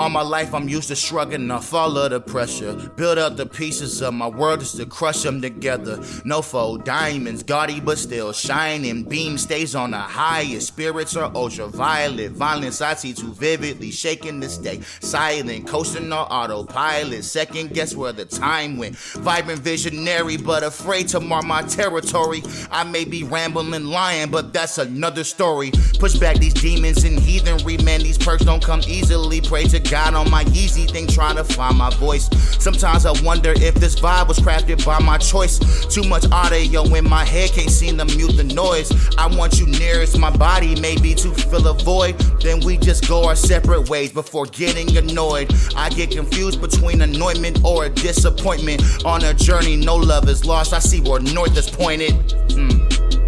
All my life I'm used to shrugging off all of the pressure. Build up the pieces of my world just to crush them together. No fold diamonds, gaudy but still shining. Beam stays on the highest. Spirits are ultraviolet. Violence I see too vividly. Shaking to stay silent. Coasting on autopilot. Second guess where the time went. Vibrant visionary but afraid to mark my territory. I may be rambling lying but that's another story. Push back these demons and heathenry. Man, these perks don't come easily. Pray to God on my easy thing, trying to find my voice. Sometimes I wonder if this vibe was crafted by my choice. Too much audio in my head, can't seem to mute the noise. I want you nearest my body, maybe to fill a void. Then we just go our separate ways before getting annoyed. I get confused between anointment or a disappointment. On a journey, no love is lost. I see where north is pointed.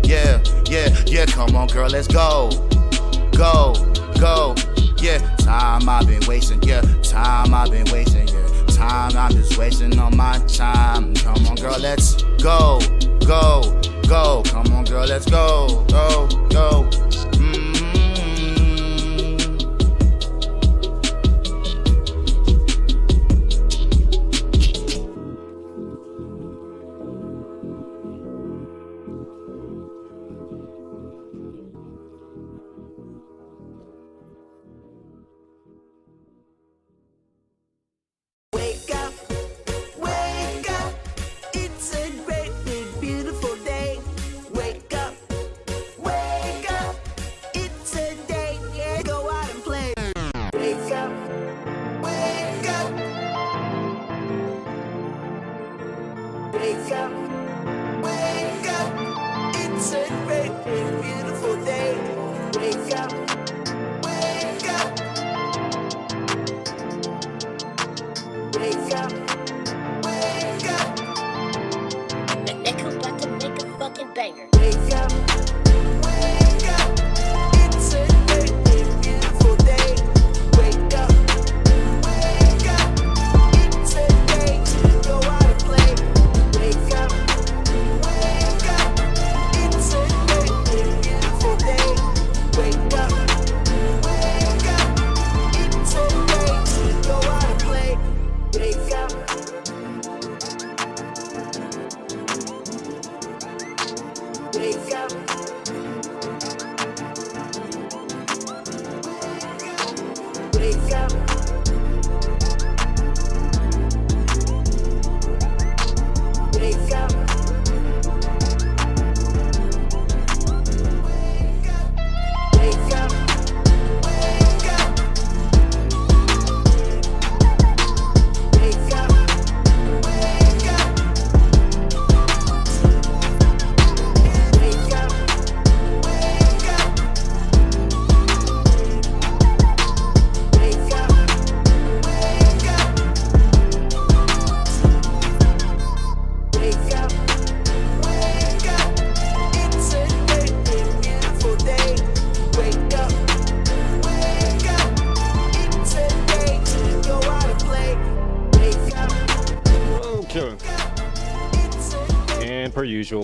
Yeah, come on girl, let's go. Go. Yeah, time I've been wasting, yeah, time I've been wasting, yeah, time I'm just wasting on my time. Come on, girl, let's go. Come on, girl, let's go.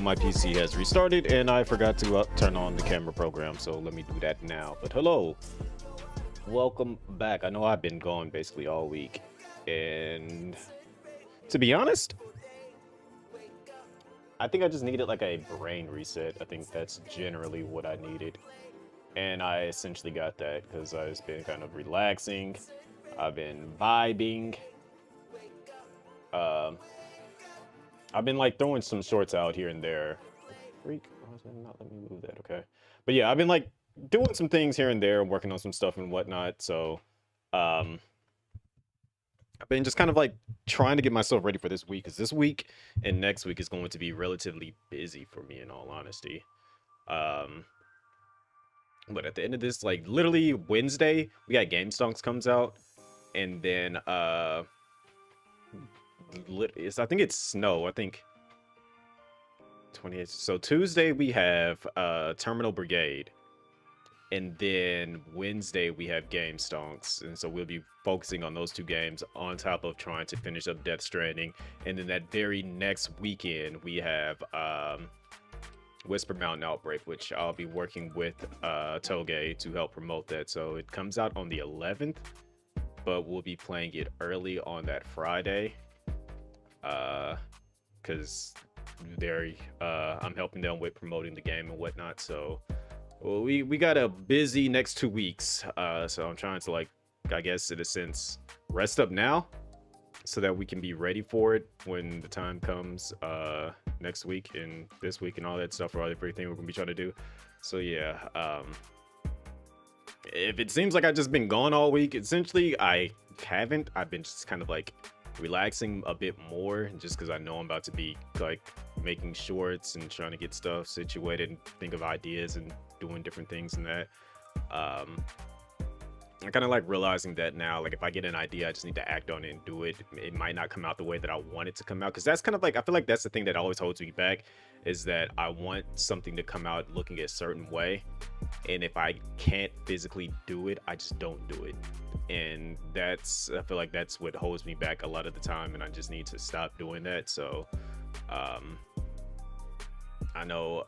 My PC has restarted and I forgot to turn on the camera program, so let me do that now. But hello, welcome back. I know I've been gone basically all week, and to be honest, I think I just needed like a brain reset. I think that's generally what I needed, and I essentially got that because I've been kind of relaxing. I've been vibing. I've been like throwing some shorts out here and there. Freak, why is that not let me move that? Okay, but yeah, I've been like doing some things here and there, working on some stuff and whatnot. So, I've been just kind of like trying to get myself ready for this week, because this week and next week is going to be relatively busy for me, in all honesty. But at the end of this, like literally Wednesday, we got Game Stonks comes out, and then I think it's Snow. I think 28th. So Tuesday we have Terminal Brigade, and then Wednesday we have Game Stonks, and so we'll be focusing on those two games on top of trying to finish up Death Stranding. And then that very next weekend we have Whisper Mountain Outbreak, which I'll be working with Toge to help promote that. So it comes out on the 11th, but we'll be playing it early on that Friday. Because I'm helping them with promoting the game and whatnot. So well, we got a busy next 2 weeks. So I'm trying to, like, I guess in a sense, rest up now so that we can be ready for it when the time comes next week and this week and all that stuff, or everything we're gonna be trying to do. So yeah, if it seems like I've just been gone all week, essentially I haven't. I've been just kind of like relaxing a bit more, just because I know I'm about to be like making shorts and trying to get stuff situated and think of ideas and doing different things and that. I'm kind of like realizing that now, like if I get an idea, I just need to act on it and do it. It might not come out the way that I want it to come out, because that's kind of like, I feel like that's the thing that always holds me back, is that I want something to come out looking a certain way, and if I can't physically do it, I just don't do it. And that's, I feel like that's what holds me back a lot of the time, and I just need to stop doing that. So I know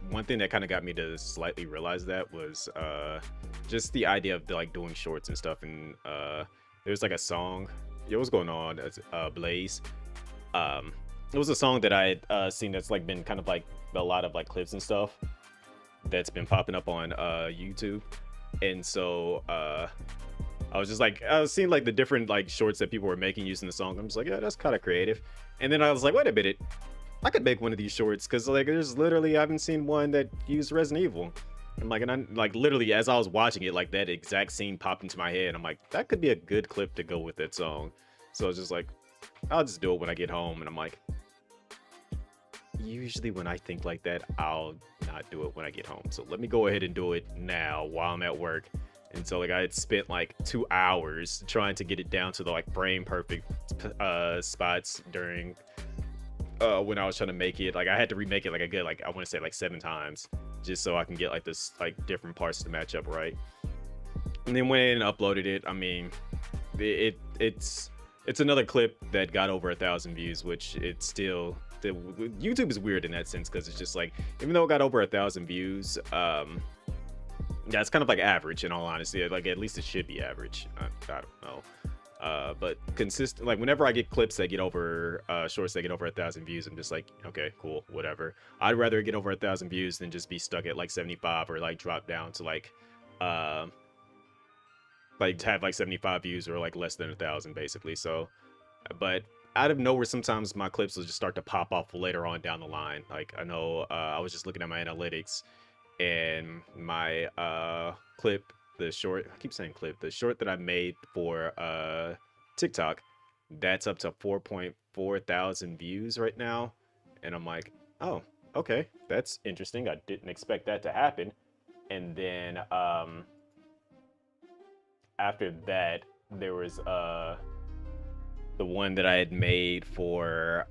one thing that kind of got me to slightly realize that was just the idea of like doing shorts and stuff. And there's like a song, yo, what's going on, Blaze. It was a song that I had seen that's like been kind of like a lot of like clips and stuff that's been popping up on YouTube. And so I was just like, I was seeing like the different like shorts that people were making using the song. I'm just like, yeah, that's kind of creative. And then I was like, wait a minute, I could make one of these shorts, because like there's literally, I haven't seen one that used Resident Evil. I'm like, and I'm like, literally as I was watching it, like that exact scene popped into my head. I'm like, that could be a good clip to go with that song. So I was just like, I'll just do it when I get home. And I'm like, usually when I think like that, I'll not do it when I get home. So let me go ahead and do it now while I'm at work. And so like I had spent like 2 hours trying to get it down to the like frame perfect spots during when I was trying to make it. Like I had to remake it like a good, like I want to say like 7 times, just so I can get like this like different parts to match up right. And then went in and uploaded it. I mean, it's another clip that got over 1,000 views, which it's still, YouTube is weird in that sense, because it's just like, even though it got over 1,000 views, yeah, it's kind of like average in all honesty. Like at least it should be average. I don't know. But consistent, like whenever I get clips that get over shorts that get over 1,000 views, I'm just like, okay, cool, whatever. I'd rather get over 1,000 views than just be stuck at like 75, or like drop down to like have like 75 views or like less than 1,000 basically. So, but out of nowhere, sometimes my clips will just start to pop off later on down the line. Like I know I was just looking at my analytics, and my clip, the short, I keep saying clip, the short that I made for TikTok, that's up to 4.4 thousand views right now. And I'm like, oh, okay, that's interesting. I didn't expect that to happen. And then after that, there was the one that I had made for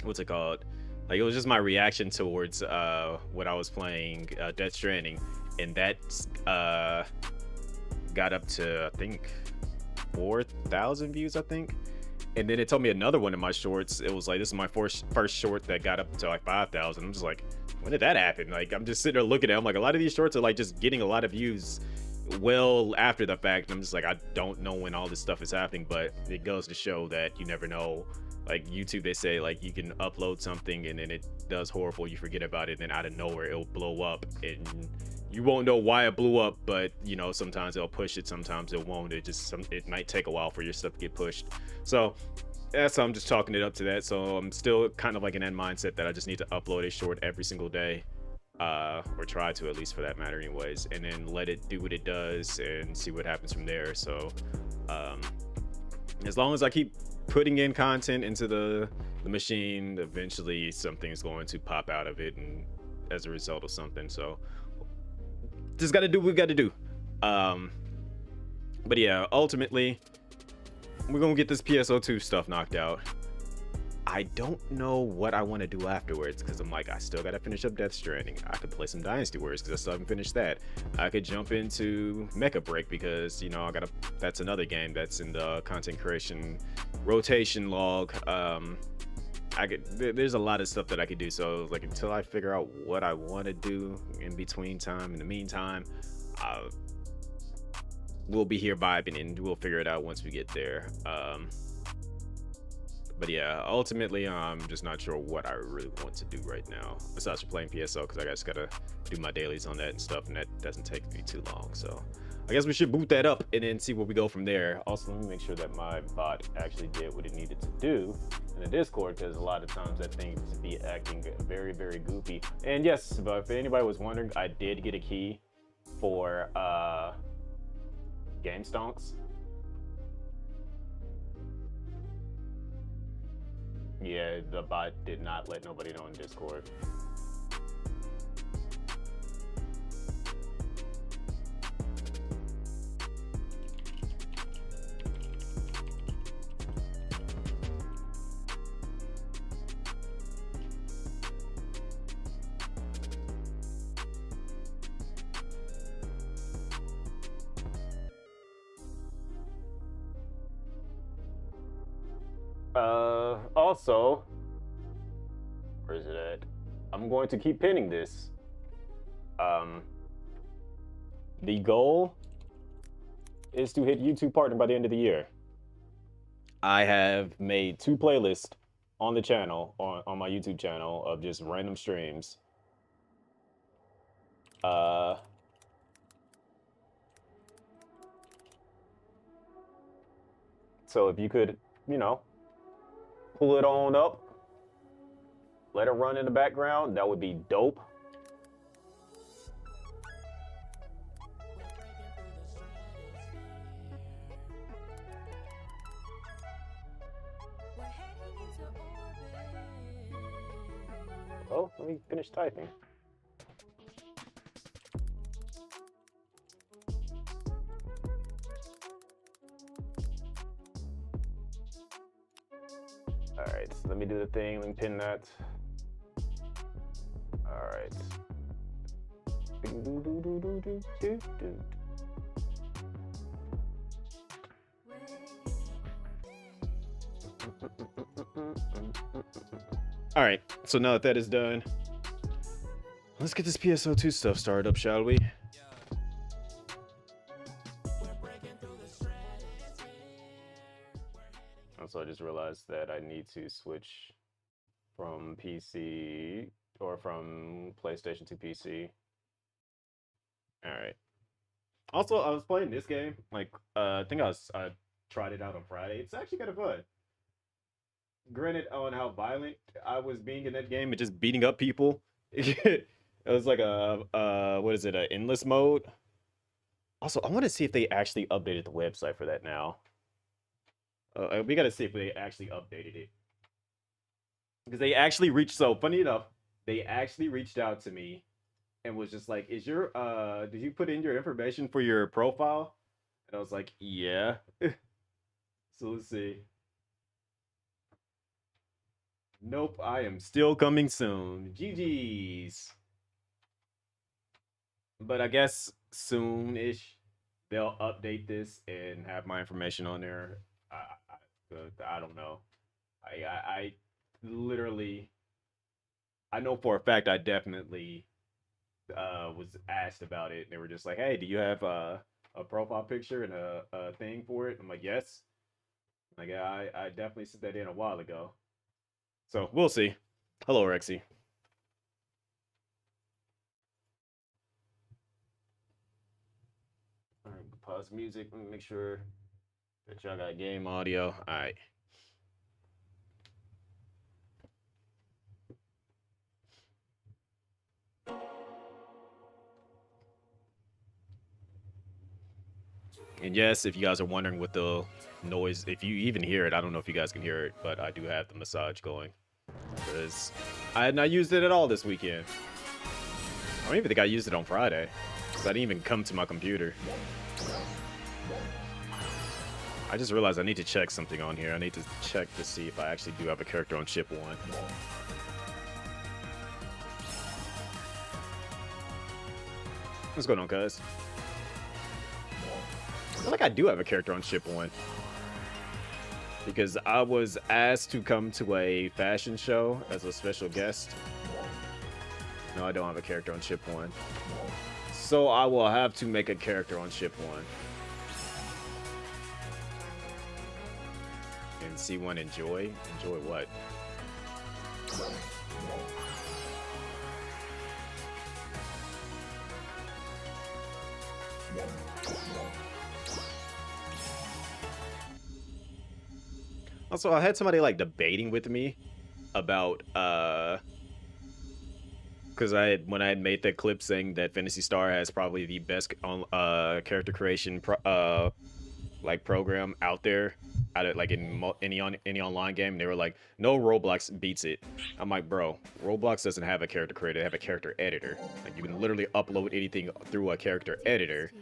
what's it called? Like it was just my reaction towards what I was playing, Death Stranding, and that got up to I think 4,000 views, I think. And then it told me another one of my shorts. It was like, this is my first short that got up to like 5,000. I'm just like, when did that happen? Like I'm just sitting there looking at it. I'm like, a lot of these shorts are like just getting a lot of views well after the fact. I'm just like, I don't know when all this stuff is happening, but it goes to show that you never know. Like YouTube, they say like you can upload something and then it does horrible, you forget about it, and then out of nowhere it'll blow up, and you won't know why it blew up. But you know, sometimes they'll push it, sometimes it won't. It might take a while for your stuff to get pushed. So that's how I'm just chalking it up to that. So I'm still kind of like in that mindset that I just need to upload a short every single day, or try to, at least for that matter anyways, and then let it do what it does and see what happens from there. So as long as I keep putting in content into the machine, eventually something's going to pop out of it, and as a result of something. So just got to do what we got to do. But yeah, ultimately we're gonna get this PSO2 stuff knocked out. I don't know what I want to do afterwards, because I'm like, I still gotta finish up Death Stranding. I could play some Dynasty Warriors because I still haven't finished that. I could jump into Mecha Break because, you know, that's another game that's in the content creation rotation log. There's a lot of stuff that I could do. So like, until I figure out what I want to do in the meantime, we'll be here vibing and we'll figure it out once we get there. But yeah, ultimately, I'm just not sure what I really want to do right now, besides playing PSO, because I just gotta do my dailies on that and stuff, and that doesn't take me too long. So I guess we should boot that up and then see where we go from there. Also, let me make sure that my bot actually did what it needed to do in the Discord, because a lot of times that thing just be acting very, very goofy. And yes, but if anybody was wondering, I did get a key for Game Stonks. Yeah, the bot did not let nobody know in Discord. Also, where is it at? I'm going to keep pinning this. The goal is to hit YouTube Partner by the end of the year. I have made 2 playlists on the channel, on my YouTube channel, of just random streams. So if you could, you know, pull it on up, let it run in the background, that would be dope. Oh, let me finish typing. All right, so let me do the thing. Let me pin that. All right. All right, so now that that is done, let's get this PSO2 stuff started up, shall we? Also, I just realized that I need to switch from PC or from PlayStation to PC. All right. Also, I was playing this game. Like, I think I tried it out on Friday. It's actually kind of fun. Granted, on how violent I was being in that game and just beating up people. It was like a what is it? An endless mode. Also, I want to see if they actually updated the website for that now. We got to see if they actually updated it. Because they actually reached, so funny enough, they actually reached out to me and was just like, is your, did you put in your information for your profile? And I was like, yeah. So let's see. Nope, I am still coming soon. GG's. But I guess soon-ish, they'll update this and have my information on there. I don't know. I literally, I know for a fact I definitely was asked about it. And they were just like, hey, do you have a profile picture and a thing for it? I'm like, yes. Like, yeah, I definitely sent that in a while ago. So we'll see. Hello, Rexy. All right, pause music. Let me make sure that y'all got game audio. All right. And yes, if you guys are wondering what the noise, if you even hear it, I don't know if you guys can hear it, but I do have the massage going. Because I had not used it at all this weekend. I don't even think I used it on Friday. Because I didn't even come to my computer. I just realized I need to check something on here. I need to check to see if I actually do have a character on chip 1. What's going on, cuz? I feel like I do have a character on chip 1. Because I was asked to come to a fashion show as a special guest. No, I don't have a character on chip 1. So I will have to make a character on chip 1. And C1 enjoy? Enjoy what? Also, I had somebody like debating with me about because when I had made that clip saying that Phantasy Star has probably the best on character creation like program out there, out of like in any online game. They were like, no, Roblox beats it. I'm like, bro, Roblox doesn't have a character creator; they have a character editor. Like you can literally upload anything through a character editor.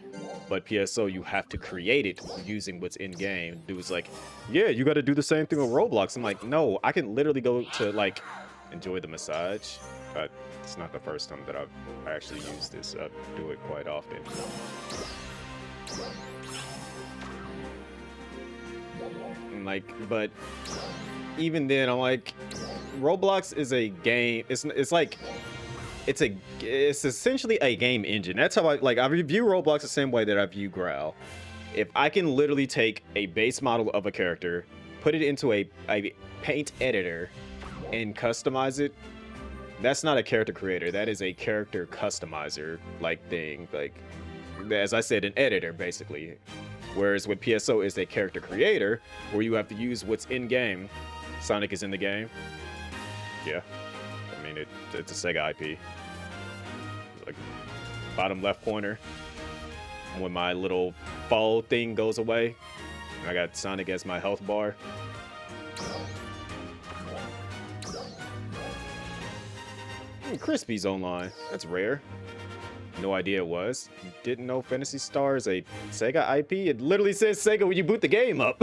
But PSO, you have to create it using what's in game. Dude's like, yeah, you got to do the same thing with Roblox. I'm like, no, I can literally go to like enjoy the massage. But it's not the first time that I've actually used this. I do it quite often. And like, but even then, I'm like, Roblox is a game. It's essentially a game engine. That's how I review Roblox the same way that I view Growl. If I can literally take a base model of a character, put it into a paint editor, and customize it, that's not a character creator. That is a character customizer like thing. Like, as I said, an editor basically. Whereas with PSO is a character creator where you have to use what's in game. Sonic is in the game. Yeah. I mean, it's a Sega IP. Like, bottom left corner. When my little fall thing goes away, I got Sonic as my health bar. Crispy's online. That's rare. No idea it was. Didn't know Phantasy Star is a Sega IP. It literally says Sega when you boot the game up.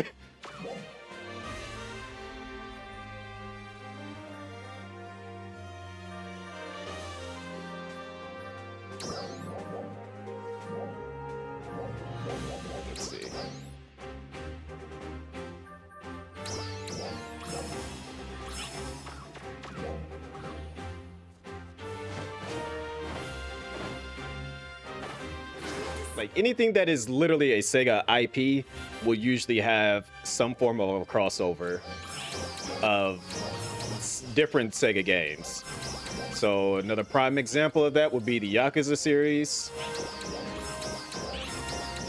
Let's see. Like anything that is literally a Sega IP will usually have some form of a crossover of different Sega games. So another prime example of that would be the Yakuza series,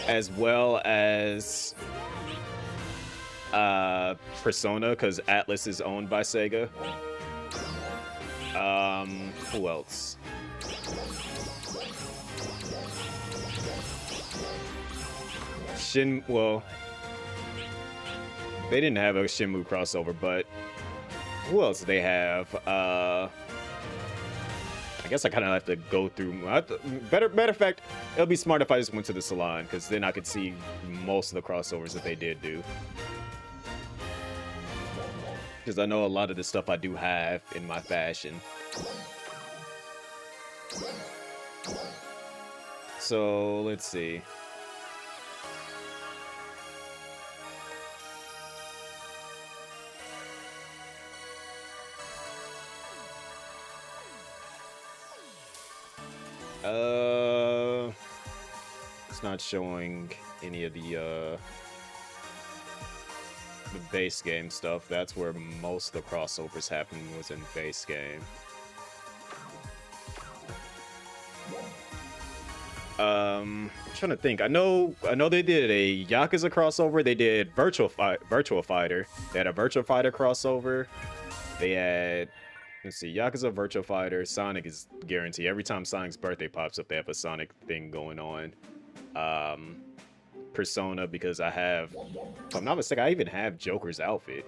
as well as Persona, because Atlas is owned by Sega. Who else? Well, they didn't have a Shenmue crossover, but who else do they have? I guess I kind of have to go through. Matter of fact, it'll be smart if I just went to the salon, because then I could see most of the crossovers that they did do. Because I know a lot of the stuff I do have in my fashion. So let's see. It's not showing any of the base game stuff. That's where most of the crossovers happened, was in base game. I'm trying to think. I know they did a Yakuza crossover. They did Virtual Fighter. They had a Virtual Fighter crossover. They had, let's see, Yakuza, Virtual Fighter. Sonic is guaranteed. Every time Sonic's birthday pops up, they have a Sonic thing going on. Persona, because I have, if I'm not mistaken, I even have Joker's outfit.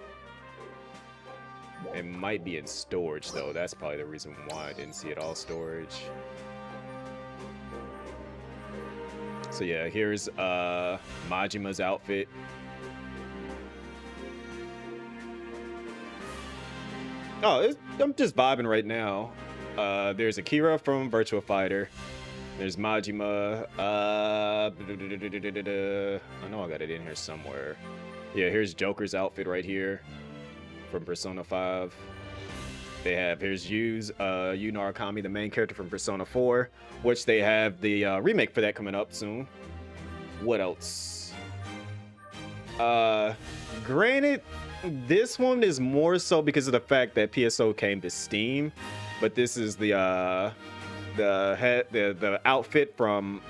It might be in storage though. That's probably the reason why I didn't see it all storage. So yeah, here's Majima's outfit. Oh, I'm just vibing right now. There's Akira from Virtua Fighter. There's Majima. I know I got it in here somewhere. Yeah, here's Joker's outfit right here from Persona 5. Here's Yu Narukami, the main character from Persona 4, which they have the remake for that coming up soon. What else? Granted, this one is more so because of the fact that PSO came to Steam, but this is the outfit from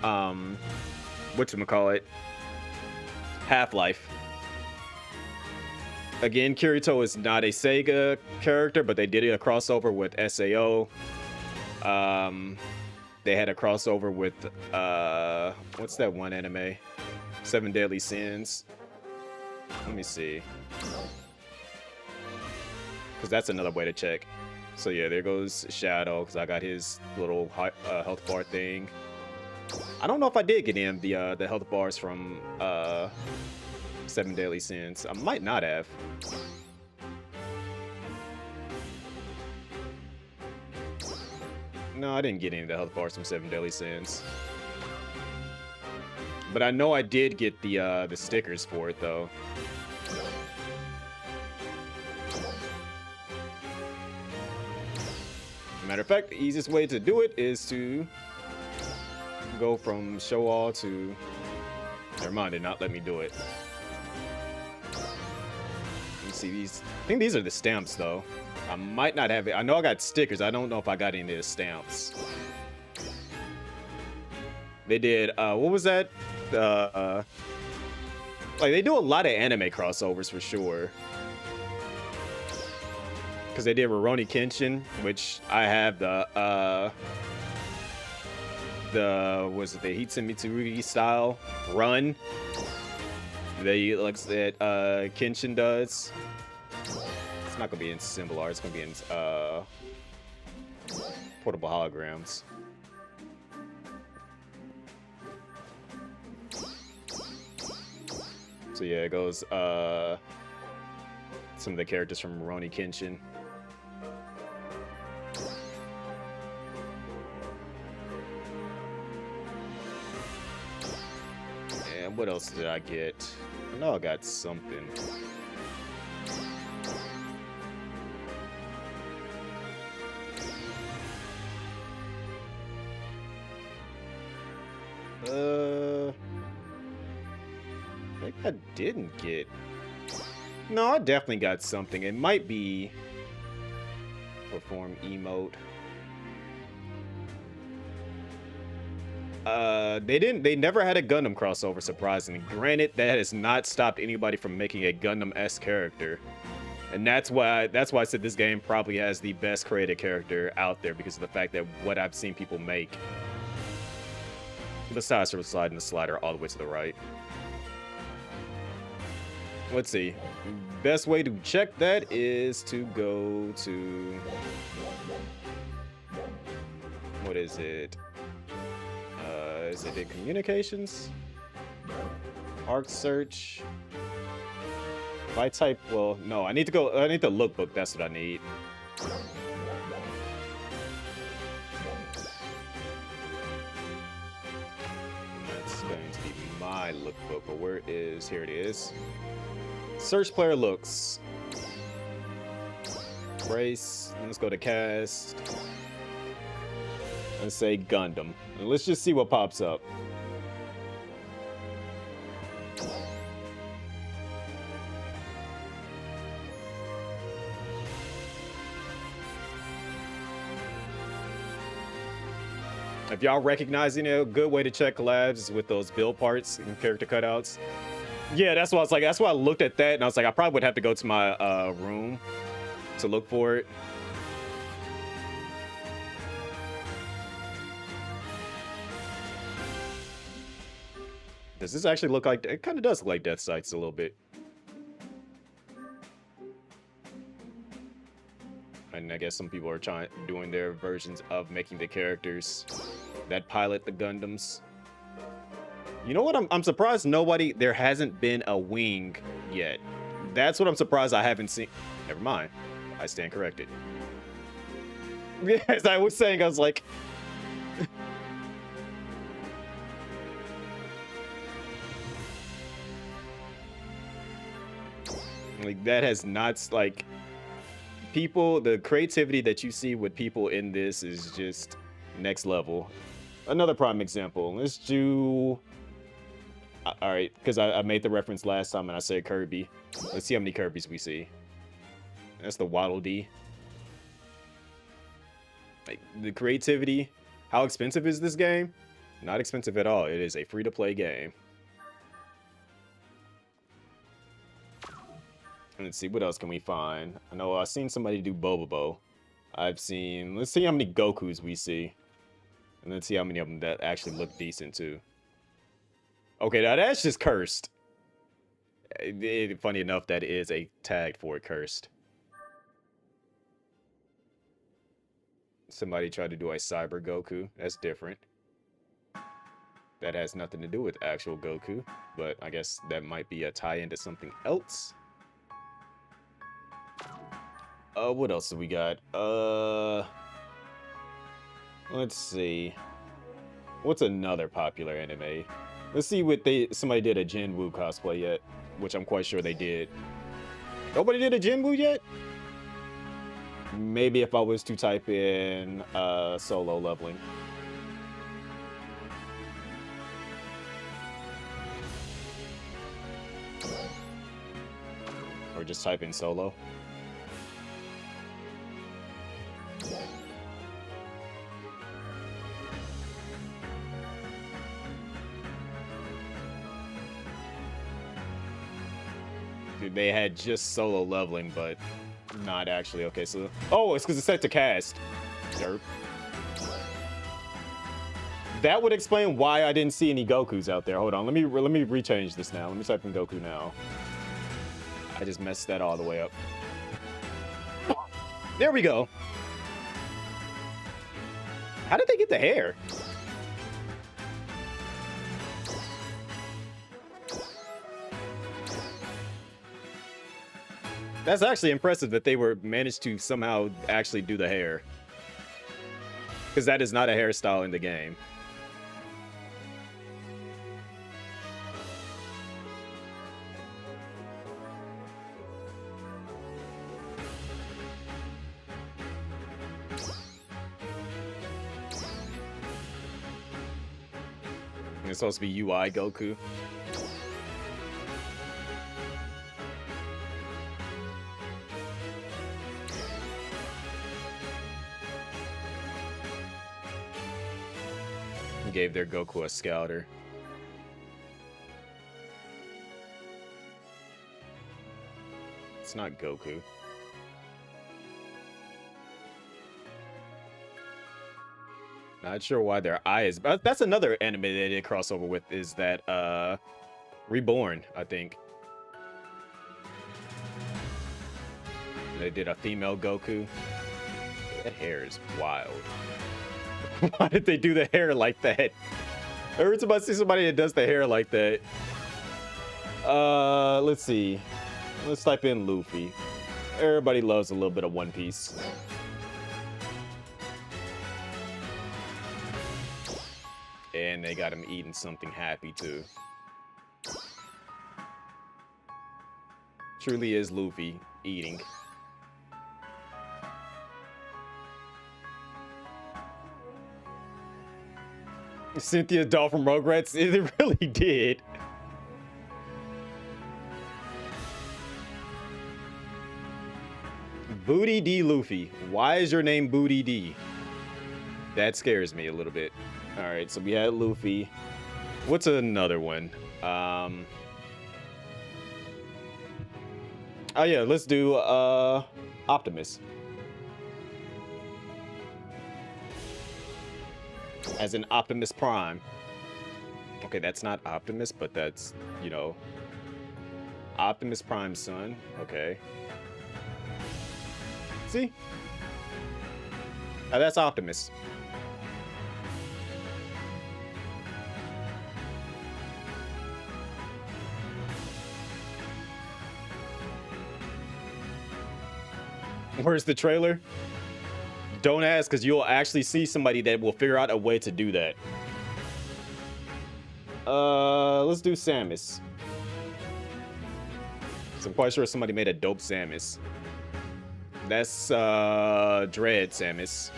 whatchamacallit, Half-Life. Again, Kirito is not a Sega character, but they did a crossover with SAO. They had a crossover with what's that one anime? Seven Deadly Sins. Let me see, because that's another way to check. So yeah, there goes Shadow, because I got his little health bar thing. I don't know if I did get him the health bars from Seven Deadly Sins. I might not have. No, I didn't get any of the health bars from Seven Deadly Sins. But I know I did get the stickers for it though. Matter of fact, the easiest way to do it is to go from show all to... Never mind, did not let me do it. Let me see these. I think these are the stamps though. I might not have it. I know I got stickers. I don't know if I got any of the stamps. They did, what was that? Like, they do a lot of anime crossovers for sure. Because they did Rurouni Kenshin, which I have the was it the Hitsu Mitsurugi style run. They looks that Kenshin does. It's not gonna be in symbol art, it's gonna be in portable holograms. So yeah, it goes some of the characters from Rurouni Kenshin. And what else did I get? I know I got something. I think I didn't get... No, I definitely got something. It might be perform emote. They never had a Gundam crossover, surprisingly. Granted, that has not stopped anybody from making a Gundam-esque character. And that's why I said this game probably has the best created character out there, because of the fact that what I've seen people make. Besides from sliding the slider all the way to the right. Let's see. Best way to check that is to go to... What is it? Is it in communications? Arc search. If I type, well, no, I need the lookbook, that's what I need. That's going to be my lookbook, but where is, here it is. Search player looks. Brace, let's go to cast. Let's say Gundam. And let's just see what pops up. If y'all recognize, you know, a good way to check collabs is with those build parts and character cutouts. Yeah, that's why I was like, that's why I looked at that and I was like, I probably would have to go to my room to look for it. Does this actually look like... It kind of does look like Death Sights a little bit. And I guess some people are doing their versions of making the characters that pilot the Gundams. You know what? I'm surprised there hasn't been a wing yet. That's what I'm surprised I haven't seen. Never mind. I stand corrected. As I was saying, I was like... Like, that has not, like, people, the creativity that you see with people in this is just next level. Another prime example. Let's do, All right, because I made the reference last time and I said Kirby. Let's see how many Kirbys we see. That's the Waddle Dee. Like, the creativity. How expensive is this game? Not expensive at all. It is a free-to-play game. Let's see, what else can we find? I know I've seen somebody do Bobobo. I've seen... Let's see how many Gokus we see. And let's see how many of them that actually look decent, too. Okay, now that's just cursed. Funny enough, that is a tag for it, cursed. Somebody tried to do a Cyber Goku. That's different. That has nothing to do with actual Goku. But I guess that might be a tie-in to something else. What else do we got? Let's see. What's another popular anime? Let's see what somebody did a Jinwoo cosplay yet, which I'm quite sure they did. Nobody did a Jinwoo yet? Maybe if I was to type in solo leveling. Or just type in solo. Dude, they had just solo leveling, but not actually. Okay, so... Oh, it's because it's set to cast. Derp. That would explain why I didn't see any Gokus out there. Hold on, let me rechange this now. Let me type in Goku now. I just messed that all the way up. There we go. How did they get the hair? That's actually impressive that they managed to somehow actually do the hair. Because that is not a hairstyle in the game. It's supposed to be UI Goku. Gave their Goku a scouter. It's not Goku. Not sure why their eye is... That's another anime they did crossover with, is that Reborn, I think. They did a female Goku. That hair is wild. Why did they do the hair like that? Every time I see somebody that does the hair like that. Let's see. Let's type in Luffy. Everybody loves a little bit of One Piece. And they got him eating something happy too. Truly is Luffy eating. Cynthia doll from Rugrats? It really did. Booty D Luffy. Why is your name Booty D? That scares me a little bit. Alright, so we had Luffy. What's another one? Oh yeah, let's do Optimus. As in Optimus Prime. Okay, that's not Optimus, but that's, you know, Optimus Prime's son. Okay. See? Now that's Optimus. Where's the trailer? Don't ask, because you'll actually see somebody that will figure out a way to do that. Let's do Samus. So I'm quite sure somebody made a dope Samus. That's Dread Samus.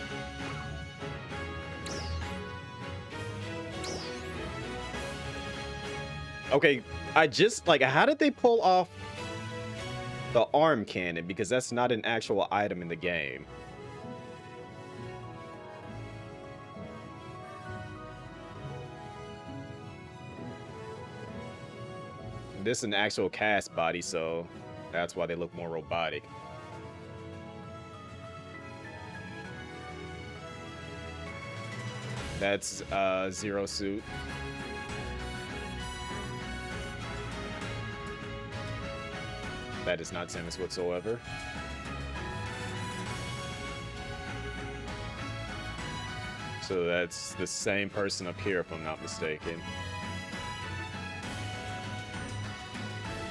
Okay, I just, like, how did they pull off the arm cannon? Because that's not an actual item in the game. This is an actual cast body, so that's why they look more robotic. That's Zero suit. That is not Samus whatsoever. So that's the same person up here, if I'm not mistaken.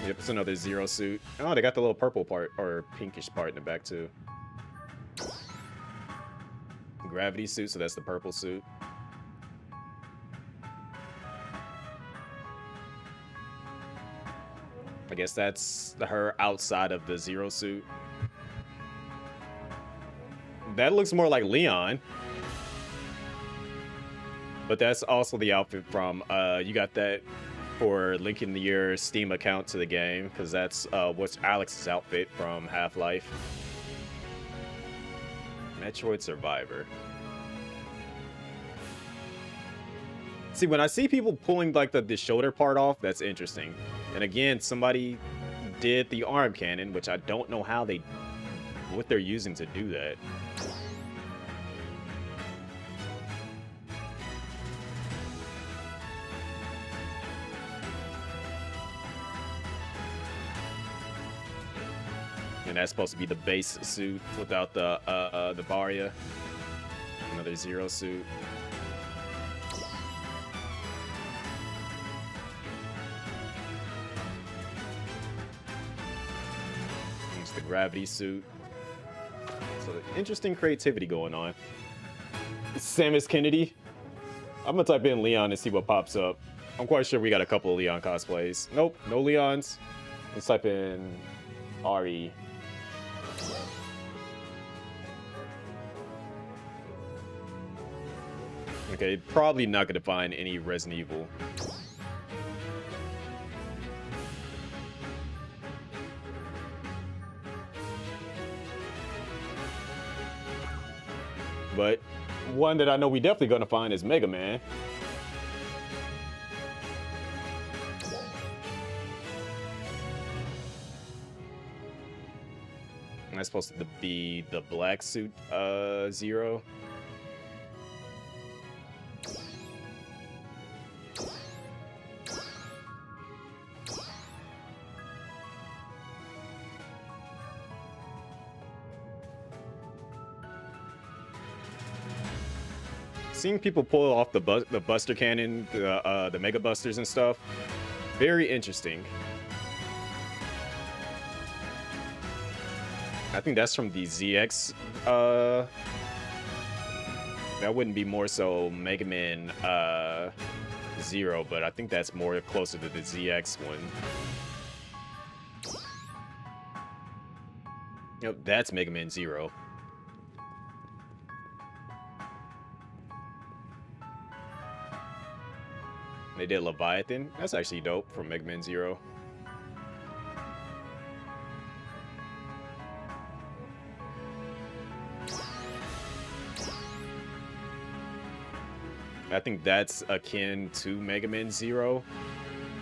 Yep, it's another Zero suit. Oh, they got the little purple part, or pinkish part in the back, too. Gravity suit, so that's the purple suit. I guess that's her outside of the Zero suit. That looks more like Leon. But that's also the outfit from, you got that for linking your Steam account to the game, because that's what's Alex's outfit from Half-Life. Metroid Survivor. See, when I see people pulling like the shoulder part off, that's interesting. And again, somebody did the arm cannon, which I don't know what they're using to do that. And that's supposed to be the base suit without the Varia. Another Zero suit. It's the gravity suit. So interesting creativity going on. Samus Kennedy. I'm gonna type in Leon and see what pops up. I'm quite sure we got a couple of Leon cosplays. Nope, no Leons. Let's type in RE. Okay, probably not gonna find any Resident Evil. But one that I know we definitely gonna find is Mega Man. And that's supposed to be the black suit Zero. Seeing people pull off the Buster Cannon, the Mega Busters and stuff, very interesting. I think that's from the ZX. That wouldn't be more so Mega Man Zero, but I think that's more closer to the ZX one. Yep, that's Mega Man Zero. They did Leviathan. That's actually dope from Mega Man Zero. I think that's akin to Mega Man Zero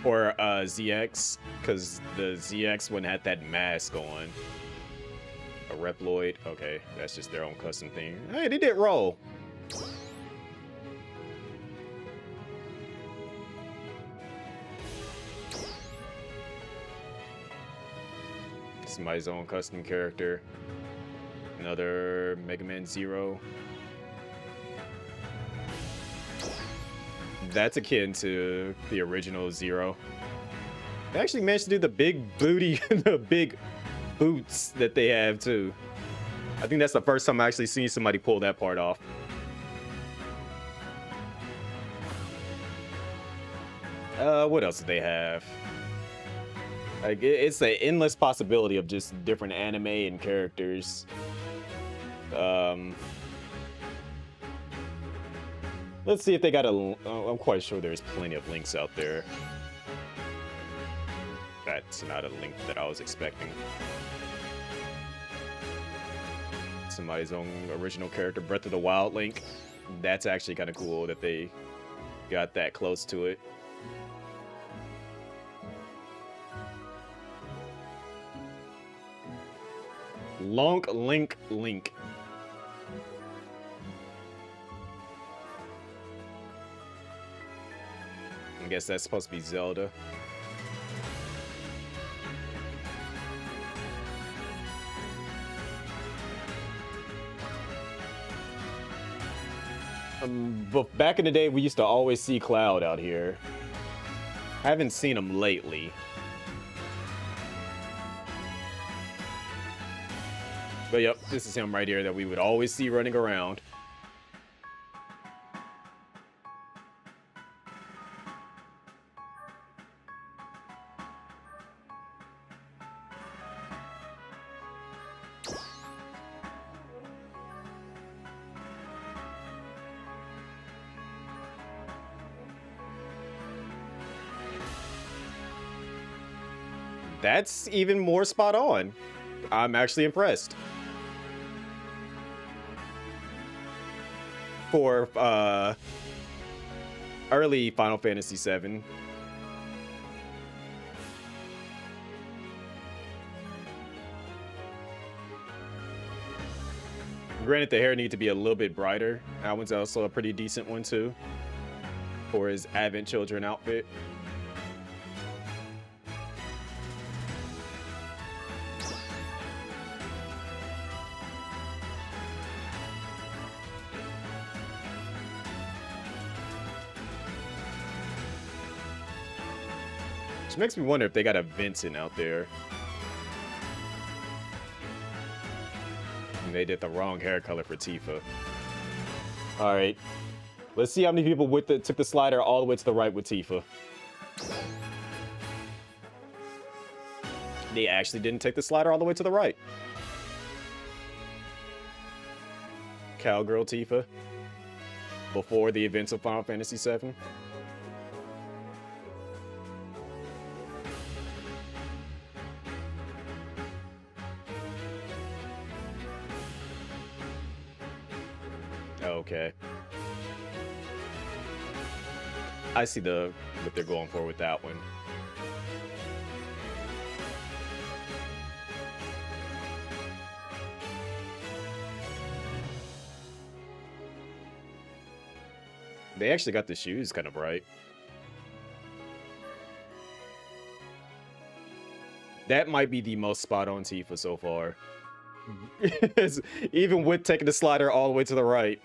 or ZX, because the ZX one had that mask on. A Reploid. Okay, that's just their own custom thing. Hey, they did roll. Somebody's own custom character. Another Mega Man Zero. That's akin to the original Zero. They actually managed to do the big booty, the big boots that they have too. I think that's the first time I actually seen somebody pull that part off. What else do they have? Like, it's an endless possibility of just different anime and characters. Let's see if they got a... I'm quite sure there's plenty of links out there. that's not a link that I was expecting. Somebody's own original character, Breath of the Wild link. That's actually kind of cool that they got that close to it. Link. I guess that's supposed to be Zelda. But back in the day, we used to always see Cloud out here. I haven't seen him lately. But yep, this is him right here that we would always see running around. That's even more spot on. I'm actually impressed. For early Final Fantasy VII. Granted, the hair needs to be a little bit brighter. That one's also a pretty decent one too. For his Advent Children outfit. Which makes me wonder if they got a Vincent out there. And they did the wrong hair color for Tifa. Alright. Let's see how many people took the slider all the way to the right with Tifa. They actually didn't take the slider all the way to the right. Cowgirl Tifa. Before the events of Final Fantasy VII. Okay. I see what they're going for with that one. They actually got the shoes kind of right. That might be the most spot on Tifa so far. Even with taking the slider all the way to the right.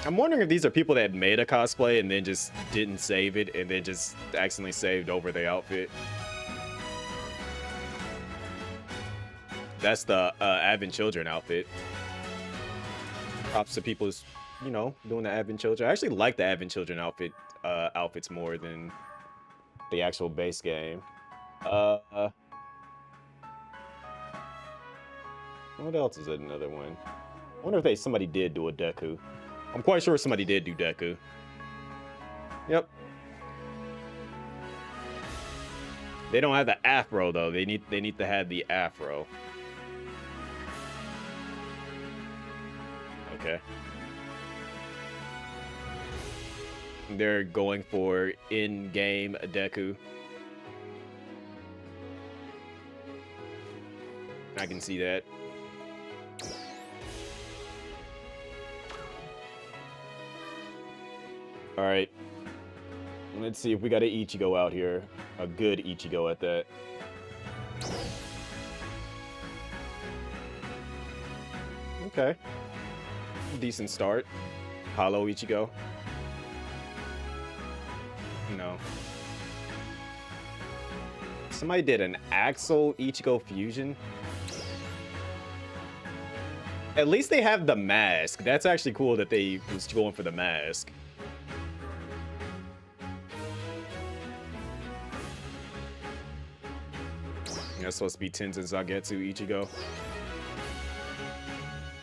I'm wondering if these are people that made a cosplay and then just didn't save it and then just accidentally saved over the outfit. That's the Advent Children outfit. Props to people, you know, doing the Advent Children. I actually like the Advent Children outfits more than the actual base game. What else is another one? I wonder if somebody did do a Deku. I'm quite sure somebody did do Deku. Yep. They don't have the afro though. They need to have the afro. Okay. They're going for in-game Deku. I can see that. All right. Let's see if we got an Ichigo out here. A good Ichigo at that. Okay. Decent start. Hollow Ichigo. No. Somebody did an Axel Ichigo fusion. At least they have the mask. That's actually cool that they was going for the mask. That's supposed to be Tenzin Zangetsu Ichigo.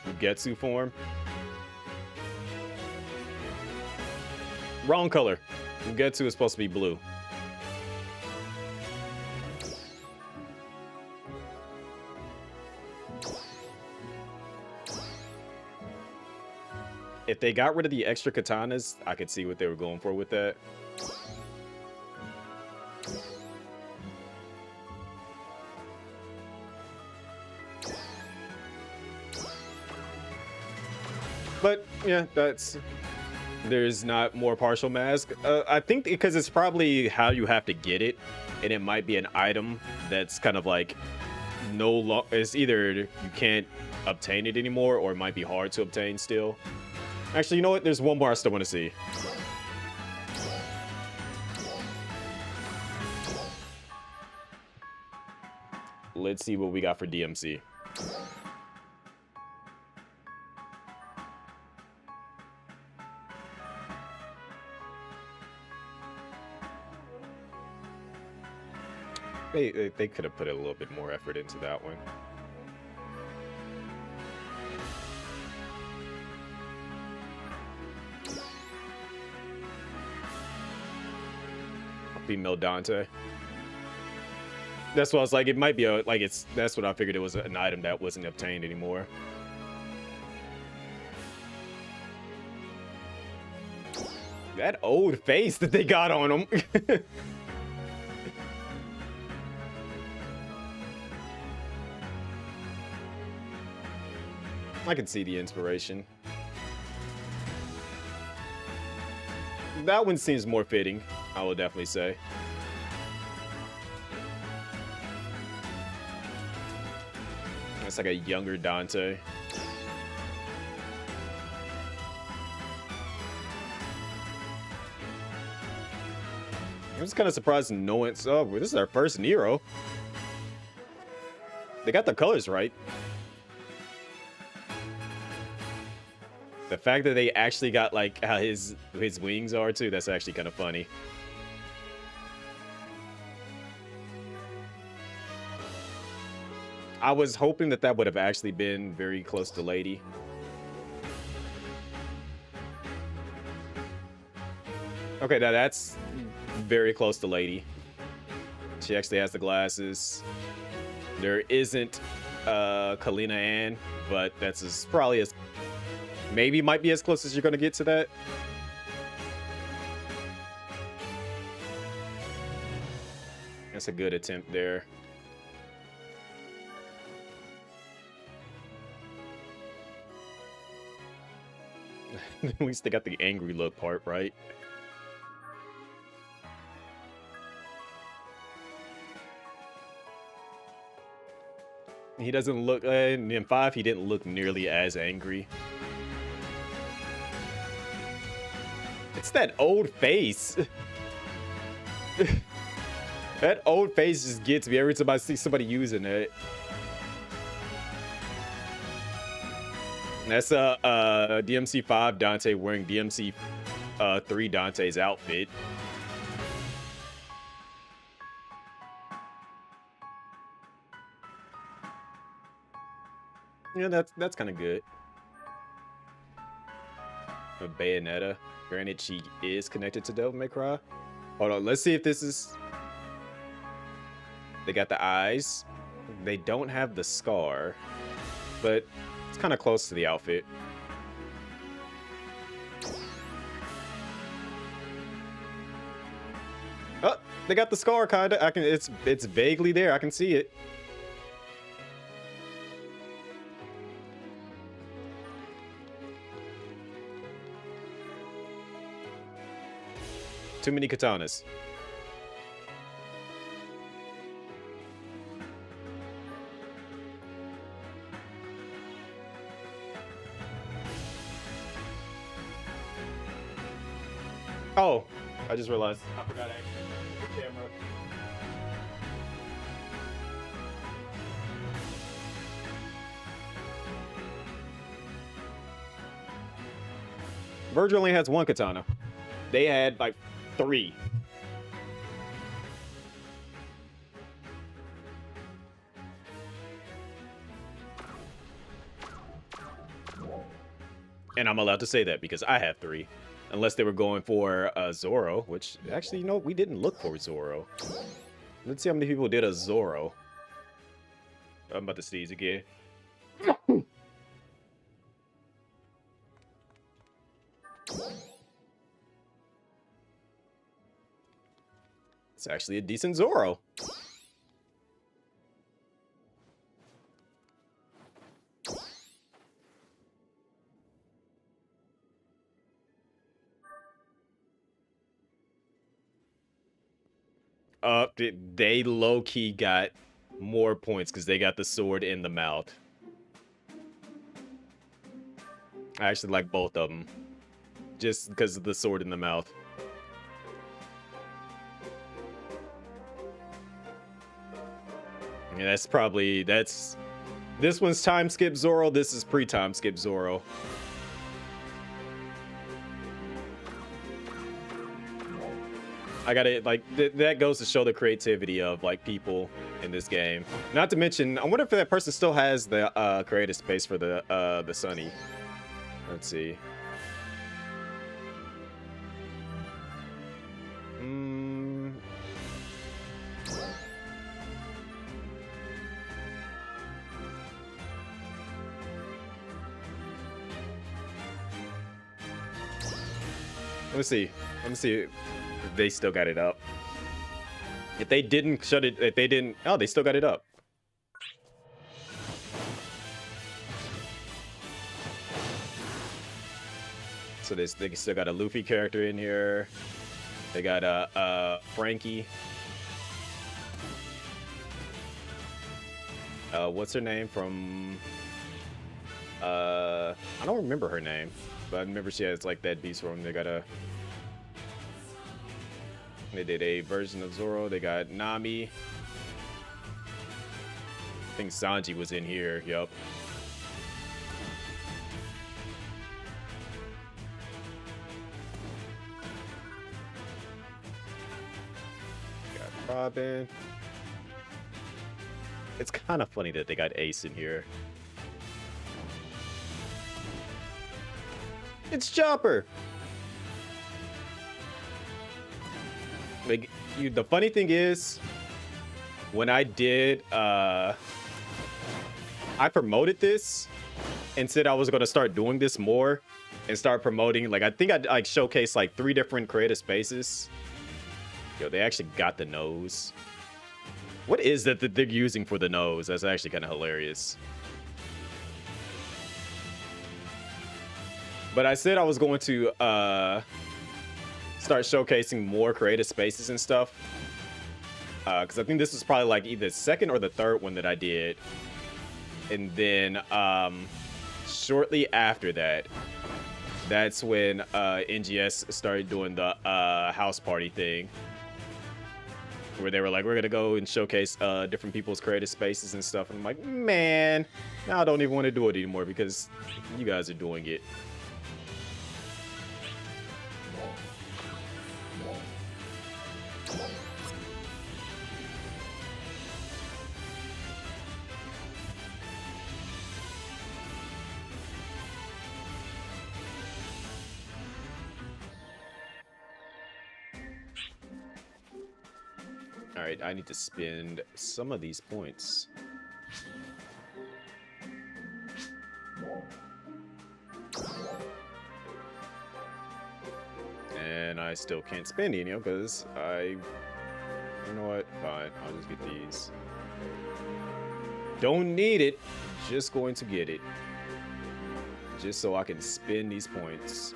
Ugetsu form. Wrong color. Ugetsu is supposed to be blue. If they got rid of the extra katanas, I could see what they were going for with that. But yeah, there's not more partial mask. I think because it's probably how you have to get it, and it might be an item that's kind of like it's either you can't obtain it anymore, or it might be hard to obtain still. Actually, you know what? There's one more I still want to see. Let's see what we got for DMC. They could have put a little bit more effort into that one. Female Dante. That's what I was like. It might be that's what I figured it was an item that wasn't obtained anymore. That old face that they got on him. I can see the inspiration. That one seems more fitting, I will definitely say. It's like a younger Dante. I'm just kind of surprised no one's... Oh, this is our first Nero. They got the colors right. The fact that they actually got like how his wings are too, that's actually kind of funny. I was hoping that would have actually been very close to Lady. Okay, now that's very close to Lady. She actually has the glasses. There isn't Kalina Ann, but that's probably as maybe might be as close as you're gonna get to that. That's a good attempt there. At least they got the angry look part right. He doesn't look in 5 he didn't look nearly as angry. It's that old face. That old face just gets me every time I see somebody using it. That's DMC 5 Dante wearing DMC 3 Dante's outfit. Yeah, that's kind of good. A Bayonetta. Granted, she is connected to Devil May Cry. Hold on, let's see if this is... They got the eyes. They don't have the scar, but it's kind of close to the outfit. Oh, they got the scar, kinda. It's vaguely there. I can see it. Too many katanas. Oh, I just realized. I forgot actually the camera. Virgil only has one katana. They had like 3. And I'm allowed to say that because I have 3. Unless they were going for Zoro, which actually, you know, we didn't look for Zoro. Let's see how many people did a Zoro. I'm about to sneeze again. It's actually a decent Zoro. They low-key got more points because they got the sword in the mouth. I actually like both of them. Just because of the sword in the mouth. Yeah, that's... This one's time skip Zoro, this is pre-time skip Zoro. I gotta, like, that goes to show the creativity of, like, people in this game. Not to mention, I wonder if that person still has the creative space for the Sunny. Let's see. Let me see. Let me see if they still got it up. If they didn't shut it, if they didn't, oh, they still got it up. So they still got a Luffy character in here. They got a Frankie. What's her name from? I don't remember her name, but I remember she has like that beast form. They got a. They did a version of Zoro. They got Nami. I think Sanji was in here. Yup. Got Robin. It's kind of funny that they got Ace in here. It's Chopper. Like, the funny thing is, when I did, I promoted this and said I was going to start doing this more and start promoting. Like, I think I'd like showcase like 3 different creative spaces. Yo, they actually got the nose. What is that they're using for the nose? That's actually kind of hilarious. But I said I was going to start showcasing more creative spaces and stuff. Because I think this was probably like either the 2nd or the 3rd one that I did. And then shortly after that, that's when NGS started doing the house party thing. Where they were like, we're going to go and showcase different people's creative spaces and stuff. And I'm like, man, now I don't even want to do it anymore because you guys are doing it. All right, I need to spend some of these points. And I still can't spend any because you know what? Fine, I'll just get these. Don't need it, just going to get it. Just so I can spend these points.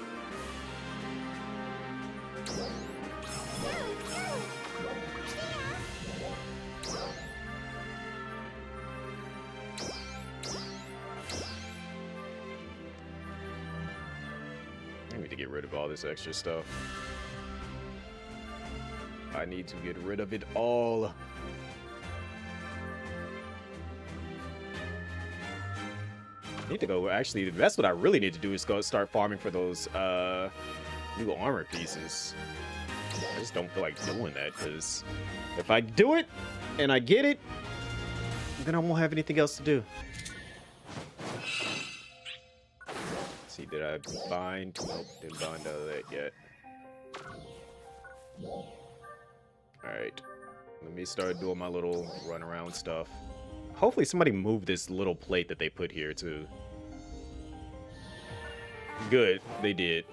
I need to get rid of all this extra stuff. I need to get rid of it all. I need to go, actually, that's what I really need to do is go start farming for those new armor pieces. I just don't feel like doing that because if I do it and I get it, then I won't have anything else to do. see, did I bind? Nope, didn't bind out of that yet. Alright. Let me start doing my little run around stuff. Hopefully somebody moved this little plate that they put here too. Good, they did.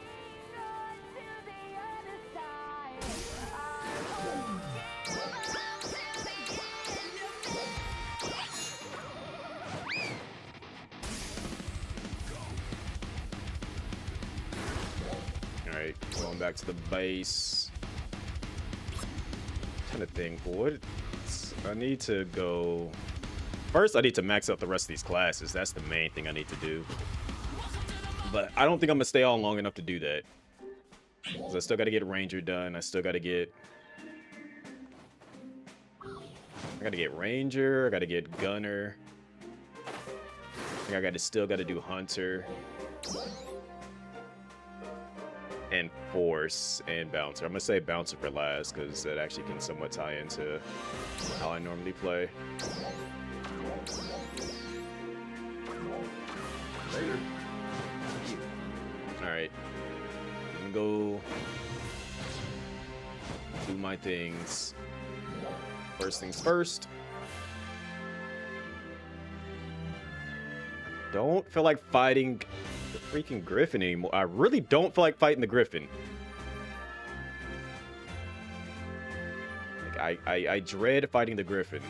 Alright, going back to the base. I'm trying to think, what? I need to go... First, I need to max out the rest of these classes. That's the main thing I need to do. But I don't think I'm going to stay on long enough to do that. Because I still got to get Ranger done. I still got to get... I got to get Ranger. I got to get Gunner. I think I still got to do Hunter. And Force and Bouncer. I'm going to say Bouncer for last because that actually can somewhat tie into how I normally play. Later. Alright. I'm gonna go do my things. First things first. Don't feel like fighting the freaking Griffin anymore. I really don't feel like fighting the Griffin. Like, I dread fighting the Griffin.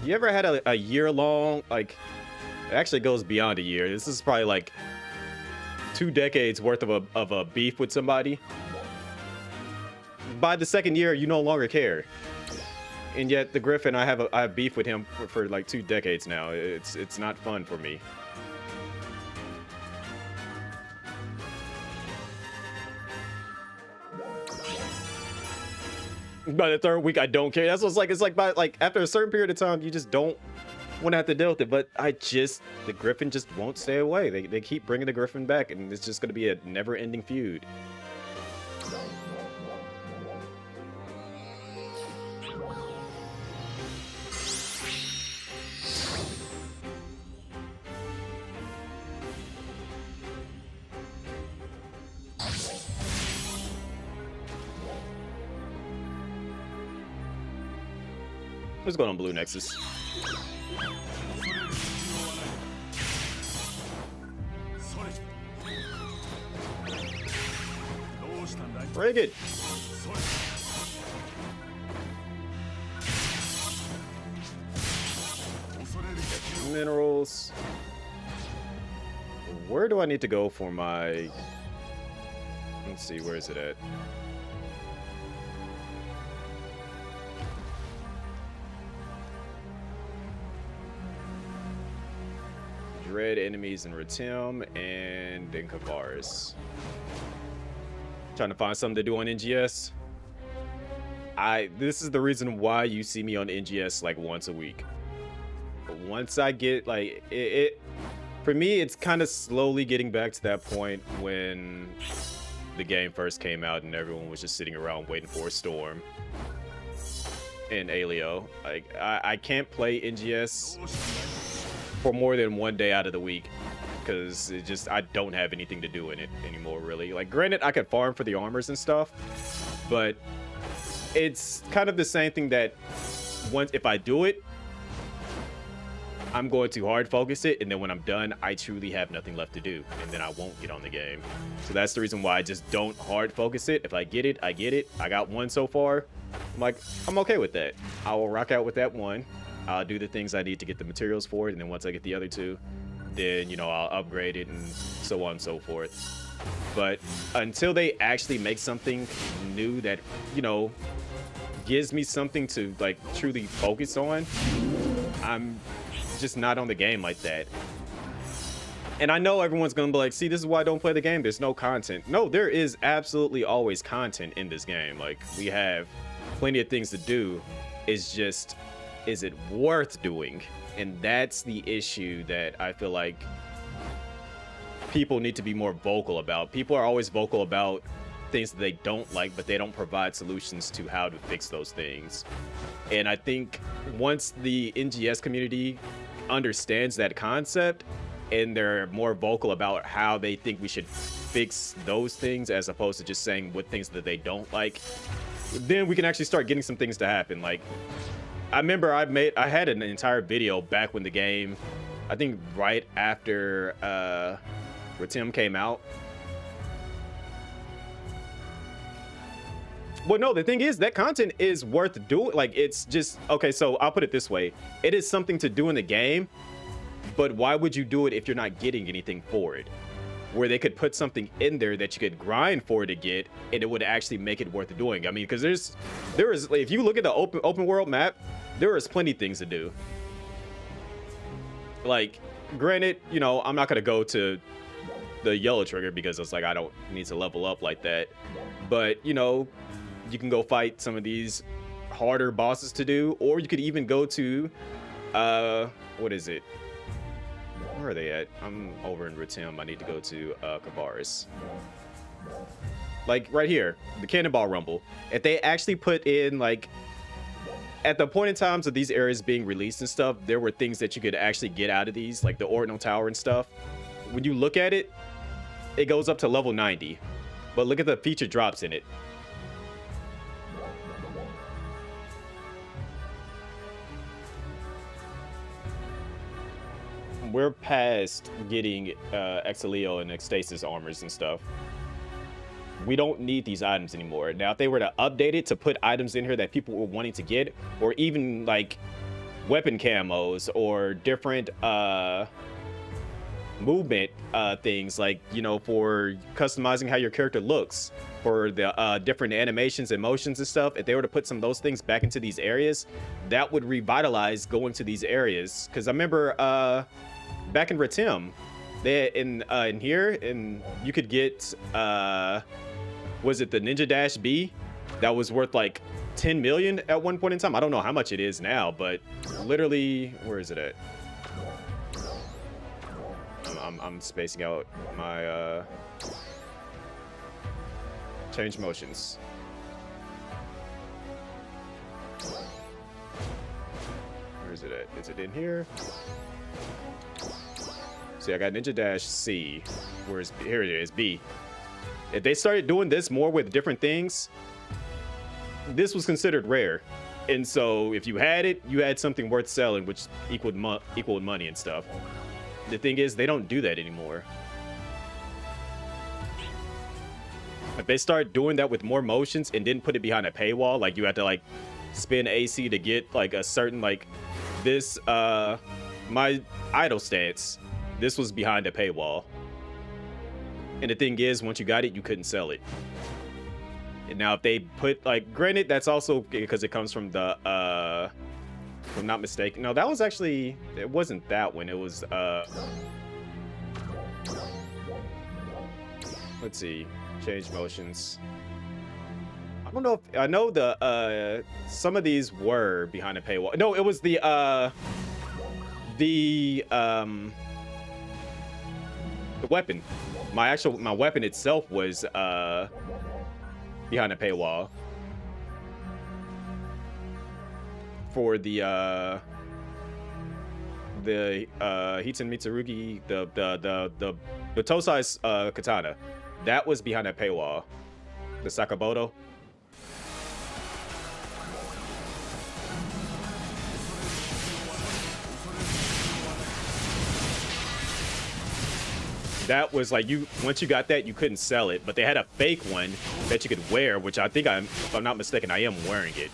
You ever had a year-long, like, it actually goes beyond a year. This is probably like 2 decades worth of a beef with somebody. By the second year, you no longer care. And yet the Griffin, I have beef with him for like 2 decades now. It's not fun for me. By the 3rd week, I don't care. That's what it's like. It's like after a certain period of time, you just don't want to have to deal with it. But the Griffin just won't stay away. They keep bringing the Griffin back, and it's just going to be a never-ending feud. What's going on, Blue Nexus? Very good. Minerals. Where do I need to go for my... Let's see, where is it at? Dread enemies in Ratim and in Kavaris. Trying to find something to do on NGS. This is the reason why you see me on NGS like once a week. But once I get like for me, it's kind of slowly getting back to that point when the game first came out and everyone was just sitting around waiting for a storm. In Alio, like I can't play NGS for more than 1 day out of the week because I don't have anything to do in it anymore, really. Like, granted, I could farm for the armors and stuff, but it's kind of the same thing that if I do it, I'm going to hard focus it, and then when I'm done, I truly have nothing left to do, and then I won't get on the game. So that's the reason why I just don't hard focus it. If I get it, I get it. I got one so far. I'm like, I'm okay with that. I will rock out with that one. I'll do the things I need to get the materials for it, and then once I get the other 2, then, you know, I'll upgrade it and so on and so forth. But until they actually make something new that, you know, gives me something to, like, truly focus on, I'm just not on the game like that. And I know everyone's gonna be like, see, this is why I don't play the game. There's no content. No, there is absolutely always content in this game. Like, we have plenty of things to do. It's just, is it worth doing? And that's the issue that I feel like people need to be more vocal about. People are always vocal about things that they don't like, but they don't provide solutions to how to fix those things. And I think once the NGS community understands that concept, and they're more vocal about how they think we should fix those things as opposed to just saying what things that they don't like, then we can actually start getting some things to happen. Like, I remember I had an entire video back when the game, I think right after Retim came out. Well, no, the thing is that content is worth doing. Like, it's just, okay, so I'll put it this way. It is something to do in the game, but why would you do it if you're not getting anything for it? Where they could put something in there that you could grind for to get, and it would actually make it worth doing. I mean, because there is, if you look at the open world map, there is plenty of things to do. Like, granted, you know, I'm not gonna go to the yellow trigger because it's like I don't need to level up like that. But, you know, you can go fight some of these harder bosses to do, or you could even go to what is it? Where are they at? I'm over in Retim. I need to go to Kavaris. Like right here, the Cannonball Rumble. If they actually put in, like, at the point in times of these areas being released and stuff, there were things that you could actually get out of these, like the Ordinal Tower and stuff. When you look at it, it goes up to level 90. But look at the feature drops in it. We're past getting Exilio and Ecstasis armors and stuff. We don't need these items anymore. Now, if they were to update it to put items in here that people were wanting to get, or even like weapon camos or different movement things, like, you know, for customizing how your character looks, for the different animations and motions and stuff, if they were to put some of those things back into these areas, that would revitalize going to these areas. Because I remember back in Retim, they in here, and you could get was it the Ninja Dash B that was worth like 10 million at one point in time? I don't know how much it is now, but literally, where is it at? I'm spacing out my change motions. Where is it at? Is it in here? See, I got Ninja Dash C. Where's here it is, B. If they started doing this more with different things, this was considered rare. And so if you had it, you had something worth selling, which equaled money and stuff. The thing is, they don't do that anymore. If they start doing that with more motions and didn't put it behind a paywall, like you had to like spin AC to get like a certain, like this, my idle stance, this was behind a paywall. And the thing is, once you got it, you couldn't sell it. And now if they put, like, granted, that's also because it comes from the, if I'm not mistaken. No, that was actually, it wasn't that one. It was, let's see, change motions. I don't know if, I know the, some of these were behind a paywall. No, it was the weapon. My weapon itself was behind a paywall for the Hitan Mitsurugi, the Tosai's katana. That was behind a paywall. The Sakamoto. That was like, you, once you got that, you couldn't sell it, but they had a fake one that you could wear, which I think if I'm not mistaken, I am wearing it.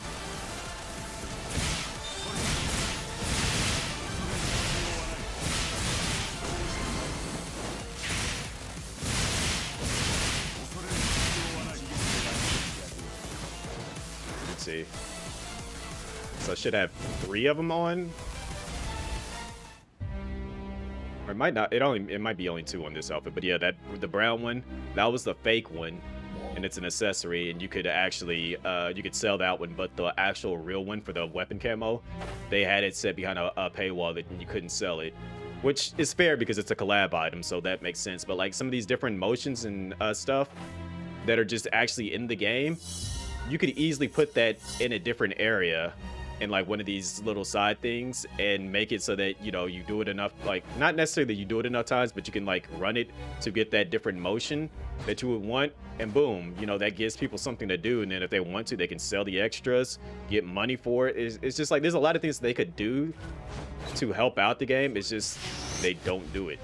Let's see. So I should have 3 of them on. Or it might not. It might be only 2 on this outfit. But yeah, the brown one, that was the fake one, and it's an accessory, and you could actually you could sell that one. But the actual real one for the weapon camo, they had it set behind a paywall that you couldn't sell it, which is fair because it's a collab item, so that makes sense. But like some of these different motions and stuff that are just actually in the game, you could easily put that in a different area in like one of these little side things and make it so that, you know, you do it enough, like not necessarily that you do it enough times, but you can like run it to get that different motion that you would want, and boom, you know, that gives people something to do. And then if they want to, they can sell the extras, get money for it. It's just like there's a lot of things they could do to help out the game. It's just they don't do it.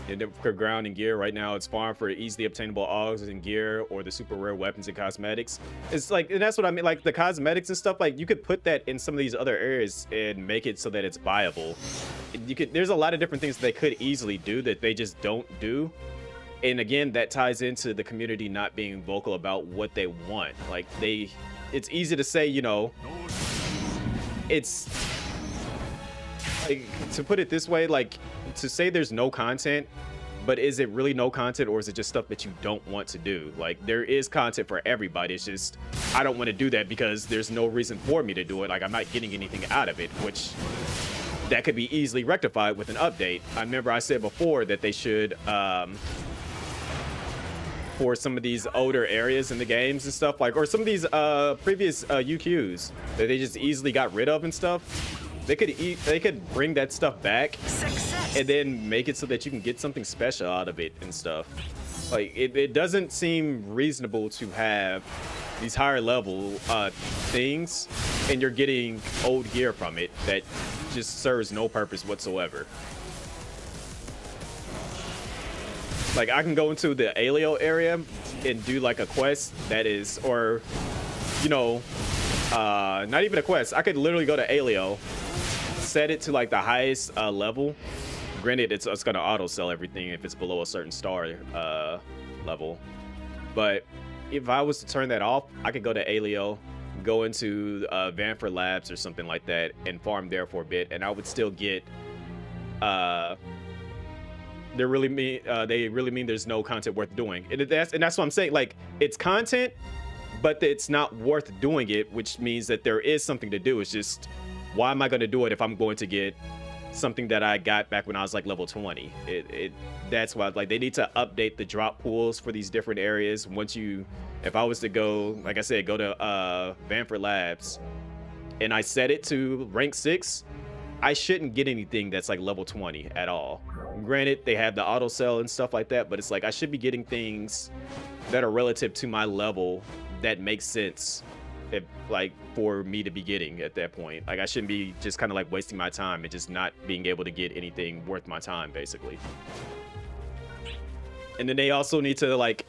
And for ground and gear right now, it's farm for easily obtainable augs and gear or the super rare weapons and cosmetics. It's like, and that's what I mean, like the cosmetics and stuff, like you could put that in some of these other areas and make it so that it's buyable. You could, there's a lot of different things they could easily do that they just don't do. And again, that ties into the community not being vocal about what they want. Like it's easy to say, you know, it's like, to put it this way, like to say there's no content, but is it really no content, or is it just stuff that you don't want to do? Like there is content for everybody. It's just I don't want to do that because there's no reason for me to do it. Like I'm not getting anything out of it, which that could be easily rectified with an update. I remember I said before that they should for some of these older areas in the games and stuff, like, or some of these previous UQs that they just easily got rid of and stuff. They could bring that stuff back and then make it so that you can get something special out of it and stuff. Like it doesn't seem reasonable to have these higher level things and you're getting old gear from it that just serves no purpose whatsoever. Like I can go into the Alio area and do like a quest that is, or you know, not even a quest. I could literally go to Alio, set it to like the highest level. Granted, it's gonna auto sell everything if it's below a certain star level. But if I was to turn that off, I could go to Alio, go into Vanford Labs or something like that, and farm there for a bit, and I would still get. They really mean there's no content worth doing, and that's what I'm saying. Like it's content, but it's not worth doing it, which means that there is something to do. It's just, why am I going to do it if I'm going to get something that I got back when I was like level 20? That's why, like, they need to update the drop pools for these different areas. If I was to go, like I said, go to Vanford Labs, and I set it to rank 6, I shouldn't get anything that's like level 20 at all. Granted, they have the auto sell and stuff like that, but it's like I should be getting things that are relative to my level that makes sense, if like for me to be getting at that point. Like I shouldn't be just kind of like wasting my time and just not being able to get anything worth my time, basically. And then they also need to, like,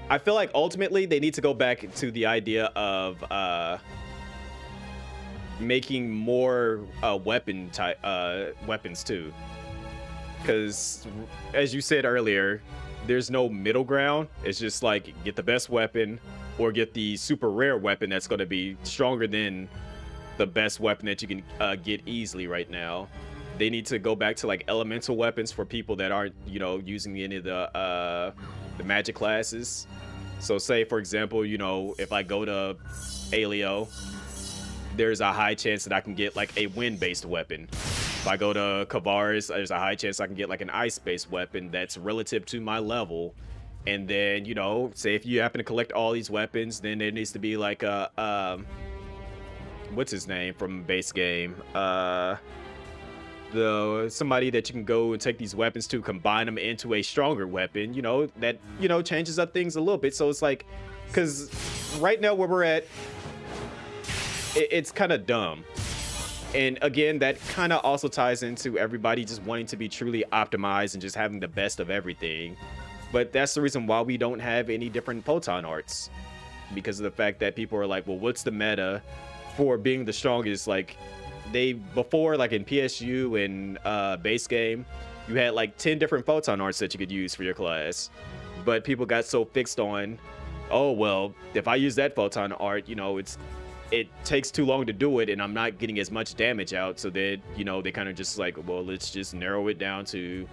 I feel like ultimately they need to go back to the idea of making more weapons too, because as you said earlier, there's no middle ground. It's just like get the best weapon or get the super rare weapon that's going to be stronger than the best weapon that you can get easily right now. They need to go back to like elemental weapons for people that aren't, you know, using any of the magic classes. So say for example, you know, if I go to Alio, there's a high chance that I can get like a wind-based weapon. If I go to Kavaris, there's a high chance I can get like an ice-based weapon that's relative to my level. And then, you know, say if you happen to collect all these weapons, then there needs to be like a what's his name from base game? Somebody that you can go and take these weapons to, combine them into a stronger weapon, you know, that, you know, changes up things a little bit. So it's like, because right now where we're at, it's kind of dumb. And again, that kind of also ties into everybody just wanting to be truly optimized and just having the best of everything. But that's the reason why we don't have any different Photon arts, because of the fact that people are like, well, what's the meta for being the strongest? Like before, like in PSU and base game, you had like 10 different Photon arts that you could use for your class. But people got so fixed on, oh, well, if I use that Photon art, you know, it takes too long to do it and I'm not getting as much damage out. So that, you know, they kind of just like, well, let's just narrow it down to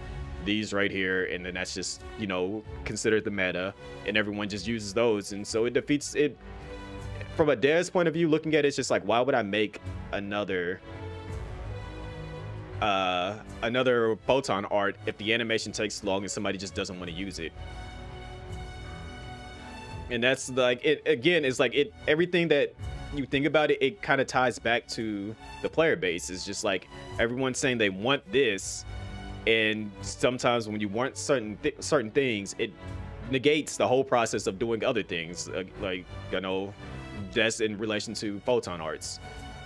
these right here, and then that's just, you know, considered the meta, and everyone just uses those. And so it defeats it from a dev's point of view. Looking at it, it's just like, why would I make another Photon art if the animation takes long and somebody just doesn't want to use it? And that's like, it again, is like everything that you think about it, it kind of ties back to the player base. It's just like everyone's saying they want this, and sometimes when you want certain things, it negates the whole process of doing other things. Like, you know, that's in relation to photon arts.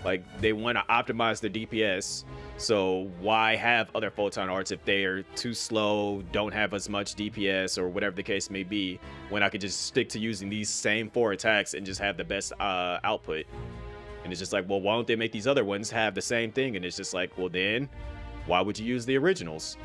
Like, they want to optimize the DPS, so why have other photon arts if they are too slow, don't have as much DPS, or whatever the case may be, when I could just stick to using these same 4 attacks and just have the best output. And it's just like, well, why don't they make these other ones have the same thing? And it's just like, well, then why would you use the originals?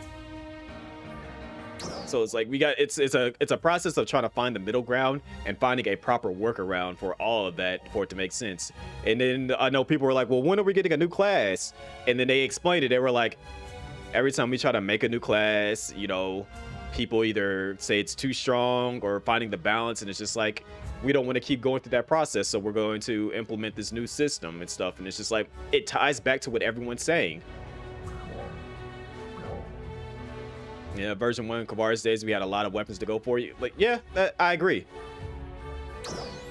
So it's like it's a process of trying to find the middle ground and finding a proper workaround for all of that for it to make sense. And then I know people were like, well, when are we getting a new class? And then they explained it. They were like, every time we try to make a new class, you know, people either say it's too strong or finding the balance, and it's just like, we don't want to keep going through that process, so we're going to implement this new system and stuff. And it's just like, it ties back to what everyone's saying. Yeah, version 1 Kavar's days, we had a lot of weapons to go for. You like, yeah, I agree.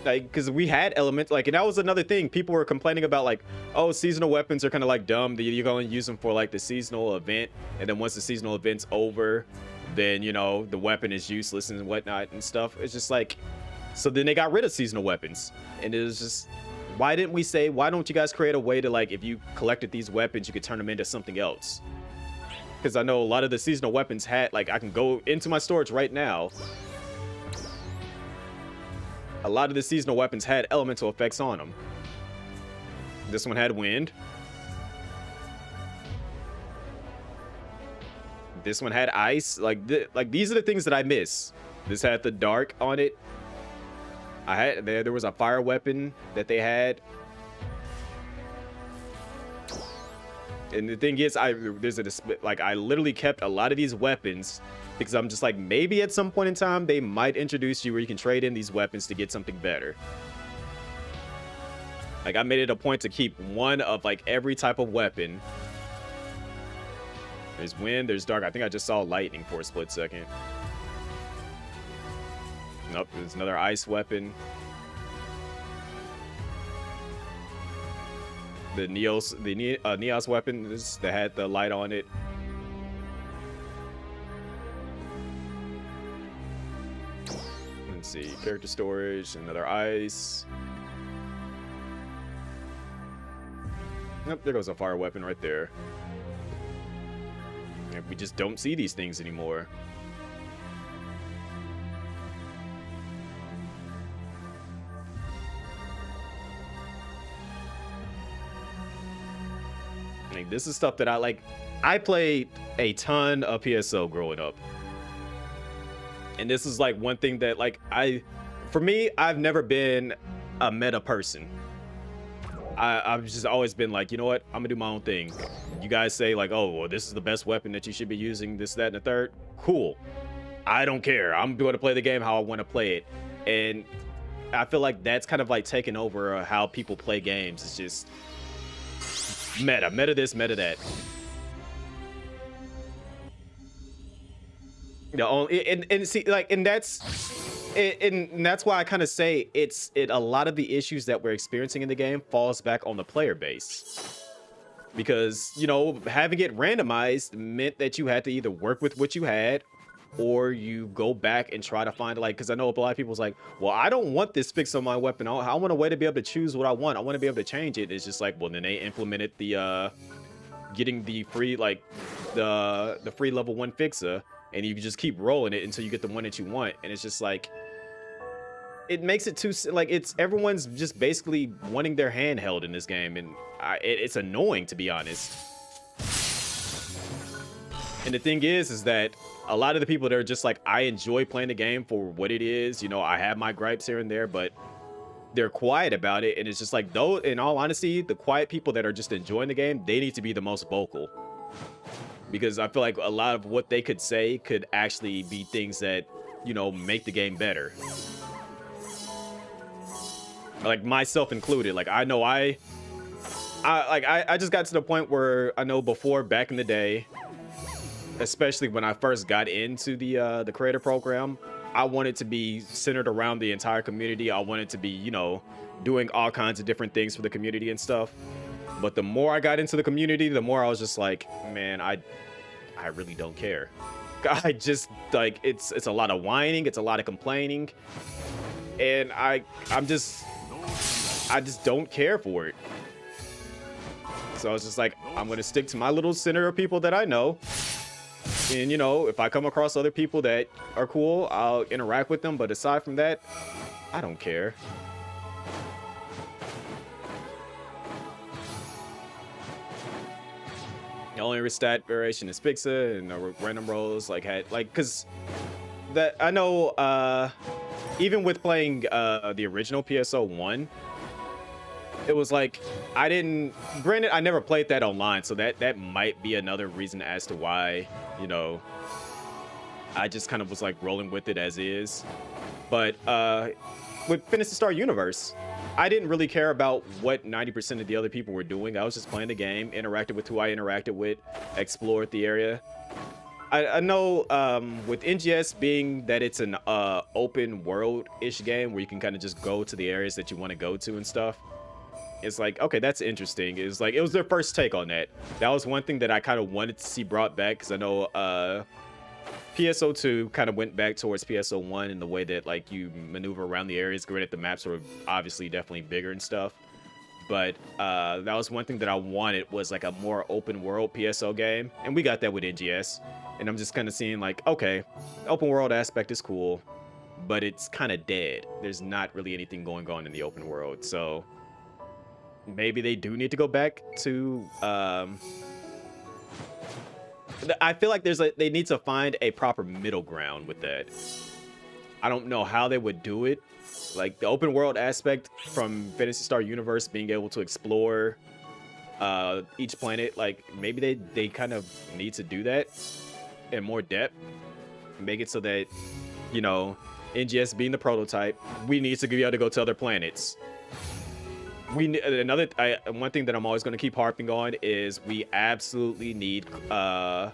Like, because we had elements, like, and that was another thing. People were complaining about, like, oh, seasonal weapons are kind of like dumb. You can only use them for like the seasonal event, and then once the seasonal event's over, then, you know, the weapon is useless and whatnot and stuff. It's just like, so then they got rid of seasonal weapons, and it was just, why didn't we say, why don't you guys create a way to, like, if you collected these weapons, you could turn them into something else? Because I know a lot of the seasonal weapons had, like, I can go into my storage right now. A lot of the seasonal weapons had elemental effects on them. This one had wind. This one had ice. Like these are the things that I miss. This had the dark on it. There was a fire weapon that they had. And the thing is, I literally kept a lot of these weapons because I'm just like, maybe at some point in time they might introduce you where you can trade in these weapons to get something better. Like, I made it a point to keep one of like every type of weapon. There's wind, there's dark. I think I just saw lightning for a split second. Nope, there's another ice weapon. The Neos weapon that had the light on it. Let's see, character storage, another ice. Nope, there goes a fire weapon right there. And we just don't see these things anymore. Like, this is stuff that I played a ton of PSO growing up. And this is like one thing that for me, I've never been a meta person. I've just always been like, you know what? I'm gonna do my own thing. You guys say like, oh, well, this is the best weapon that you should be using, this, that, and the third. Cool. I don't care. I'm going to play the game how I want to play it. And I feel like that's kind of like taking over how people play games. It's just meta this, meta that. You know, and see, like, and that's why I kind of say a lot of the issues that we're experiencing in the game falls back on the player base, because, you know, having it randomized meant that you had to either work with what you had, or you go back and try to find, like, because I know a lot of people's like, well, I don't want this fix on my weapon. I want a way to be able to choose what I want. I want to be able to change it. It's just like, well, then they implemented the getting the free, like, the free level 1 fixer, and you can just keep rolling it until you get the one that you want. And it's just like, it makes it too, like, it's everyone's just basically wanting their hand held in this game, and it's annoying, to be honest. And the thing is that a lot of the people that are just like, I enjoy playing the game for what it is, you know, I have my gripes here and there, but they're quiet about it. And it's just like, though, in all honesty, the quiet people that are just enjoying the game, they need to be the most vocal, because I feel like a lot of what they could say could actually be things that, you know, make the game better. Like, myself included. Like, I know I just got to the point where I know before, back in the day, especially when I first got into the creator program, I wanted to be centered around the entire community. I wanted to be, you know, doing all kinds of different things for the community and stuff. But the more I got into the community, the more I was just like, man, I really don't care. I just like it's a lot of whining, it's a lot of complaining, and I just don't care for it. So I was just like, I'm gonna stick to my little center of people that I know. And you know, if I come across other people that are cool, I'll interact with them. But aside from that, I don't care. The only stat variation is Fixa and the random rolls cause that I know even with playing the original PSO 1, it was like granted I never played that online, so that might be another reason as to why, you know, I just kind of was like rolling with it as is. But with Phantasy Star Universe, I didn't really care about what 90% of the other people were doing. I was just playing the game, interacted with who I interacted with, explored the area. I know with NGS being that it's an open world-ish game where you can kind of just go to the areas that you want to go to and stuff. It's like, okay, that's interesting. It's like, it was their first take on that. That was one thing that I kind of wanted to see brought back, because I know PSO 2 kind of went back towards PSO 1 in the way that like you maneuver around the areas. Granted, the maps were obviously definitely bigger and stuff, but that was one thing that I wanted, was like a more open world PSO game, and we got that with NGS. And I'm just kind of seeing like, okay, open world aspect is cool, but it's kind of dead. There's not really anything going on in the open world, so maybe they do need to go back to I feel like they need to find a proper middle ground with that. I don't know how they would do it. Like the open world aspect from Phantasy Star Universe, being able to explore each planet, like maybe they kind of need to do that in more depth. Make it so that, you know, NGS being the prototype, we need to be able to go to other planets. One thing that I'm always going to keep harping on is we absolutely need a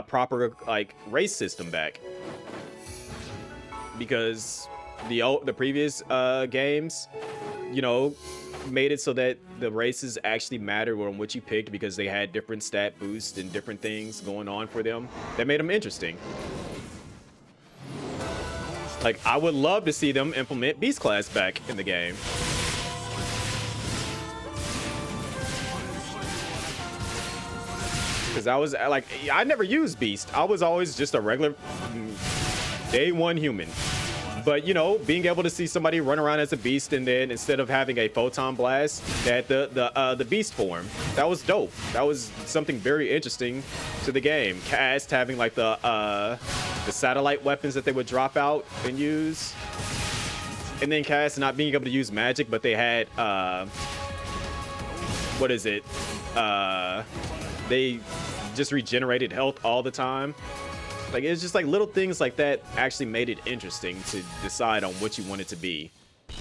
proper like race system back, because the previous games, you know, made it so that the races actually mattered on what you picked, because they had different stat boosts and different things going on for them that made them interesting. Like, I would love to see them implement Beast Class back in the game. Because I was like, I never used Beast. I was always just a regular day one human. But, you know, being able to see somebody run around as a beast, and then instead of having a photon blast, they had the beast form. That was dope. That was something very interesting to the game. Cast having like the satellite weapons that they would drop out and use. And then Cast not being able to use magic, but they had what is it? They just regenerated health all the time. Like, it's just like little things like that actually made it interesting to decide on what you want it to be.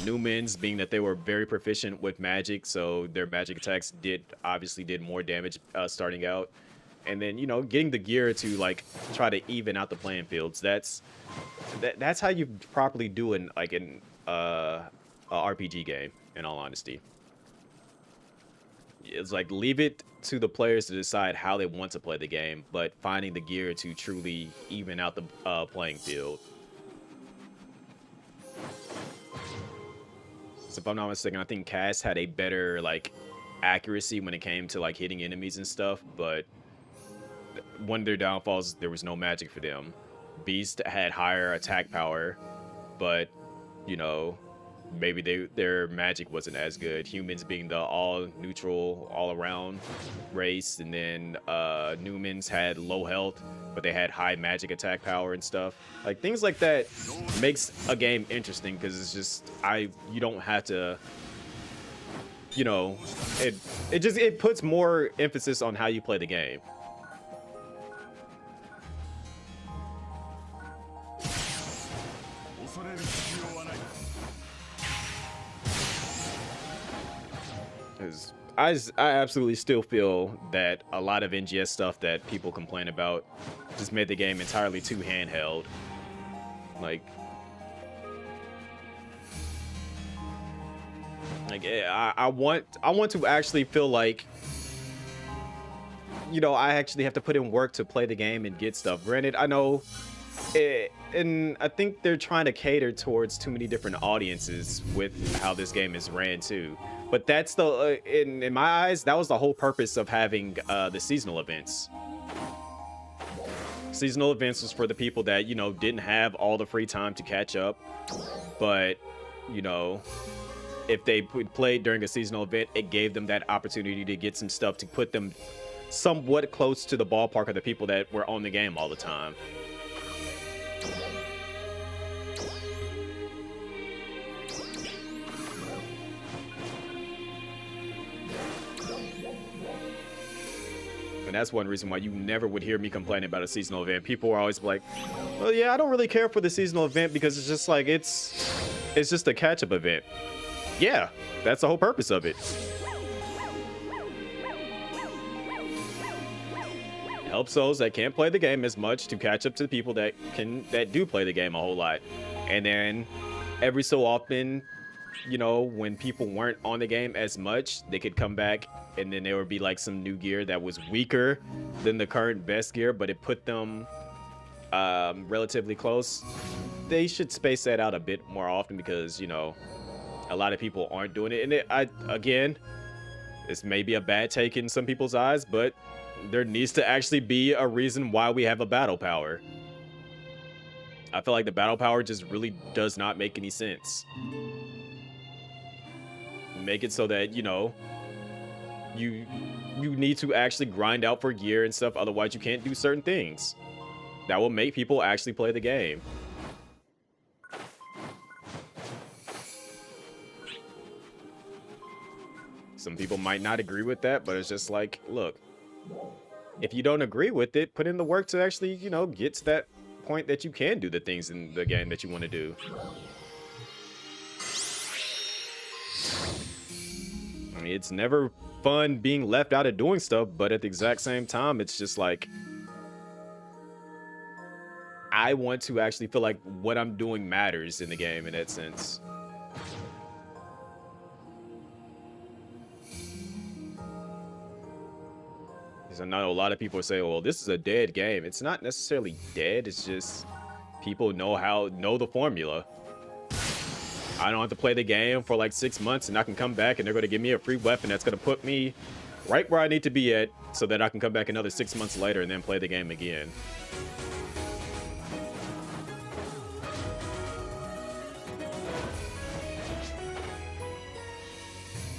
Newmans, being that they were very proficient with magic, so their magic attacks obviously did more damage starting out. And then, you know, getting the gear to like try to even out the playing fields. That's how you properly do an a RPG game, in all honesty. It's like, leave it to the players to decide how they want to play the game, but finding the gear to truly even out the playing field. So if I'm not mistaken, I think Cass had a better like accuracy when it came to like hitting enemies and stuff, but one of their downfalls, there was no magic for them. Beast had higher attack power, but you know, maybe their magic wasn't as good. Humans being the all neutral, all around race, and then Newmans had low health, but they had high magic attack power and stuff. Like, things like that makes a game interesting, because it's just you don't have to, you know, it puts more emphasis on how you play the game. I absolutely still feel that a lot of NGS stuff that people complain about just made the game entirely too handheld. Like, Like, I want to actually feel like, you know, I actually have to put in work to play the game and get stuff. Granted, I know, and I think they're trying to cater towards too many different audiences with how this game is ran too. But that's the, in my eyes, that was the whole purpose of having the seasonal events. Seasonal events was for the people that, you know, didn't have all the free time to catch up, but, you know, if they played during a seasonal event, it gave them that opportunity to get some stuff to put them somewhat close to the ballpark of the people that were on the game all the time. And that's one reason why you never would hear me complaining about a seasonal event. People are always like, well, yeah, I don't really care for the seasonal event because it's just like, it's just a catch-up event. Yeah, that's the whole purpose of it. Helps those that can't play the game as much to catch up to the people that do play the game a whole lot. And then every so often, you know, when people weren't on the game as much, they could come back and then there would be like some new gear that was weaker than the current best gear, but it put them relatively close. They should space that out a bit more often because, you know, a lot of people aren't doing it. And again, this may be a bad take in some people's eyes, but there needs to actually be a reason why we have a battle power. I feel like the battle power just really does not make any sense. Make it so that, you know, you need to actually grind out for gear and stuff, otherwise you can't do certain things. That will make people actually play the game. Some people might not agree with that, but it's just like, look, if you don't agree with it, put in the work to actually, you know, get to that point that you can do the things in the game that you want to do. I mean, it's never fun being left out of doing stuff, but at the exact same time, it's just like, I want to actually feel like what I'm doing matters in the game in that sense. Because I know a lot of people say, well, this is a dead game. It's not necessarily dead. It's just people know the formula. I don't have to play the game for like 6 months and I can come back and they're going to give me a free weapon that's going to put me right where I need to be at so that I can come back another 6 months later and then play the game again.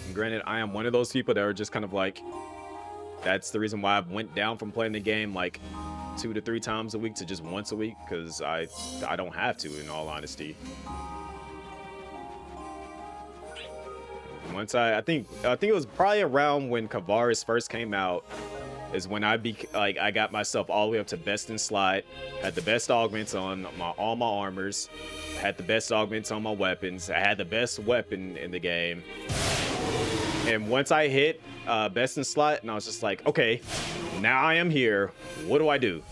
And granted, I am one of those people that are just kind of like, that's the reason why I went down from playing the game like 2 to 3 times a week to just once a week, because I don't have to, in all honesty. Once I think it was probably around when Kavaris first came out is when I got myself all the way up to best in slot, had the best augments on all my armors, had the best augments on my weapons, I had the best weapon in the game. And once I hit best in slot, and I was just like, okay, now I am here. What do I do?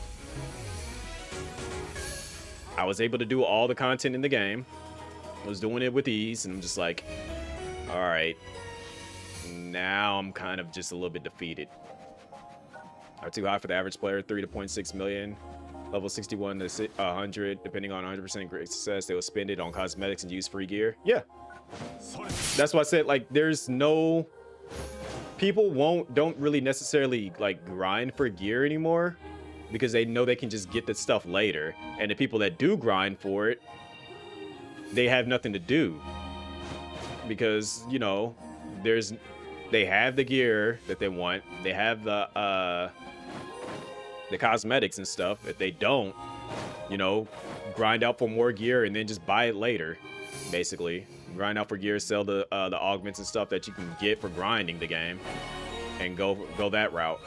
I was able to do all the content in the game. I was doing it with ease, and I'm just like, all right, now I'm kind of just a little bit defeated. Are too high for the average player, 3 to 0.6 million. Level 61 to 100, depending on 100% great success, they will spend it on cosmetics and use free gear. Yeah. That's why I said, like, there's no... People don't really necessarily, like, grind for gear anymore because they know they can just get the stuff later. And the people that do grind for it, they have nothing to do. Because, you know, they have the gear that they want. They have the cosmetics and stuff. If they don't, you know, grind out for more gear and then just buy it later, basically. Grind out for gear, sell the augments and stuff that you can get for grinding the game, and go that route.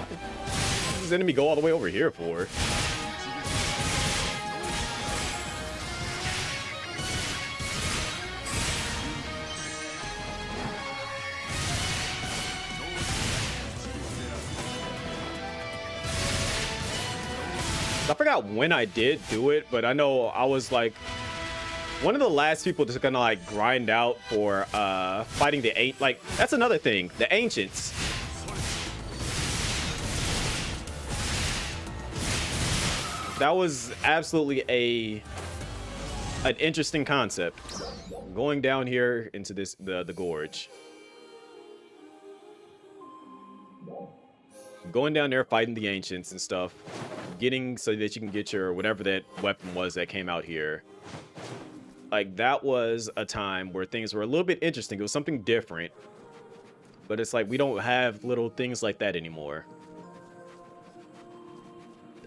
What does this enemy go all the way over here for? I forgot when I did do it, but I know I was like one of the last people to kind of like grind out for fighting the like that's another thing, the ancients. That was absolutely an interesting concept. Going down here into this the gorge. Going down there fighting the ancients and stuff. Getting so that you can get your whatever that weapon was that came out here. Like that was a time where things were a little bit interesting. It was something different. But it's like we don't have little things like that anymore.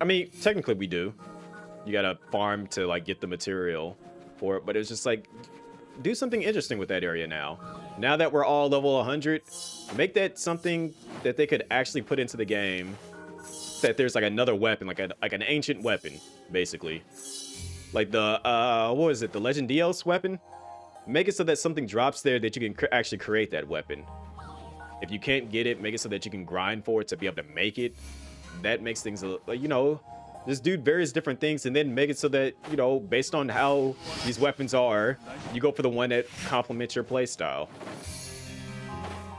I mean, technically we do. You gotta farm to like get the material for it, but it's just like do something interesting with that area now. Now that we're all level 100, make that something that they could actually put into the game. That there's like another weapon, like an ancient weapon, basically. Like the what is it? The Legend Dios weapon. Make it so that something drops there that you can actually create that weapon. If you can't get it, make it so that you can grind for it to be able to make it. That makes things, you know, just do various different things and then make it so that, you know, based on how these weapons are, you go for the one that complements your playstyle.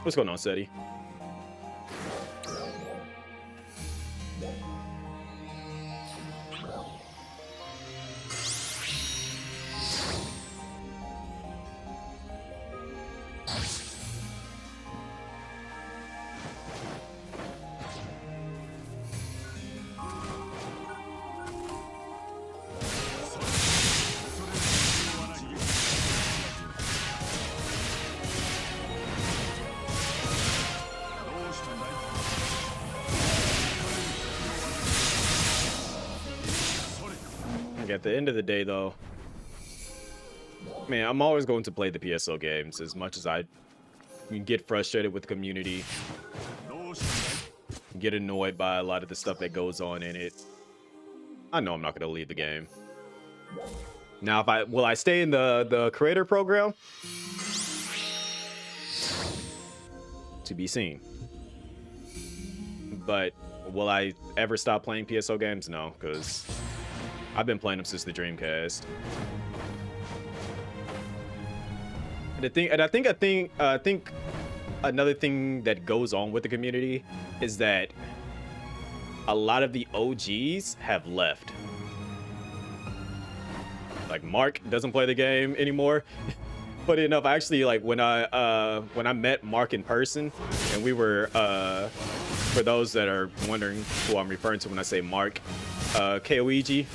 What's going on, Seti? At the end of the day, though, man, I'm always going to play the PSO games as much as I get frustrated with the community, get annoyed by a lot of the stuff that goes on in it. I know I'm not going to leave the game. Now, will I stay in the creator program? To be seen. But will I ever stop playing PSO games? No, because I've been playing them since the Dreamcast. And I think another thing that goes on with the community is that a lot of the OGs have left. Like Mark doesn't play the game anymore. Funny enough, actually, like when I met Mark in person, and we were for those that are wondering who I'm referring to when I say Mark, Koeg.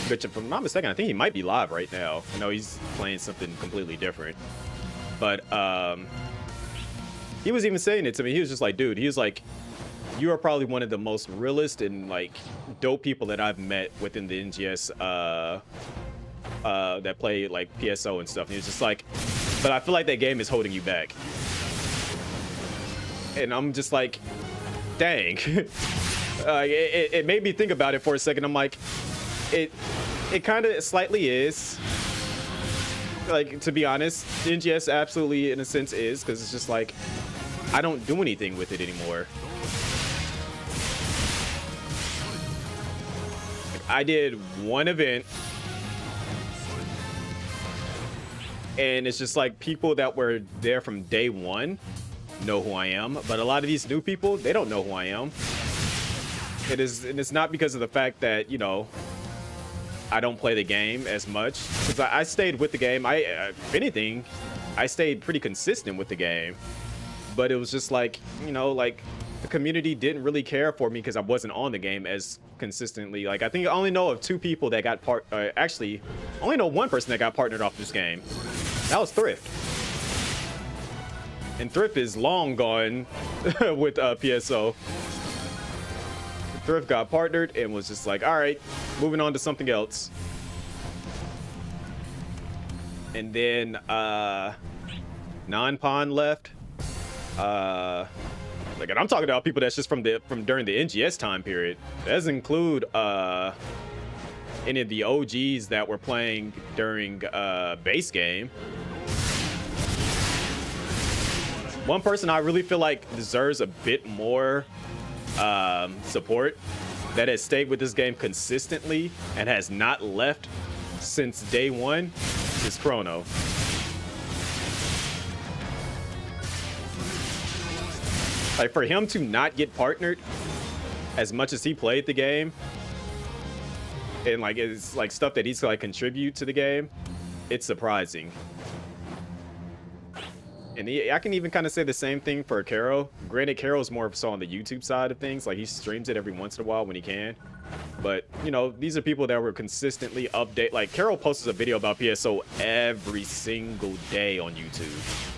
Which, if I'm not mistaken, I think he might be live right now. I know he's playing something completely different. But he was even saying it to me. He was just like, dude, he was like, you are probably one of the most realist and like dope people that I've met within the NGS that play like PSO and stuff. And he was just like, but I feel like that game is holding you back. And I'm just like, dang. It made me think about it for a second. I'm like, it kind of slightly is. Like, to be honest, NGS absolutely in a sense is, because it's just like I don't do anything with it anymore. Like, I did one event and it's just like people that were there from day one know who I am, but a lot of these new people, they don't know who I am. And it's not because of the fact that, you know, I don't play the game as much, because I stayed with the game. If anything, I stayed pretty consistent with the game, but it was just like, you know, like the community didn't really care for me because I wasn't on the game as consistently. Like, I think I only know of two people that got actually, I only know one person that got partnered off this game. That was Thrift. And Thrift is long gone with PSO. Thrift got partnered and was just like, all right, moving on to something else. And then Non-Pon left. Like, and I'm talking about people that's just from during the NGS time period. That doesn't include any of the OGs that were playing during base game. One person I really feel like deserves a bit more support that has stayed with this game consistently and has not left since day one is Chrono. Like, for him to not get partnered as much as he played the game, and like it's like stuff that he's like contribute to the game, it's surprising. And I can even kind of say the same thing for Caro. Granted, Caro's more so on the YouTube side of things. Like, he streams it every once in a while when he can. But, you know, these are people that were consistently update. Like, Caro posts a video about PSO every single day on YouTube.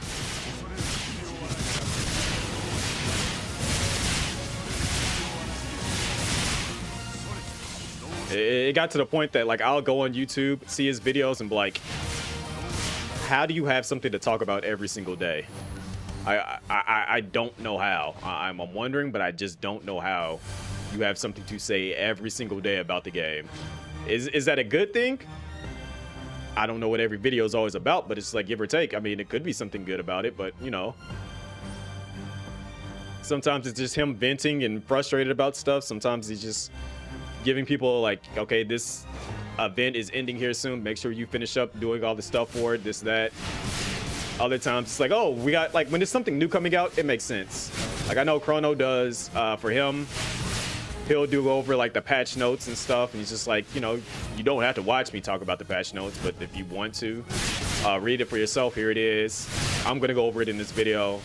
It got to the point that, like, I'll go on YouTube, see his videos, and be like, how do you have something to talk about every single day? I don't know how. I'm wondering, but I just don't know how you have something to say every single day about the game. Is that a good thing? I don't know what every video is always about, but it's like give or take. I mean, it could be something good about it, but you know, sometimes it's just him venting and frustrated about stuff. Sometimes he's just giving people like, okay, this event is ending here soon, make sure you finish up doing all the stuff for it, this, that. Other times it's like, oh, we got, like, when there's something new coming out, it makes sense. Like, I know Chrono does, for him, he'll do over like the patch notes and stuff, and he's just like, you know, you don't have to watch me talk about the patch notes, but if you want to read it for yourself, here it is. I'm gonna go over it in this video.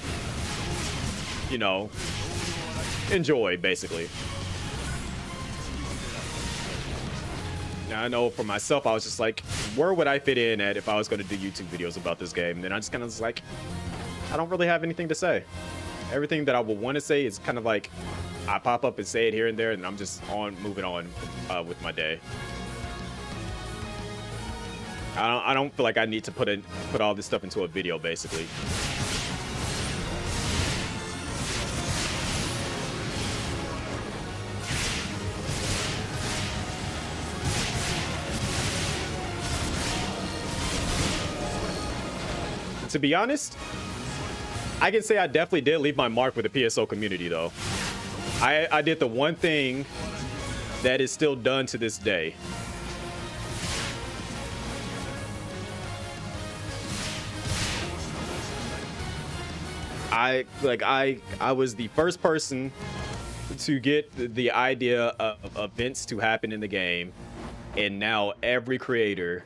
You know, enjoy, basically. Now, I know for myself, I was just like, where would I fit in at if I was going to do YouTube videos about this game? And then I just kind of was like, I don't really have anything to say. Everything that I would want to say is kind of like, I pop up and say it here and there, and I'm just moving on with my day. I don't feel like I need to put all this stuff into a video, basically. To be honest, I can say I definitely did leave my mark with the PSO community, though. I did the one thing that is still done to this day. I was the first person to get the idea of events to happen in the game, and now every creator,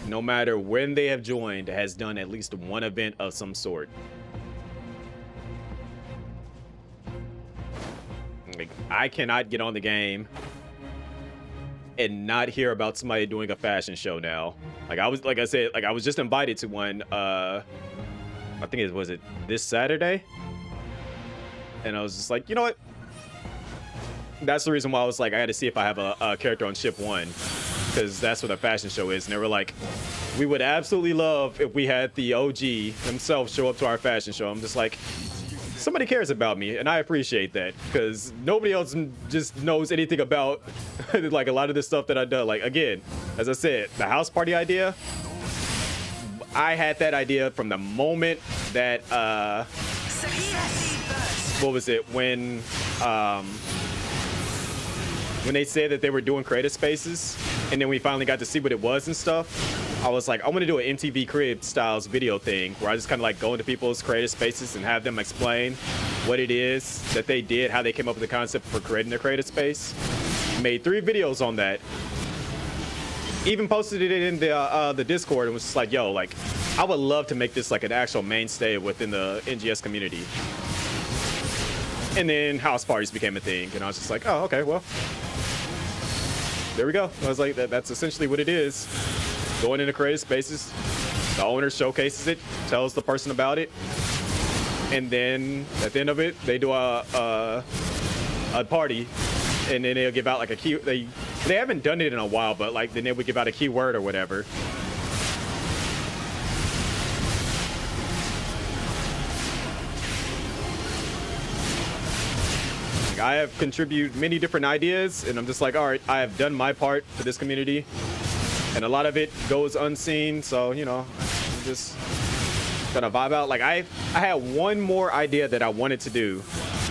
no matter when they have joined, has done at least one event of some sort. Like, I cannot get on the game and not hear about somebody doing a fashion show now. Like I was just invited to one. I think was it this Saturday, and I was just like, you know what? That's the reason why I was like, I had to see if I have a character on ship 1. Because that's what a fashion show is. And they were like, we would absolutely love if we had the OG himself show up to our fashion show. I'm just like, somebody cares about me, and I appreciate that, because nobody else just knows anything about like a lot of this stuff that I've done. Like, again, as I said, the house party idea, I had that idea from the moment that what was it, when they said that they were doing creative spaces, and then we finally got to see what it was and stuff. I was like, I want to do an MTV Crib styles video thing where I just kind of like go into people's creative spaces and have them explain what it is that they did, how they came up with the concept for creating their creative space. Made 3 videos on that. Even posted it in the Discord and was just like, yo, like, I would love to make this like an actual mainstay within the NGS community. And then house parties became a thing, and I was just like, oh, okay, well, there we go. I was like, that's essentially what it is. Going into creative spaces, the owner showcases it, tells the person about it, and then at the end of it, they do a party, and then they'll give out like a key. They haven't done it in a while, but like then they would give out a keyword or whatever. I have contributed many different ideas, and I'm just like, all right, I have done my part for this community, and a lot of it goes unseen, so, you know, I'm just gonna vibe out. Like, I had one more idea that I wanted to do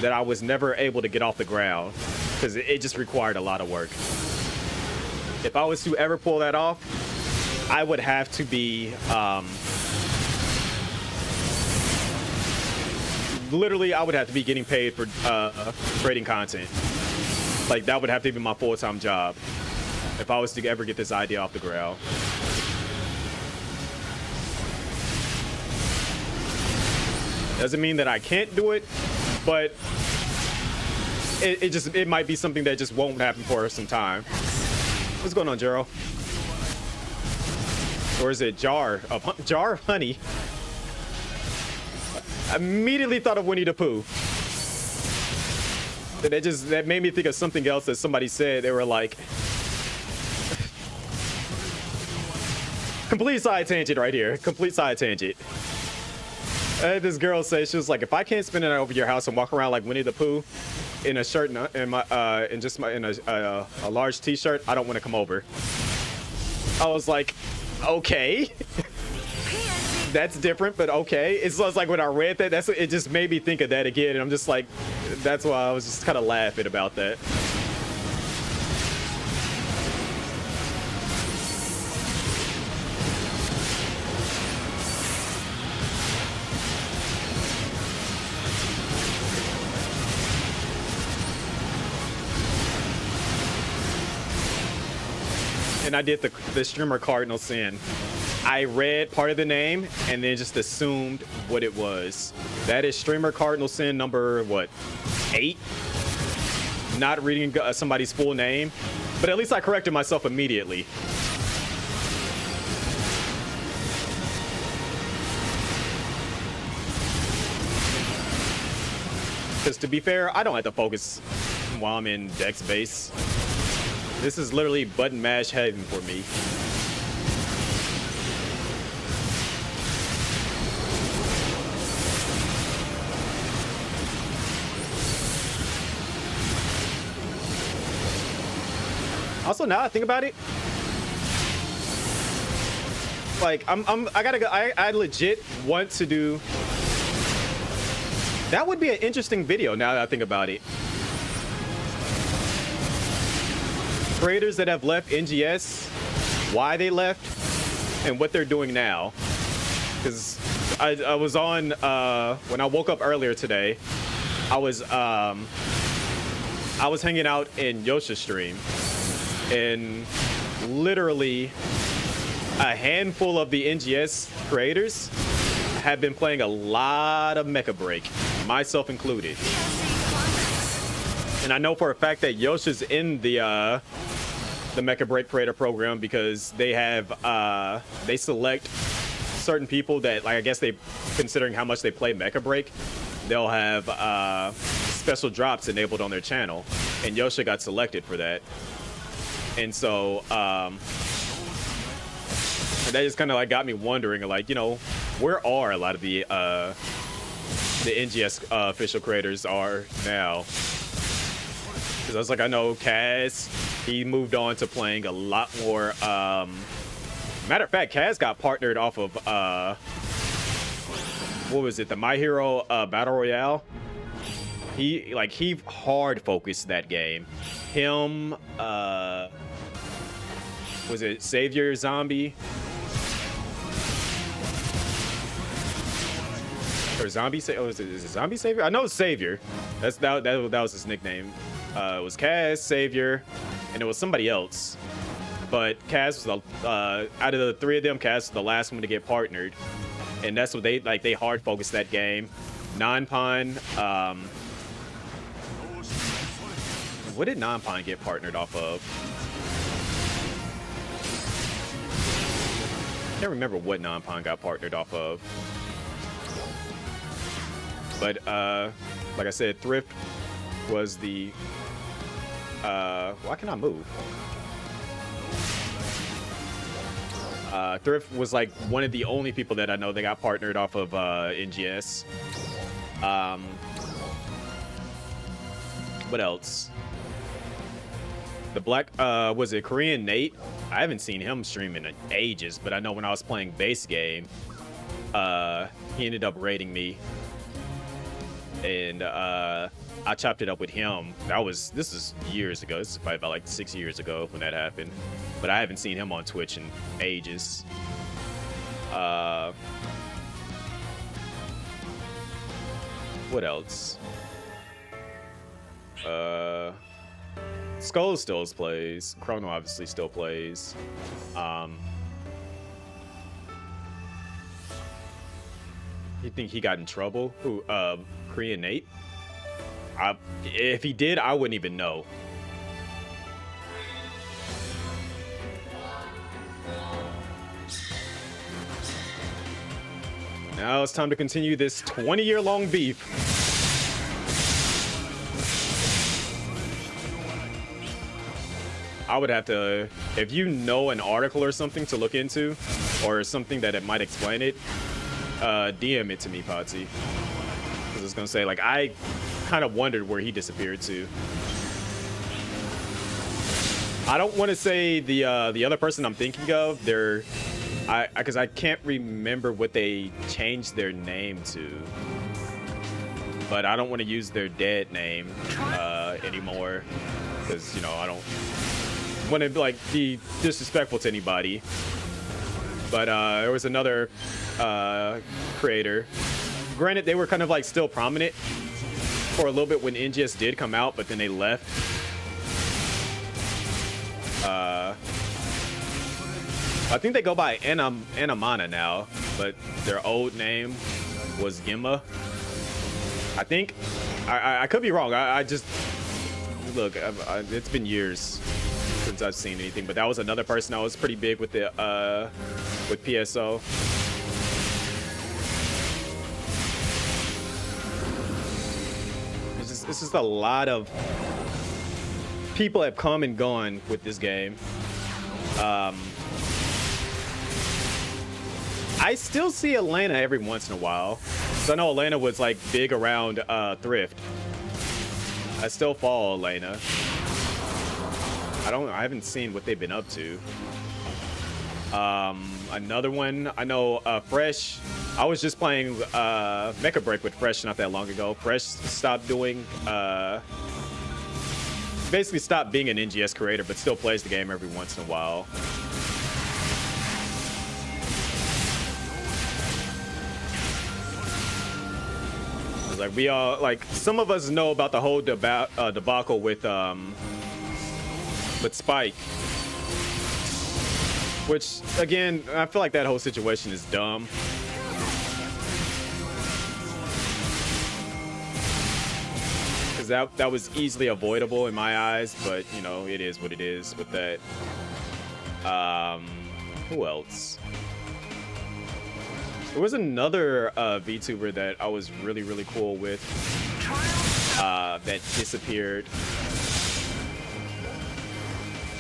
that I was never able to get off the ground, because it just required a lot of work. If I was to ever pull that off, I would have to be literally, I would have to be getting paid for creating content. Like, that would have to be my full-time job if I was to ever get this idea off the ground. Doesn't mean that I can't do it, but it might be something that just won't happen for some time. What's going on, Jero? Or is it jar of honey? I immediately thought of Winnie the Pooh. That made me think of something else that somebody said. They were like, complete side tangent right here. Complete side tangent. This girl says, she was like, if I can't spend the night over your house and walk around like Winnie the Pooh in a shirt and a large t-shirt, I don't want to come over. I was like, okay. That's different, but okay. It's like when I read that, it just made me think of that again, and I'm just like, that's why I was just kind of laughing about that. And I did the streamer cardinal sin. I read part of the name and then just assumed what it was. That is streamer cardinal sin number, what, 8? Not reading somebody's full name, but at least I corrected myself immediately. Because to be fair, I don't have to focus while I'm in Dex base. This is literally button mash heaven for me. Also, now I think about it, like I legit want to do. That would be an interesting video. Now that I think about it, creators that have left NGS, why they left, and what they're doing now. Because I was on when I woke up earlier today, I was hanging out in Yosha's stream. And literally a handful of the NGS creators have been playing a lot of Mecha Break, myself included. And I know for a fact that Yosha's in the Mecha Break creator program because they have they select certain people that, like, I guess they, considering how much they play Mecha Break, they'll have special drops enabled on their channel, and Yosha got selected for that. And so that just kind of like got me wondering, like, you know, where are a lot of the NGS official creators are now? Because I was like, I know Kaz, he moved on to playing a lot more. Matter of fact, Kaz got partnered off of what was it, the My Hero Battle Royale. He hard focused that game. Him, was it Savior Zombie? Or Zombie Savior? Oh, is it Zombie Savior? I know it's Savior. That was his nickname. It was Kaz, Savior, and it was somebody else. But Kaz was out of the three of them, Kaz was the last one to get partnered, and that's what they hard focused that game. Nanpan. What did Nanpan get partnered off of? I can't remember what Nanpan got partnered off of. But like I said, Thrift was the why can I move? Thrift was like one of the only people that I know that got partnered off of NGS. What else? The black, was it Korean Nate? I haven't seen him stream in ages, but I know when I was playing base game, he ended up raiding me. and I chopped it up with him. This is years ago. This is probably about like 6 years ago when that happened. But I haven't seen him on Twitch in ages. What else? Skull still plays. Chrono obviously still plays. You think he got in trouble? Who? Korean Nate? If he did, I wouldn't even know. Now it's time to continue this 20-year-long beef. I would have to, if you know an article or something to look into, or something that it might explain it, DM it to me, Potsy. Because it's gonna say, like, I kind of wondered where he disappeared to. I don't want to say the other person I'm thinking of. Because I can't remember what they changed their name to. But I don't want to use their dead name anymore, because I don't want to like be disrespectful to anybody. But there was another creator. Granted, they were kind of like still prominent for a little bit when NGS did come out, but then they left. I think they go by Anamana now, but their old name was Gemma. I think. I could be wrong. I just look. It's been years since I've seen anything, but that was another person that was pretty big with the with PSO. It's just a lot of people have come and gone with this game. I still see Elena every once in a while. So I know Elena was like big around Thrift. I still follow Elena. I haven't seen what they've been up to. Another one, I know Fresh. I was just playing Mecha Break with Fresh not that long ago. Fresh stopped doing, basically stopped being an NGS creator, but still plays the game every once in a while. Like we all, like some of us know about the whole debacle with Spike, which again I feel like that whole situation is dumb. Because that was easily avoidable in my eyes, but it is what it is with that. Who else? There was another VTuber that I was really cool with that disappeared.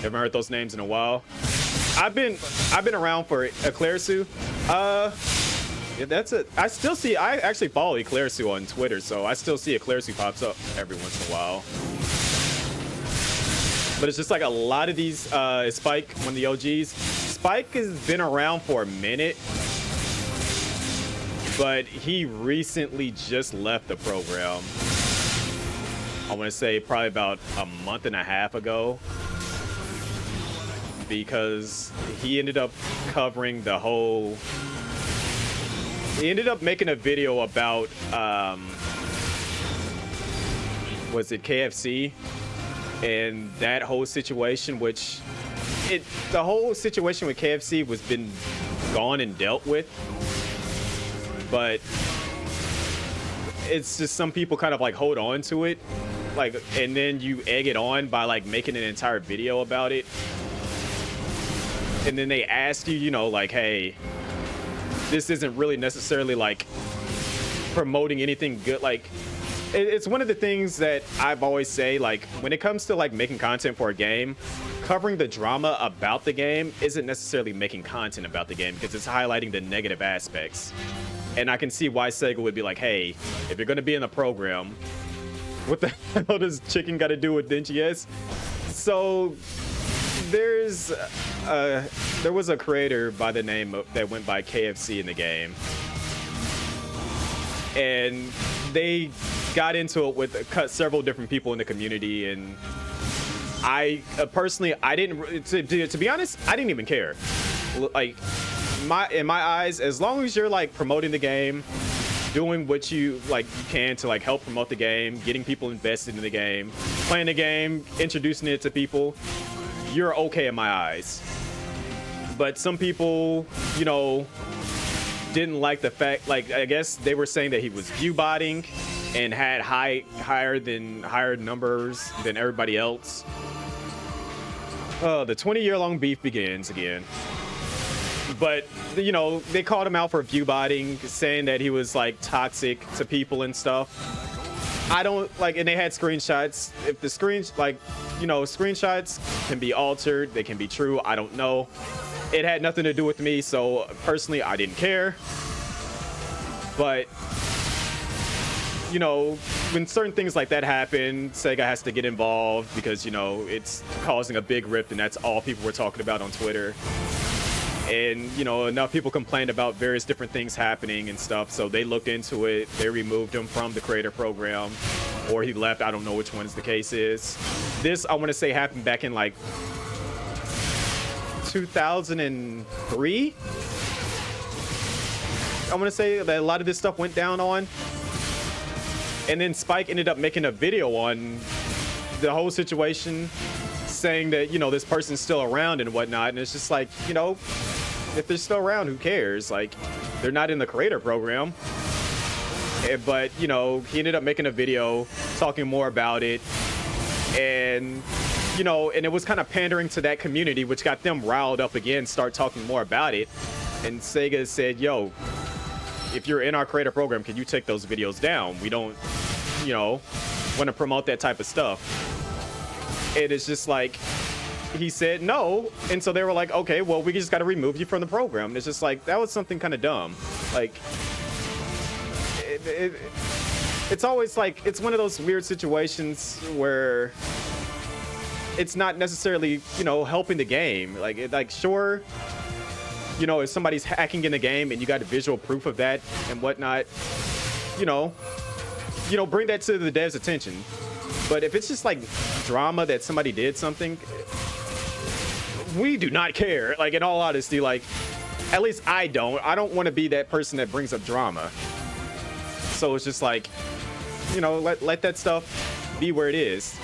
Haven't heard those names in a while. I've been around for Eclairsu. Yeah, that's it. I actually follow Eclairsu on Twitter, so I still see Eclairsu pops up every once in a while. But it's just like a lot of these Spike, one of the OGs. Spike has been around for a minute. But he recently just left the program. I want to say probably about a month and a half ago. Because he ended up covering the whole... He ended up making a video about... was it KFC? And that whole situation, which... The whole situation with KFC was been gone and dealt with. But it's just some people kind of like hold on to it, like, and then you egg it on by like making an entire video about it, and then they ask you, like, hey, this isn't really necessarily like promoting anything good. Like, it's one of the things that I've always say, like, when it comes to like making content for a game, covering the drama about the game isn't necessarily making content about the game, because it's highlighting the negative aspects. And I can see why Sega would be like, hey, if you're going to be in the program, what the hell does chicken got to do with NGS? So there was a creator by the name that went by KFC in the game. And they got into it with several different people in the community, and I personally, I didn't, to be honest, I didn't even care. Like, in my eyes, as long as you're like promoting the game, doing what you can to like help promote the game, getting people invested in the game, playing the game, introducing it to people, you're okay in my eyes. But some people, you know, didn't like the fact, like, I guess they were saying that he was view botting and had higher numbers than everybody else. The 20-year-long beef begins again. But, you know, they called him out for view botting, saying that he was like toxic to people and stuff. I don't like, and they had screenshots. If the screens, like, you know, screenshots can be altered, they can be true, I don't know. It had nothing to do with me, so personally, I didn't care. But, you know, when certain things like that happen, Sega has to get involved because, you know, it's causing a big rift, and that's all people were talking about on Twitter. And, you know, enough people complained about various different things happening and stuff, so they looked into it. They removed him from the creator program, or he left. I don't know which one the case is. This, I want to say, happened back in like 2003. I want to say that a lot of this stuff went down on. And then Spike ended up making a video on the whole situation, saying that, you know, this person's still around and whatnot. And it's just like, you know, if they're still around, who cares? Like, they're not in the creator program. But, you know, he ended up making a video talking more about it. And, you know, and it was kind of pandering to that community, which got them riled up again, start talking more about it. And Sega said, yo, if you're in our creator program, can you take those videos down? We don't, you know, want to promote that type of stuff. And it's just like, he said no. And so they were like, okay, well, we just got to remove you from the program. And it's just like, that was something kind of dumb. Like, it's always like, it's one of those weird situations where it's not necessarily, you know, helping the game. Like, sure, you know, if somebody's hacking in the game and you got visual proof of that and whatnot, you know, bring that to the devs' attention. But if it's just like drama that somebody did something, we do not care. Like, in all honesty, like, at least I don't want to be that person that brings up drama. So it's just like, you know, let that stuff be where it is.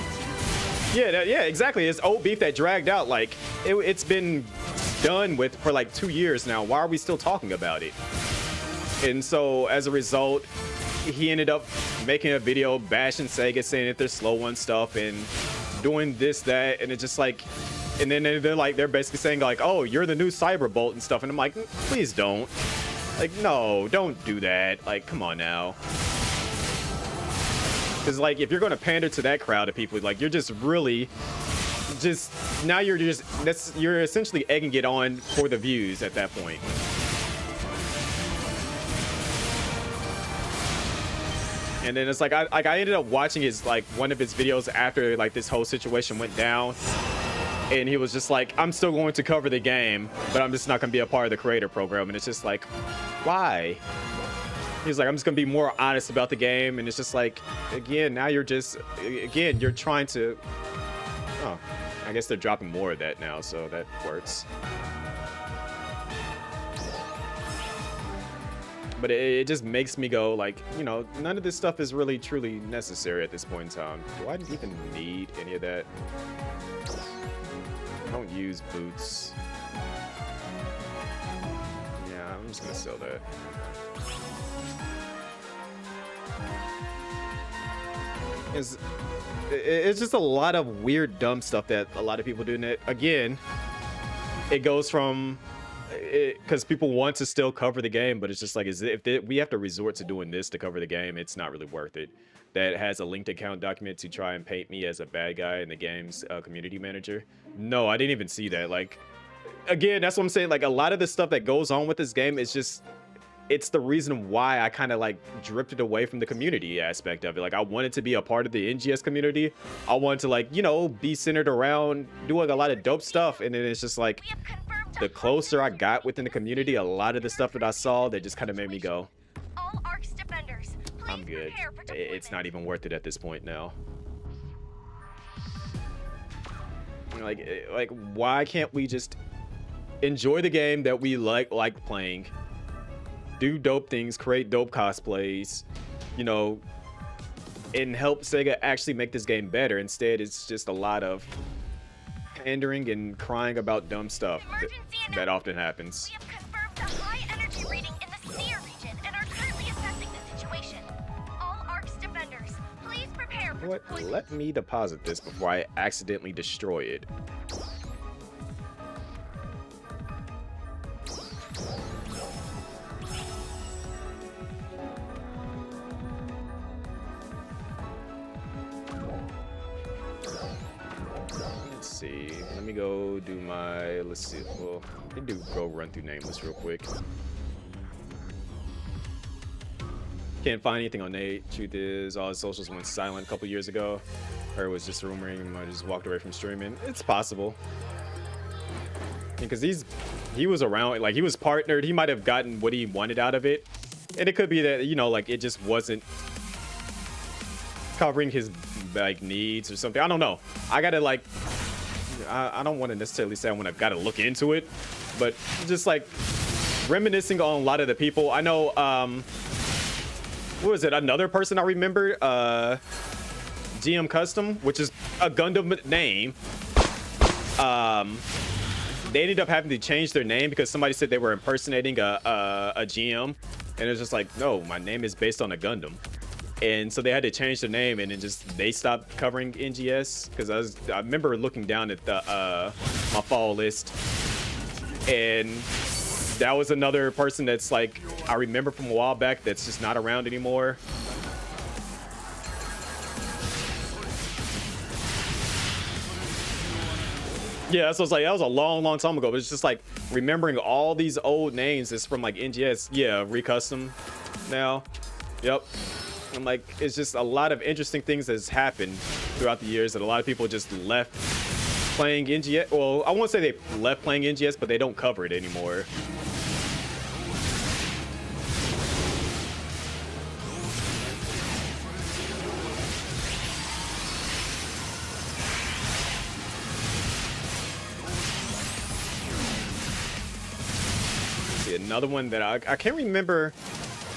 Yeah, yeah, exactly. It's old beef that dragged out. Like, it's been done with for like 2 years now. Why are we still talking about it? And so as a result, he ended up making a video bashing Sega, saying that they're slow on stuff and doing this, that, and it's just like, and then they're basically saying like, oh, you're the new Cyberbolt and stuff, and I'm like, please don't. Like, no, don't do that. Like, come on now. Because like, if you're going to pander to that crowd of people, like, you're just really now you're essentially egging it on for the views at that point. And then it's like, I ended up watching one of his videos after like this whole situation went down, and he was just like, I'm still going to cover the game, but I'm just not going to be a part of the creator program. And it's just like, why? He's like, I'm just going to be more honest about the game. And it's just like, again, now you're trying to, oh, I guess they're dropping more of that now, so that works. But it just makes me go like, you know, none of this stuff is really truly necessary at this point in time. Do I even need any of that? I don't use boots. Yeah, I'm just gonna sell that. It's just a lot of weird, dumb stuff that a lot of people do. And again, it goes from, because people want to still cover the game, but it's just like, we have to resort to doing this to cover the game, it's not really worth it. That has a linked account document to try and paint me as a bad guy in the game's community manager. No, I didn't even see that. Like, again, that's what I'm saying. Like, a lot of the stuff that goes on with this game is just, it's the reason why I kind of like drifted away from the community aspect of it. Like, I wanted to be a part of the NGS community. I wanted to, like, you know, be centered around doing a lot of dope stuff. And then it's just like, the closer I got within the community, a lot of the stuff that I saw that just kind of made me go, all ARC's defenders, I'm good. It's not even worth it at this point now. Like why can't we just enjoy the game that we like playing, do dope things, create dope cosplays, you know, and help Sega actually make this game better? Instead, it's just a lot of pandering and crying about dumb stuff that often happens. We have confirmed a high energy reading in the Seer region and are currently assessing the situation. All ARC's defenders, please prepare for What? deployment. Let me deposit this before I accidentally destroy it. Let's see. Let me go do my. Let's see. Well, let me go run through Nameless real quick. Can't find anything on Nate. Truth is, all his socials went silent a couple years ago. Or it was just rumoring. I just walked away from streaming. It's possible. Because he was around, like he was partnered. He might have gotten what he wanted out of it. And it could be that, you know, like it just wasn't covering his like needs or something. I don't know. I gotta like, I don't want to necessarily say I want to gotta look into it, but just like reminiscing on a lot of the people I know. What was it? Another person I remember, GM Custom, which is a Gundam name. They ended up having to change their name because somebody said they were impersonating a GM, and it's just like, no, my name is based on a Gundam. And so they had to change their name, and then they stopped covering NGS because I remember looking down at the my fall list, and that was another person that's like I remember from a while back that's just not around anymore. Yeah, so it's like that was a long time ago, but it's just like remembering all these old names is from like NGS. Yeah, Recustom now. Yep. I'm like, it's just a lot of interesting things that's happened throughout the years that a lot of people just left playing NGS. Well, I won't say they left playing NGS, but they don't cover it anymore. See, another one that I can't remember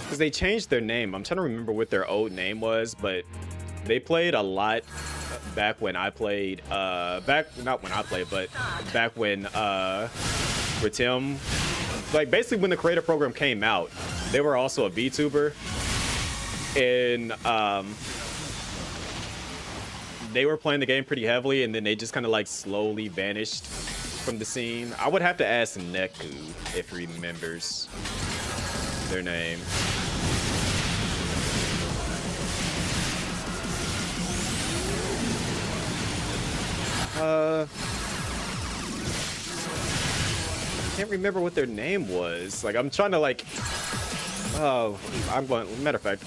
because they changed their name. I'm trying to remember what their old name was, but they played a lot back when I played, not when I played, but back when with Tim, like basically when the creator program came out, they were also a VTuber, and they were playing the game pretty heavily, and then they just kind of like slowly vanished from the scene. I would have to ask Neku if he remembers their name. Can't remember what their name was. Like I'm trying to like. Oh, I'm going. Matter of fact,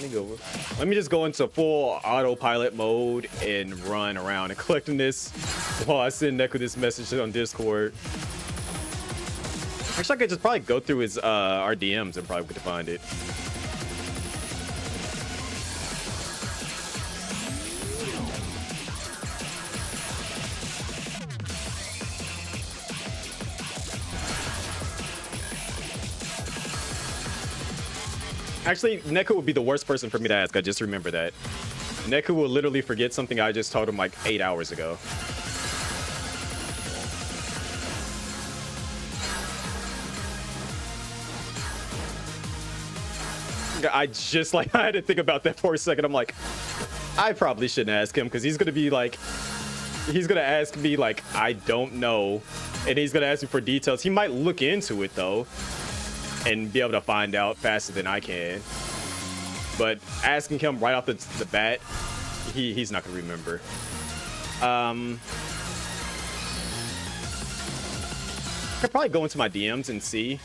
let me go. Let me just go into full autopilot mode and run around and collecting this while I send Neku this message on Discord. Actually, I could just probably go through his our DMs and probably could find it. Actually, Neku would be the worst person for me to ask. I just remember that. Neku will literally forget something I just told him like 8 hours ago. I just like, I had to think about that for a second. I'm like, I probably shouldn't ask him because he's going to be like, he's going to ask me like, I don't know. And he's going to ask me for details. He might look into it though and be able to find out faster than I can. But asking him right off the bat, he's not going to remember. I could probably go into my DMs and see.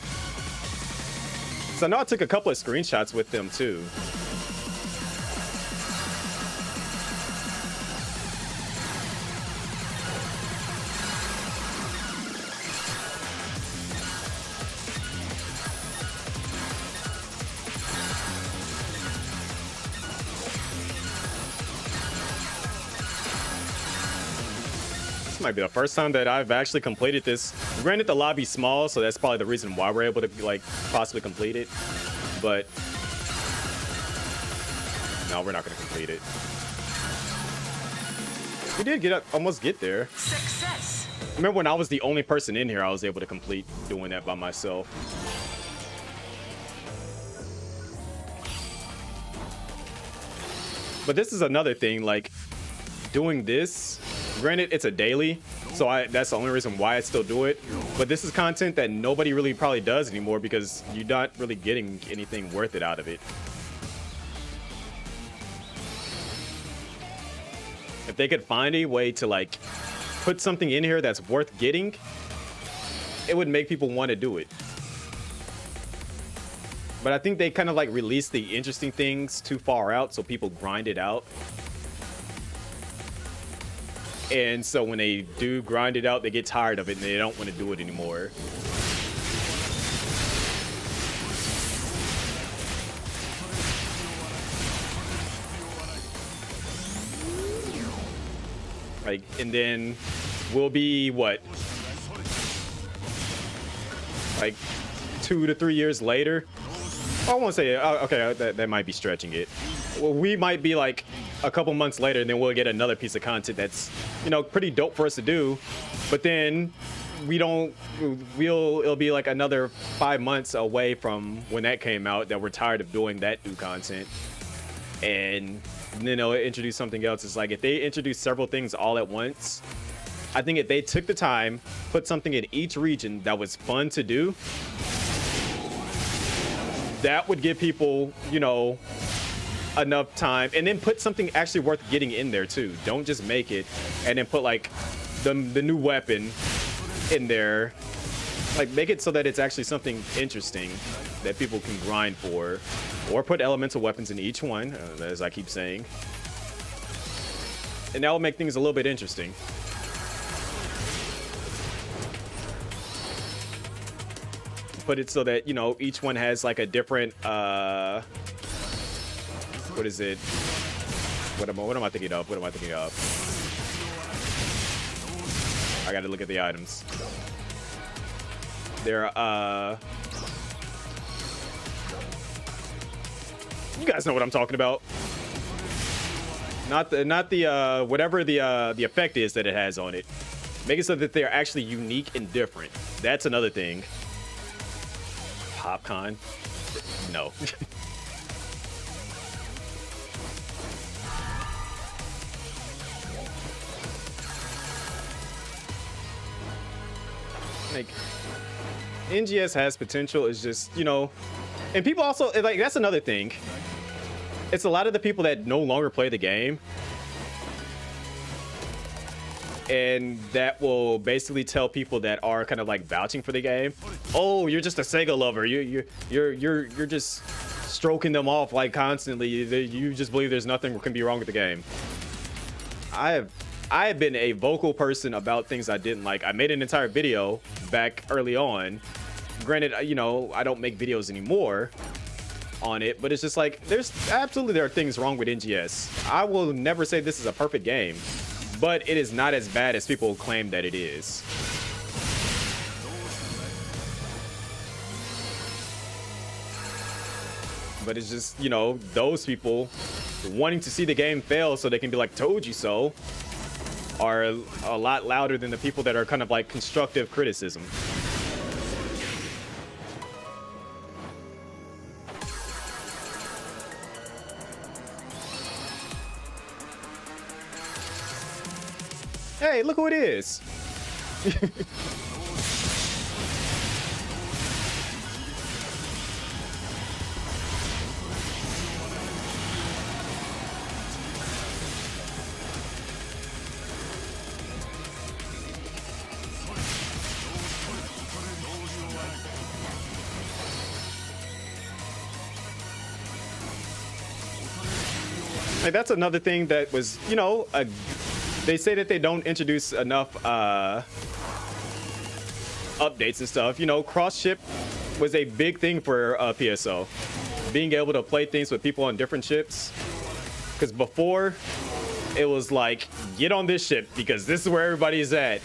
So I know I took a couple of screenshots with them too. This might be the first time that I've actually completed this. Granted, the lobby's small, so that's probably the reason why we're able to like possibly complete it. But no, we're not gonna complete it. We did almost get there. Success. Remember when I was the only person in here, I was able to complete doing that by myself. But this is another thing, like doing this, granted it's a daily, so that's the only reason why I still do it. But this is content that nobody really probably does anymore because you're not really getting anything worth it out of it. If they could find a way to like put something in here that's worth getting, it would make people want to do it. But I think they kind of like release the interesting things too far out so people grind it out. And so when they do grind it out, they get tired of it and they don't want to do it anymore. Like, and then we'll be what? Like 2 to 3 years later. I won't say, okay, that might be stretching it. Well, we might be like a couple months later and then we'll get another piece of content that's, you know, pretty dope for us to do. But then it'll be like another 5 months away from when that came out that we're tired of doing that new content. And then they'll introduce something else. It's like if they introduce several things all at once, I think if they took the time, put something in each region that was fun to do, that would give people, you know, enough time, and then put something actually worth getting in there too. Don't just make it and then put like the new weapon in there. Like make it so that it's actually something interesting that people can grind for, or put elemental weapons in each one, as I keep saying, and that will make things a little bit interesting. Put it so that, you know, each one has like a different what is it? What am I thinking of? I gotta look at the items. They're you guys know what I'm talking about. Not the whatever the effect is that it has on it. Make it so that they're actually unique and different. That's another thing. Popcorn? No. Like, NGS has potential. It's just, you know, and people also, like, that's another thing. It's a lot of the people that no longer play the game, and that will basically tell people that are kind of like vouching for the game, oh, you're just a Sega lover, you're just stroking them off like constantly, you just believe there's nothing can be wrong with the game. I have been a vocal person about things I didn't like. I made an entire video back early on. Granted, you know, I don't make videos anymore on it, but it's just like there are things wrong with NGS. I will never say this is a perfect game, but it is not as bad as people claim that it is. But it's just, you know, those people wanting to see the game fail so they can be like, told you so, are a lot louder than the people that are kind of like constructive criticism. Hey, look who it is. Like, that's another thing that was, you know, they say that they don't introduce enough updates and stuff. You know, cross-ship was a big thing for PSO. Being able to play things with people on different ships. Because before, it was like, get on this ship because this is where everybody's at.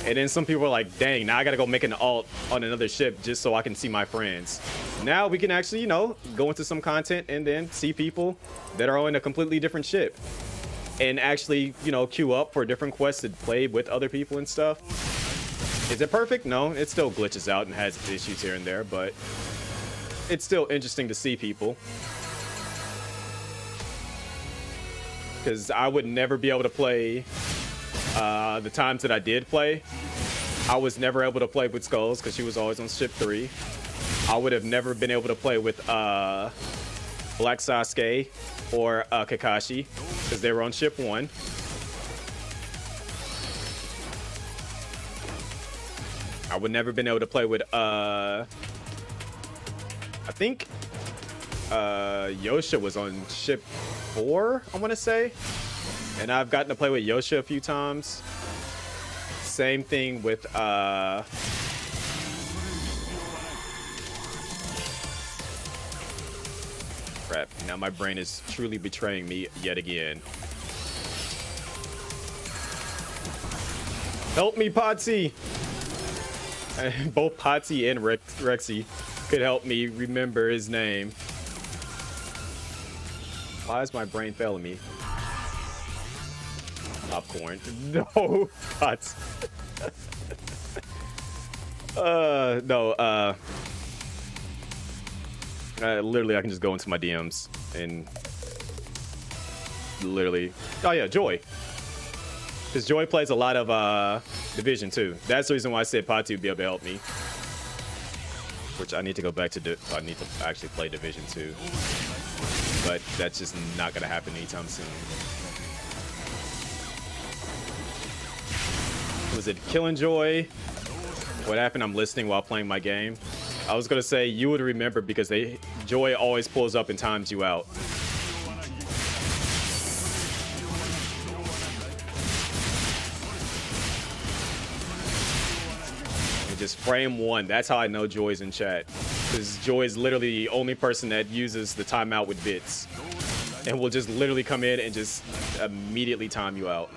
And then some people were like, dang, now I gotta go make an alt on another ship just so I can see my friends. Now we can actually, you know, go into some content and then see people that are on a completely different ship. And actually, you know, queue up for different quests to play with other people and stuff. Is it perfect? No, it still glitches out and has its issues here and there, but it's still interesting to see people. Because I would never be able to play the times that I did play. I was never able to play with Skulls because she was always on ship 3. I would have never been able to play with Black Sasuke or Kakashi because they were on ship 1. I would never been able to play with I think Yosha was on ship 4, I want to say. And I've gotten to play with Yosha a few times. Same thing with crap. Now my brain is truly betraying me yet again. Help me, Potsy! Both Potsy and Rexy could help me remember his name. Why is my brain failing me? Popcorn. No, Pots. No, literally I can just go into my DMs and literally, oh yeah, Joy. Because Joy plays a lot of Division 2. That's the reason why I said Patu would be able to help me. Which I need to go back to, I need to actually play Division 2. But that's just not gonna happen anytime soon. Was it Killing Joy? What happened? I'm listening while playing my game. I was gonna say you would remember because Joy always pulls up and times you out. And just frame 1. That's how I know Joy's in chat. Because Joy is literally the only person that uses the timeout with bits. And will just literally come in and just immediately time you out.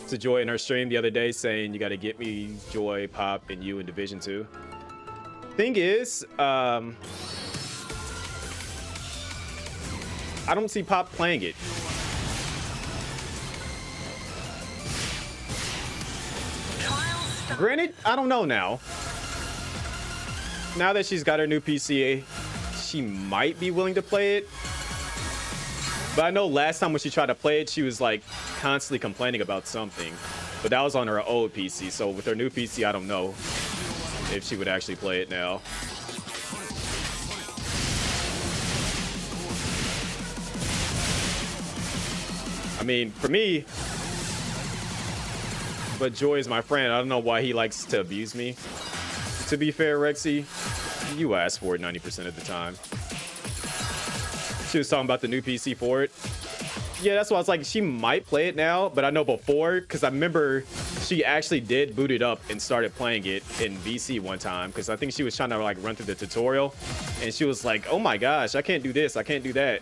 To Joy in her stream the other day saying you got to get me Joy, Pop, and you in Division 2. Thing is, I don't see Pop playing it. Granted, I don't know now. Now that she's got her new PC, she might be willing to play it. But I know last time when she tried to play it, she was like constantly complaining about something. But that was on her old PC. So with her new PC, I don't know if she would actually play it now. I mean, for me, but Joy is my friend. I don't know why he likes to abuse me. To be fair, Rexy, you ask for it 90% of the time. She was talking about the new PC for it. Yeah, that's why I was like, she might play it now, but I know before, because I remember she actually did boot it up and started playing it in VC one time, because I think she was trying to like run through the tutorial, and she was like, oh my gosh, I can't do this, I can't do that.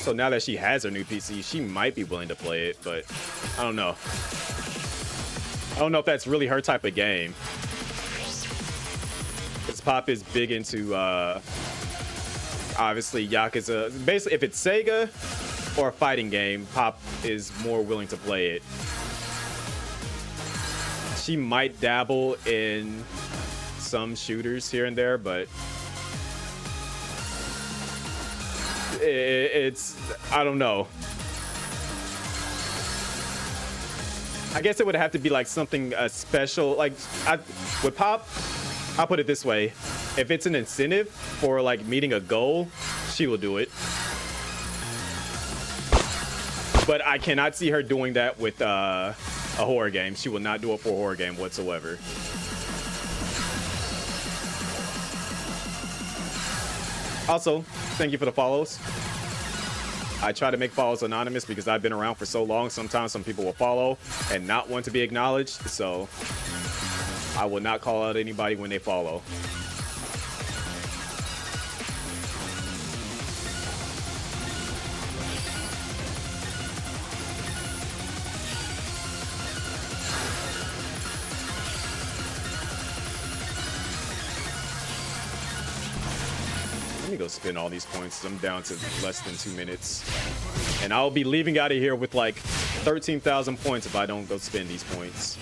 So now that she has her new PC, she might be willing to play it, but I don't know. I don't know if that's really her type of game. Because Pop is big into, obviously, Yakuza. Basically, if it's Sega or a fighting game, Pop is more willing to play it. She might dabble in some shooters here and there, but it's, I don't know. I guess it would have to be like something special. Like with Pop, I'll put it this way. If it's an incentive for like meeting a goal, she will do it. But I cannot see her doing that with a horror game. She will not do it for a horror game whatsoever. Also, thank you for the follows. I try to make follows anonymous because I've been around for so long. Sometimes some people will follow and not want to be acknowledged. So I will not call out anybody when they follow. Let me go spend all these points. I'm down to less than 2 minutes. And I'll be leaving out of here with like 13,000 points if I don't go spend these points.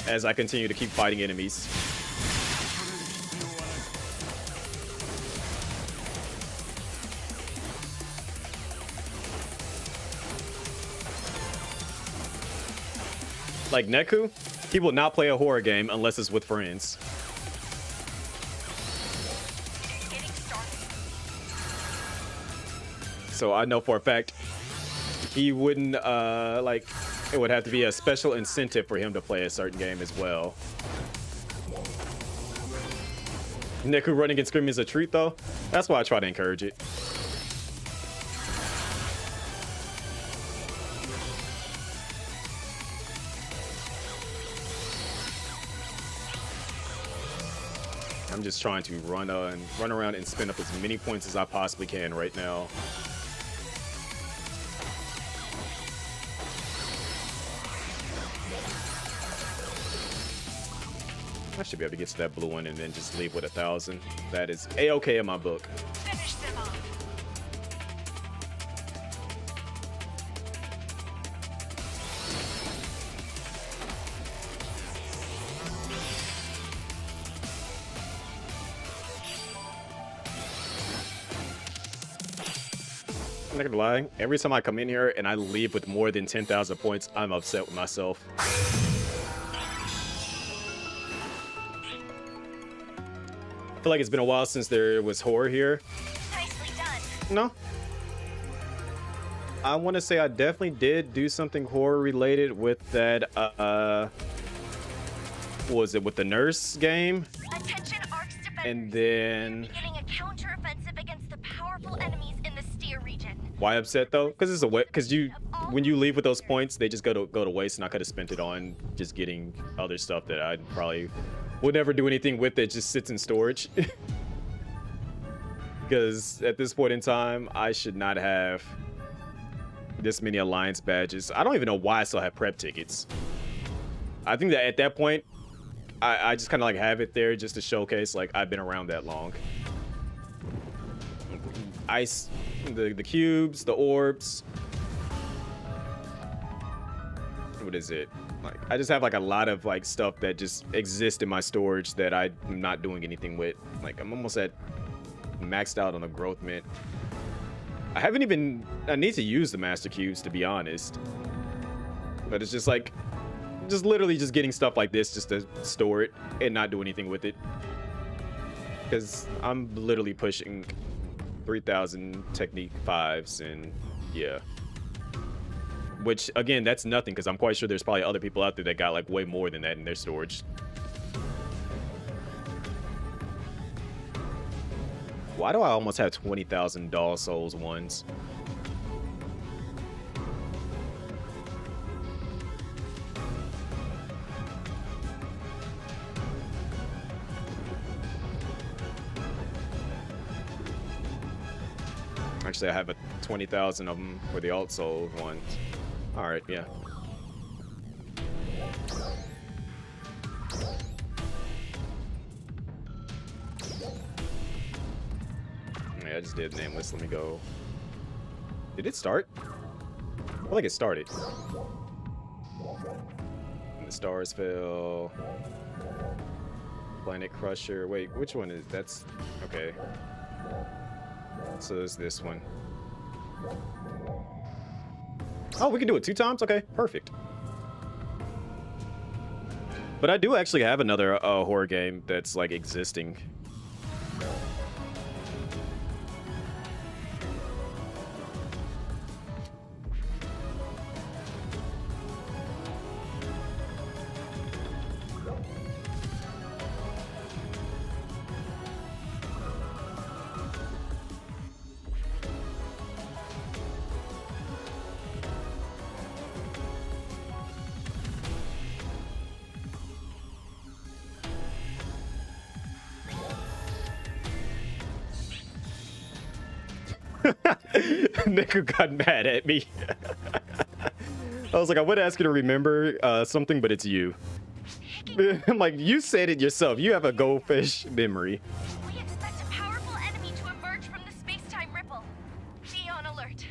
As I continue to keep fighting enemies. Like Neku, he will not play a horror game unless it's with friends. So I know for a fact he wouldn't like, it would have to be a special incentive for him to play a certain game as well. Neku running and screaming is a treat though. That's why I try to encourage it. I'm just trying to run around and spin up as many points as I possibly can right now. I should be able to get to that blue one and then just leave with 1,000. That is A-okay in my book. Finish them off. I'm not gonna lie, every time I come in here and I leave with more than 10,000 points, I'm upset with myself. I feel like it's been a while since there was horror here. Nicely done. No. I want to say I definitely did do something horror related with that, what was it, with the nurse game? Attention Arcs defenders. And then... Beginning a counter-offensive against the powerful enemies in the Steer region. Why upset though? Because it's a way, because when you leave with those points, they just go to waste, and I could have spent it on just getting other stuff that I probably would never do anything with. It just sits in storage. Because at this point in time, I should not have this many alliance badges. I don't even know why I still have prep tickets. I think that at that point, I just kind of like have it there just to showcase like I've been around that long. Ice, the cubes, the orbs. What is it? Like I just have like a lot of like stuff that just exists in my storage that I'm not doing anything with. Like I'm almost at maxed out on the growth mint. I need to use the master cubes to be honest. But it's just like, just literally just getting stuff like this just to store it and not do anything with it. Because I'm literally pushing 3,000 technique 5s and yeah. Which again, that's nothing because I'm quite sure there's probably other people out there that got like way more than that in their storage. Why do I almost have 20,000 Doll Souls ones? Actually, I have a 20,000 of them for the Alt Soul ones. All right, yeah. Yeah, I just did nameless. Let me go. Did it start? I feel like it started. And the stars fell. Planet Crusher. Wait, which one is that's okay. So there's this one. Oh, we can do it 2 times? Okay, perfect. But I do actually have another horror game that's like existing. Niku got mad at me. I was like, I would ask you to remember something, but it's you. ticking. I'm like, you said it yourself. You have a goldfish memory. We expect a powerful enemy to emerge from the space-time ripple. Be on alert.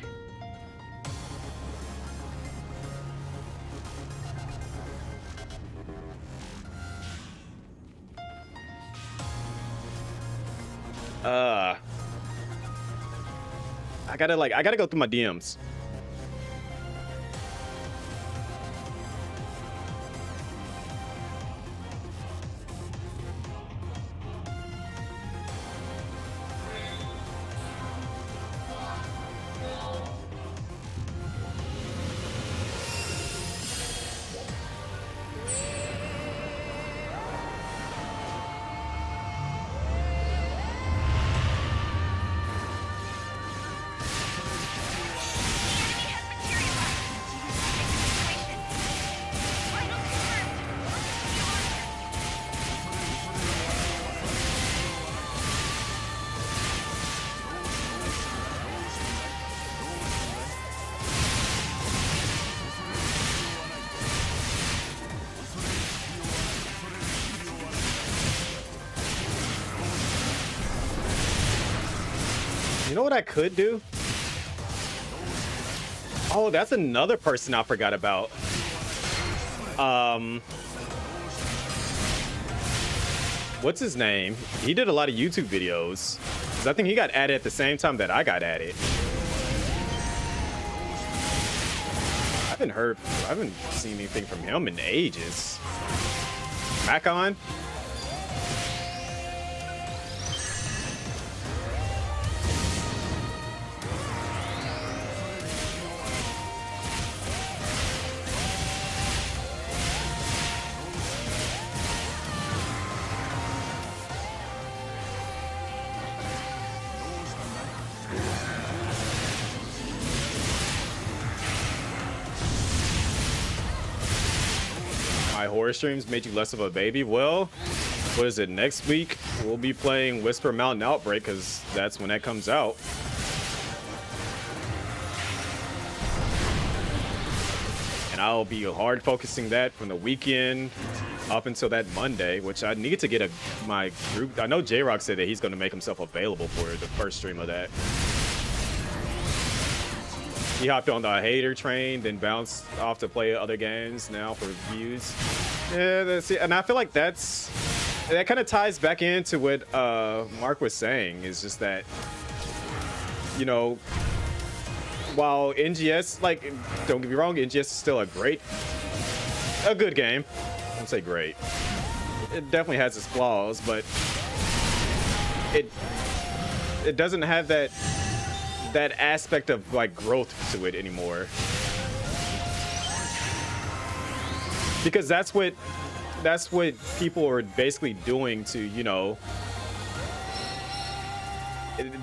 I gotta go through my DMs. You know what I could do? Oh, that's another person I forgot about. What's his name? He did a lot of YouTube videos. 'Cause I think he got added at the same time that I got added. I haven't seen anything from him in ages. Macon? My horror streams made you less of a baby. Well, what is it, next week we'll be playing Whisper Mountain Outbreak, because that's when that comes out. And I'll be hard focusing that from the weekend up until that Monday, which I need to get my group. I know J-Rock said that he's going to make himself available for the first stream of that. He hopped on the hater train, then bounced off to play other games now for views. Yeah, that's it. And I feel like that kind of ties back into what Mark was saying. Is just that, you know, while NGS, like, don't get me wrong, NGS is still a good game. I won't say great. It definitely has its flaws, but it doesn't have that aspect of like growth to it anymore, because that's what people are basically doing to, you know,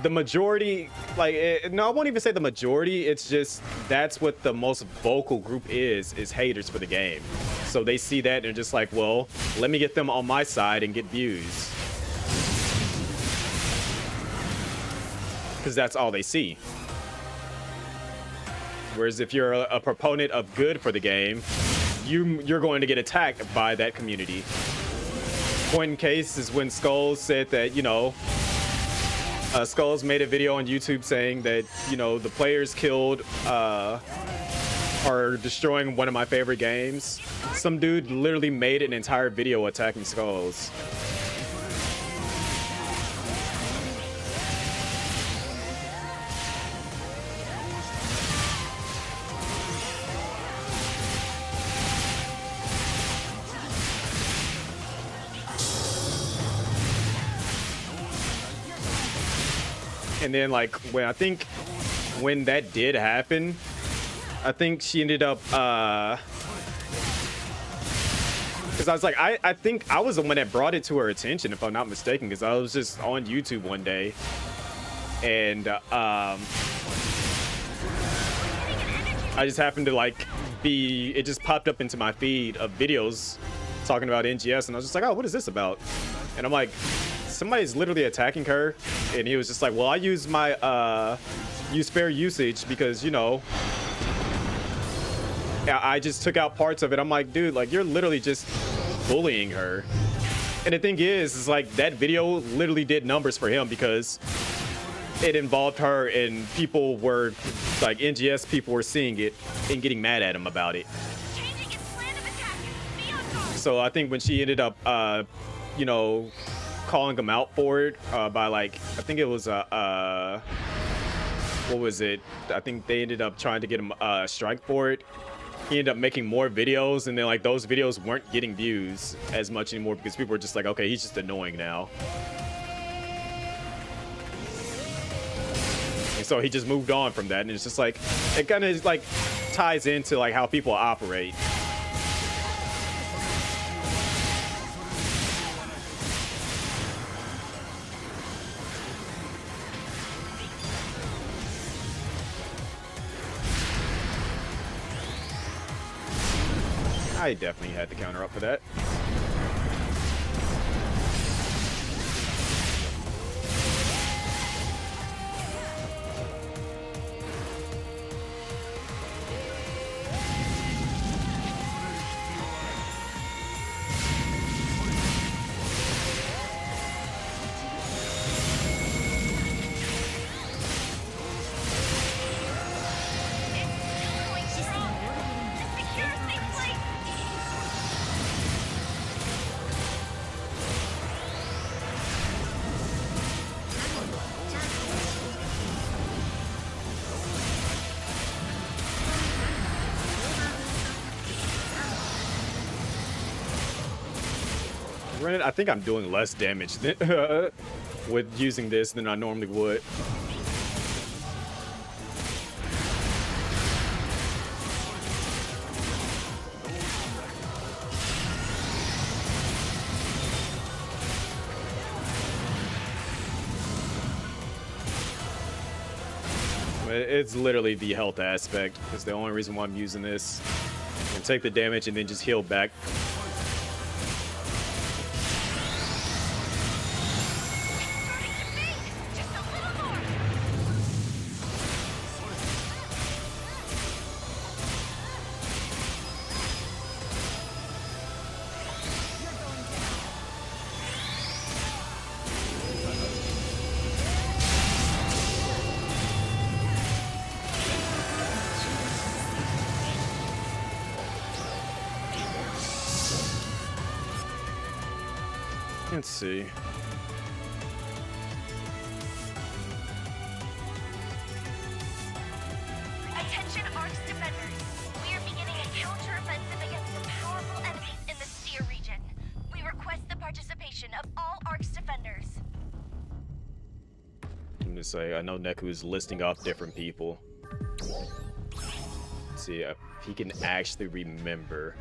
the majority. Like, no, I won't even say the majority. It's just that's what the most vocal group is haters for the game. So they see that and they're just like, well, let me get them on my side and get views, because that's all they see. Whereas if you're a proponent of good for the game, you're going to get attacked by that community. Point in case is when Skulls said that, you know, Skulls made a video on YouTube saying that, you know, the players killed are destroying one of my favorite games. Some dude literally made an entire video attacking Skulls. And then, like, when that did happen, I think she ended up, because I was like, I think I was the one that brought it to her attention, if I'm not mistaken, because I was just on YouTube one day, and I just happened to, like, it just popped up into my feed of videos talking about NGS, and I was just like, oh, what is this about? And I'm like, somebody's literally attacking her, and he was just like, well, I use my use fair usage because, you know, I just took out parts of it. I'm like, dude, like, you're literally just bullying her. And the thing is like that video literally did numbers for him because it involved her and people were like NGS people were seeing it and getting mad at him about it. Changing its plan of attack. Be on guard. So I think when she ended up, you know, calling him out for it by like, I think it was what was it? I think they ended up trying to get him a strike for it. He ended up making more videos, and then like those videos weren't getting views as much anymore because people were just like, okay, he's just annoying now. And so he just moved on from that, and it's just like it kind of like ties into like how people operate. I definitely had the counter up for that. Granted, I think I'm doing less damage than, with using this than I normally would. It's literally the health aspect. It's the only reason why I'm using this. And take the damage and then just heal back. Let's see. Attention Arcs defenders. We are beginning a counter-offensive against some powerful enemies in the Seer region. We request the participation of all Arcs defenders. I'm gonna say, I know Neku's listing off different people. Let's see if he can actually remember.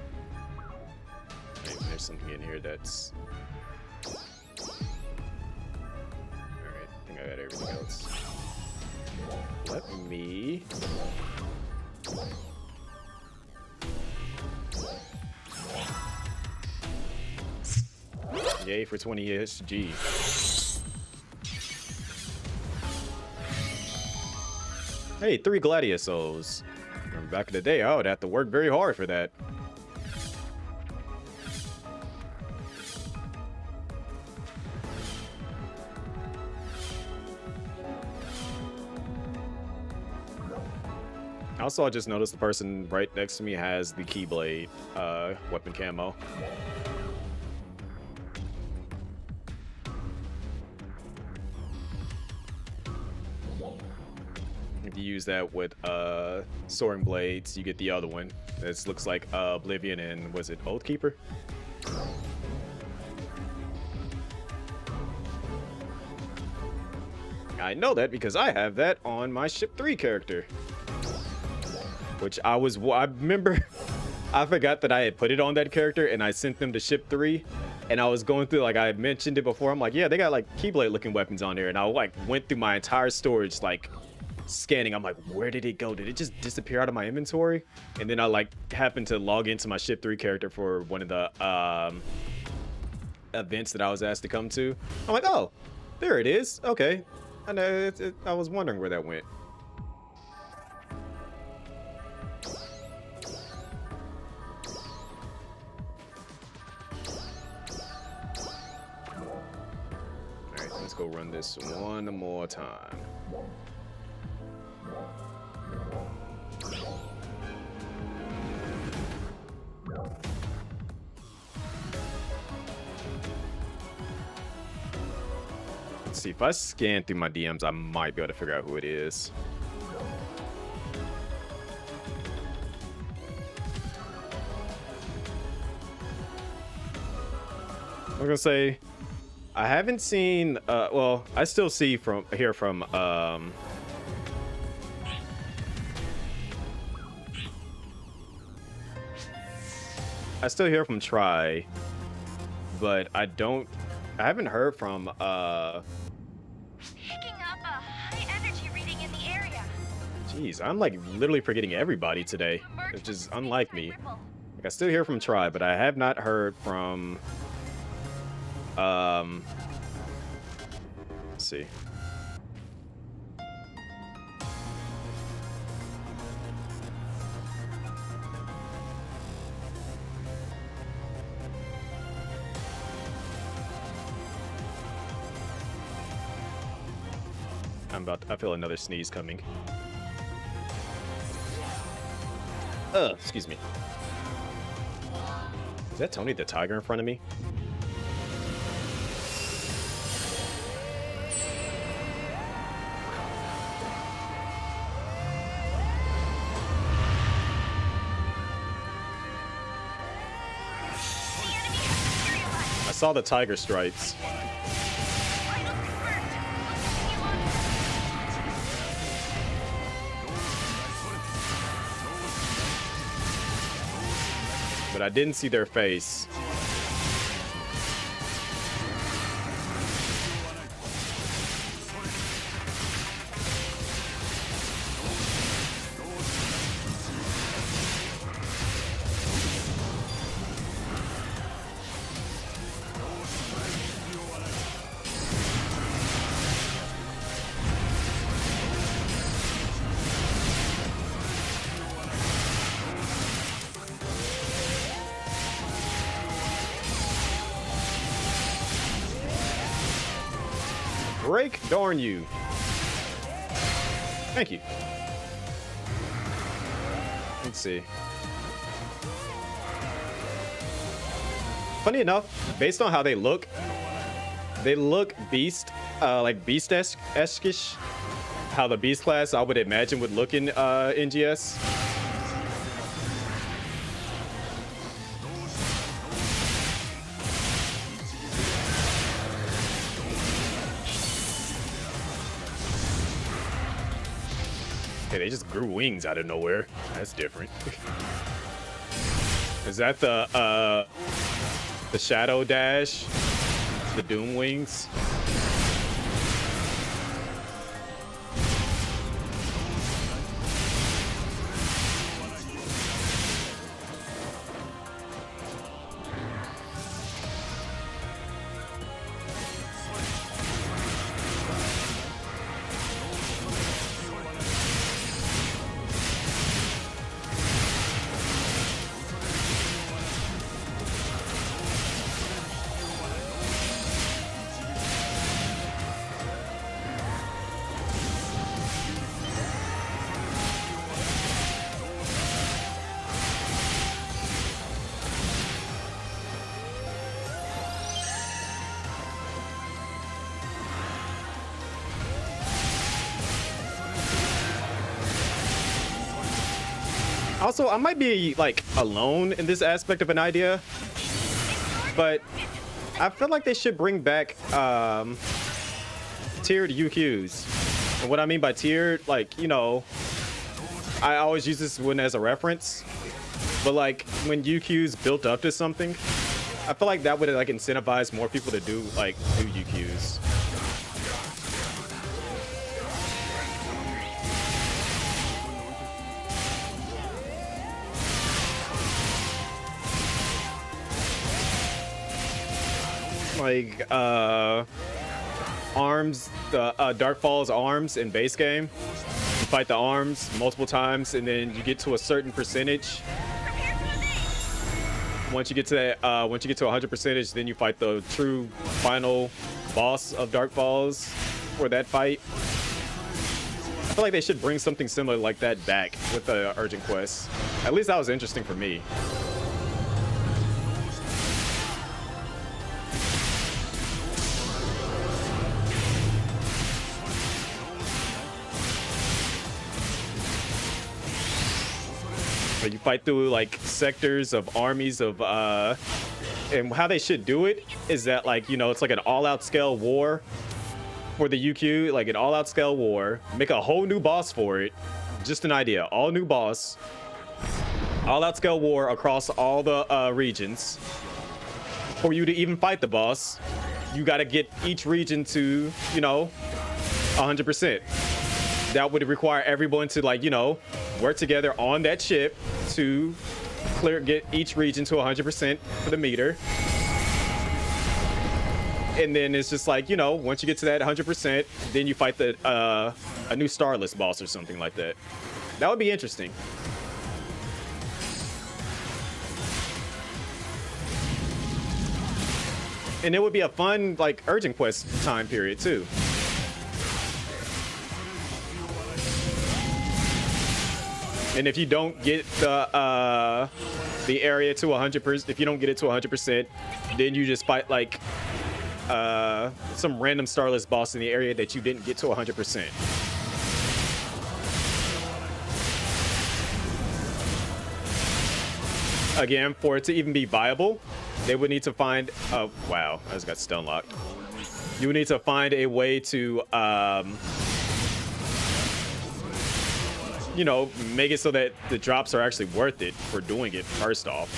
Maybe there's something in here that's... Alright, I think I got everything else. Let me... Yay for 20 SG. Hey, 3 Gladiosos. From back in the day, I would have to work very hard for that. Also, I just noticed the person right next to me has the Keyblade weapon camo. If you use that with Soaring Blades, you get the other one. This looks like Oblivion and, was it Oath Keeper? I know that because I have that on my Ship 3 character. Which I remember, I forgot that I had put it on that character and I sent them to Ship 3. And I was going through, like I had mentioned it before, I'm like, yeah, they got like Keyblade looking weapons on there. And I like went through my entire storage, like scanning. I'm like, where did it go? Did it just disappear out of my inventory? And then I like happened to log into my Ship 3 character for one of the events that I was asked to come to. I'm like, oh, there it is. Okay. I know, I was wondering where that went. go run this one more time. Let's see, if I scan through my DMs, I might be able to figure out who it is. I'm gonna say I haven't seen well, I still see hear from I still hear from Try, but I haven't heard from Picking up a high energy reading in the area. Jeez, I'm like literally forgetting everybody today. It's just unlike me. Like, I still hear from Try, but I have not heard from let's see. I feel another sneeze coming. Excuse me. Is that Tony the Tiger in front of me? I saw the tiger stripes. But I didn't see their face. Break, darn you. Thank you. Let's see. Funny enough, based on how they look beast, like beast-esque-ish. How the beast class I would imagine would look in NGS. They just grew wings out of nowhere. That's different. Is that the Shadow Dash? The Doom wings? Also, I might be like alone in this aspect of an idea, but I feel like they should bring back tiered UQs. And what I mean by tiered, like, you know, I always use this one as a reference, but like when UQs built up to something, I feel like that would like incentivize more people to do UQs. Like arms, the Darkfall's arms in base game. You fight the arms multiple times, and then you get to a certain percentage. Once you get to that, once you get to 100%, then you fight the true final boss of Dark Falls for that fight. I feel like they should bring something similar like that back with the urgent quests. At least that was interesting for me. So you fight through like sectors of armies of and how they should do it is that, like, you know, it's like an all-out scale war for the UQ, like an all-out scale war. Make a whole new boss for it. Just an idea. All new boss. All-out scale war across all the regions. For you to even fight the boss, you got to get each region to, you know, 100%. That would require everyone to, like, you know, work together on that ship to get each region to 100% for the meter. And then it's just like, you know, once you get to that 100%, then you fight the a new starless boss or something like that. That would be interesting. And it would be a fun, like, urgent quest time period too. And if you don't get the area to 100%, if you don't get it to 100%, then you just fight like some random starless boss in the area that you didn't get to 100%. Again, for it to even be viable, they would need to find. Wow, I just got stun locked. You would need to find a way to. You know, make it so that the drops are actually worth it for doing it first off.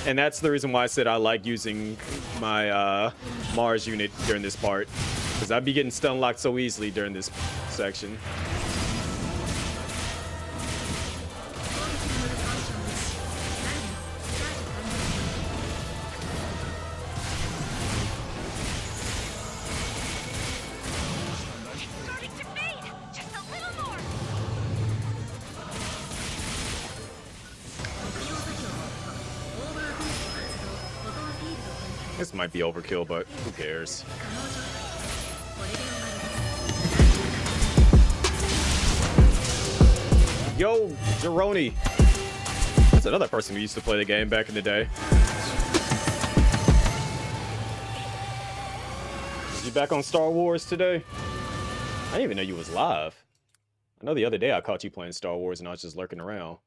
And that's the reason why I said I like using my Mars unit during this part, because I'd be getting stun locked so easily during this section. This might be overkill, but who cares? Yo, Jeroni. That's another person who used to play the game back in the day. Is you back on Star Wars today? I didn't even know you was live. I know the other day I caught you playing Star Wars and I was just lurking around.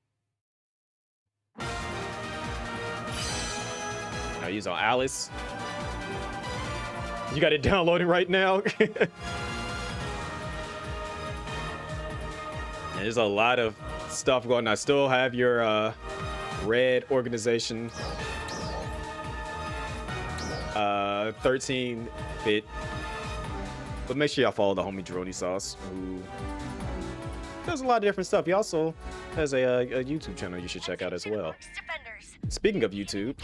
Now use on Alice. You got it downloading right now. There's a lot of stuff going on. I still have your red organization 13-bit, but make sure y'all follow the homie Droney Sauce, who does a lot of different stuff. He also has a YouTube channel you should check out as well. Speaking of YouTube,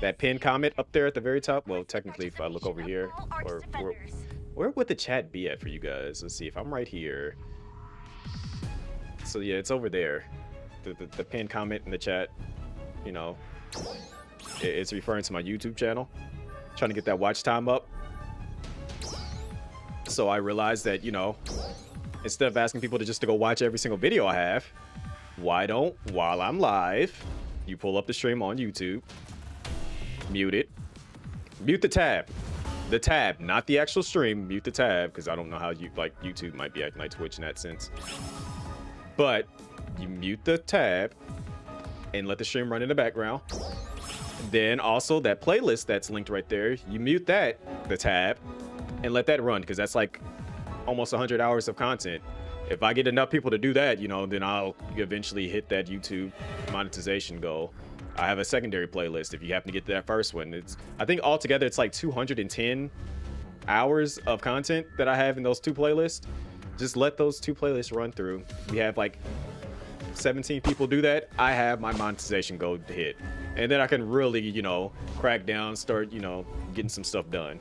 that pinned comment up there at the very top, well, technically if I look over here, or where would the chat be at for you guys? Let's see if I'm right here. So yeah, it's over there. The pinned comment in the chat, you know, it's referring to my YouTube channel. Trying to get that watch time up. So I realized that, you know, instead of asking people to go watch every single video I have, why don't, while I'm live, you pull up the stream on YouTube, mute it, mute the tab, not the actual stream, mute the tab, because I don't know how you, like, YouTube might be acting like Twitch in that sense. But you mute the tab and let the stream run in the background. Then also that playlist that's linked right there, you mute that, the tab, and let that run, because that's like almost 100 hours of content. If I get enough people to do that, you know, then I'll eventually hit that YouTube monetization goal. I have a secondary playlist if you happen to get to that first one. I think altogether it's like 210 hours of content that I have in those two playlists. Just let those two playlists run through. We have like 17 people do that. I have my monetization goal to hit. And then I can really, you know, crack down, start, you know, getting some stuff done.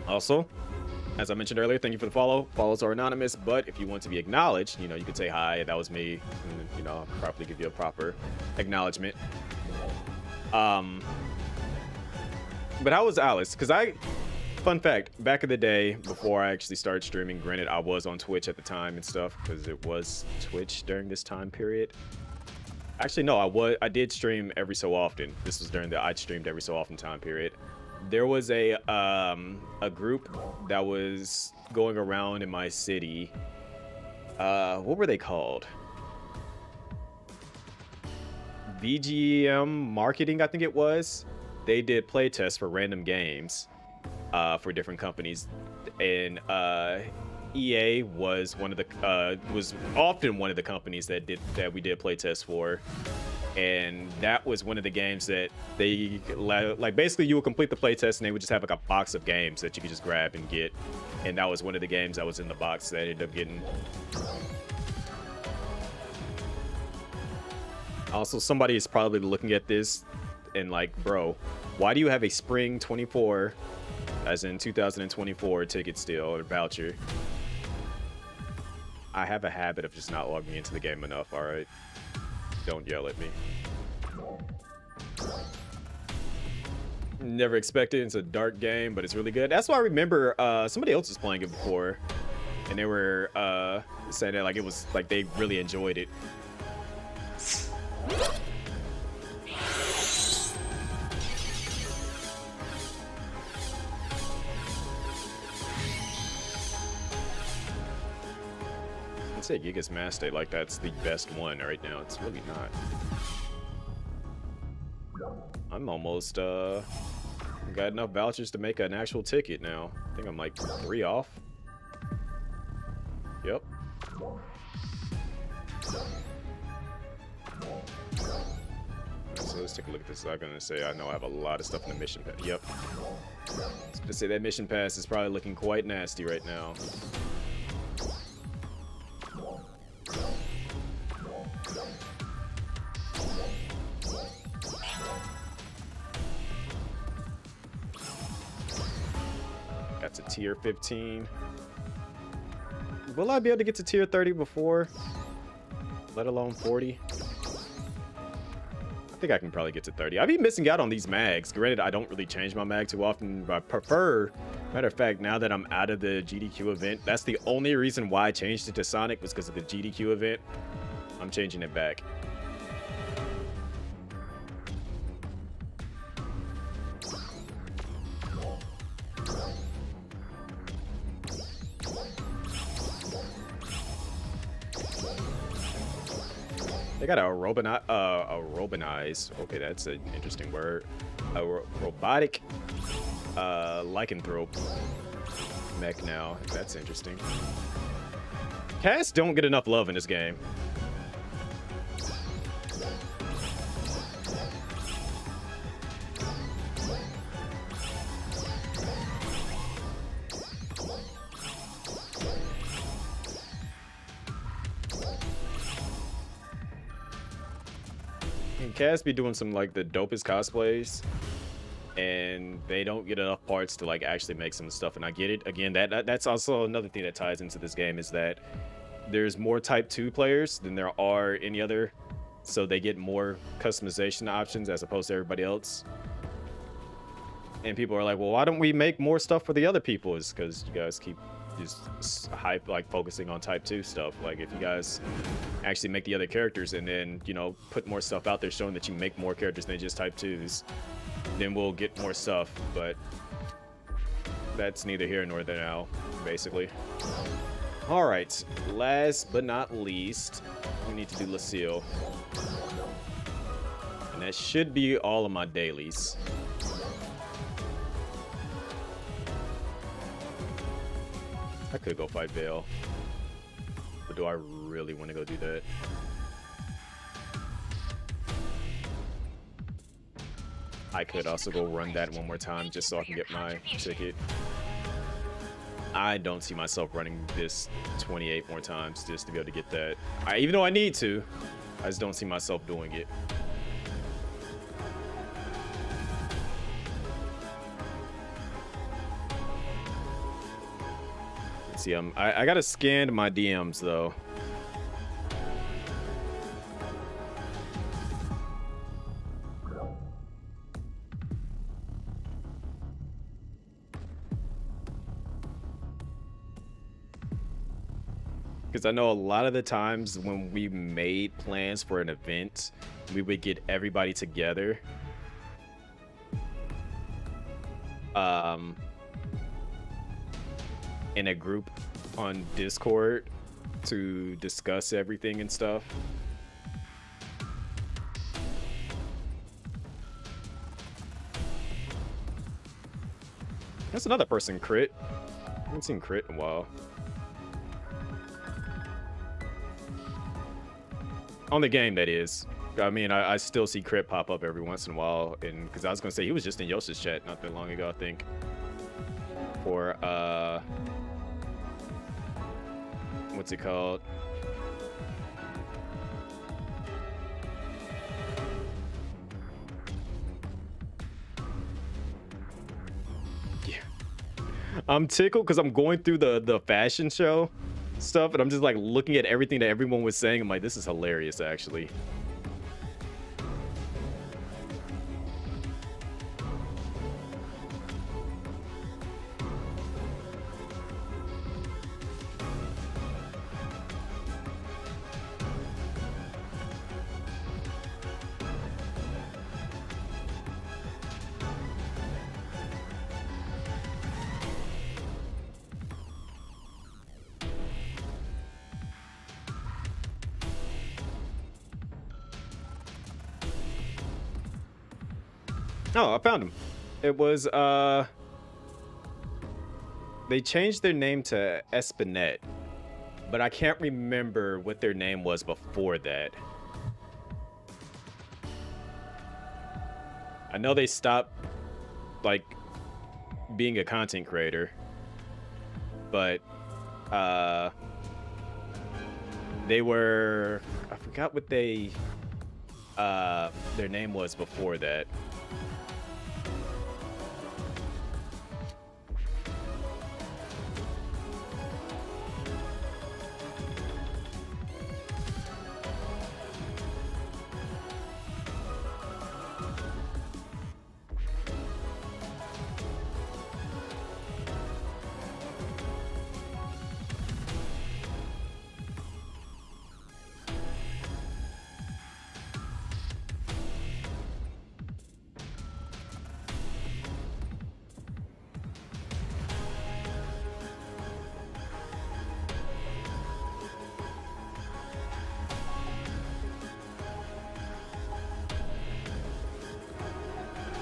Also, As I mentioned earlier, thank you for the follow. Follows are anonymous, but if you want to be acknowledged, you know, you could say hi, that was me, and, you know, I'll probably give you a proper acknowledgement. But how was Alice? Because fun fact, back in the day, before I actually started streaming, granted, I was on Twitch at the time and stuff, because it was Twitch during this time period. Actually, no, I did stream every so often. This was during the I streamed every so often time period. There was a group that was going around in my city. What were they called? VGM Marketing, I think it was. They did playtests for random games for different companies, and EA was often one of the companies that we did playtests for. And that was one of the games that they, like, basically you would complete the playtest and they would just have like a box of games that you could just grab and get. And that was one of the games that was in the box that I ended up getting. Also, somebody is probably looking at this and like, bro, why do you have a spring 24, as in 2024 ticket still, or voucher? I have a habit of just not logging into the game enough, alright? Don't yell at me. Never expected. It's a dark game, but it's really good. That's why I remember somebody else was playing it before, and they were saying that like it was like they really enjoyed it. Say Giga's Mass State like that's the best one right now. It's really not. I'm almost got enough vouchers to make an actual ticket now. I think I'm like 3 off. Yep. So let's take a look at this. I'm gonna say I know I have a lot of stuff in the mission pass. Yep. I was gonna say that mission pass is probably looking quite nasty right now. Got to tier 15. Will I be able to get to tier 30 before? Let alone 40? I think I can probably get to 30. I've been missing out on these mags. Granted, I don't really change my mag too often, but I prefer... Matter of fact, now that I'm out of the GDQ event, that's the only reason why I changed it to Sonic was because of the GDQ event. I'm changing it back. They got a robonize. Okay, that's an interesting word. A robotic lycanthrope mech now. That's interesting. Cats don't get enough love in this game. Cass be doing some like the dopest cosplays, and they don't get enough parts to like actually make some stuff. And I get it. Again, that's also another thing that ties into this game is that there's more Type 2 players than there are any other, so they get more customization options as opposed to everybody else. And people are like, well, why don't we make more stuff for the other people? Is because you guys keep just hype, like focusing on Type 2 stuff. Like if you guys actually make the other characters and then, you know, put more stuff out there showing that you make more characters than just Type 2s, then we'll get more stuff. But that's neither here nor there now, basically. All right, last but not least, we need to do Lucille, and that should be all of my dailies. I could go fight Vale, but do I really want to go do that? I could also go run that one more time just so I can get my ticket. I don't see myself running this 28 more times just to be able to get that. Even though I need to, I just don't see myself doing it. see, I gotta scan my DMs though. Because I know a lot of the times when we made plans for an event, we would get everybody together. In a group on Discord to discuss everything and stuff. That's another person, Crit. I haven't seen Crit in a while. On the game, that is. I mean, I still see Crit pop up every once in a while, and because I was gonna say he was just in Yoshi's chat not that long ago, I think. For what's it called? Yeah, I'm tickled because I'm going through the fashion show stuff, and I'm just like looking at everything that everyone was saying. I'm like, this is hilarious, actually. Oh, I found him. It was, they changed their name to Espinette, but I can't remember what their name was before that. I know they stopped, like, being a content creator, but, they were, I forgot what their name was before that.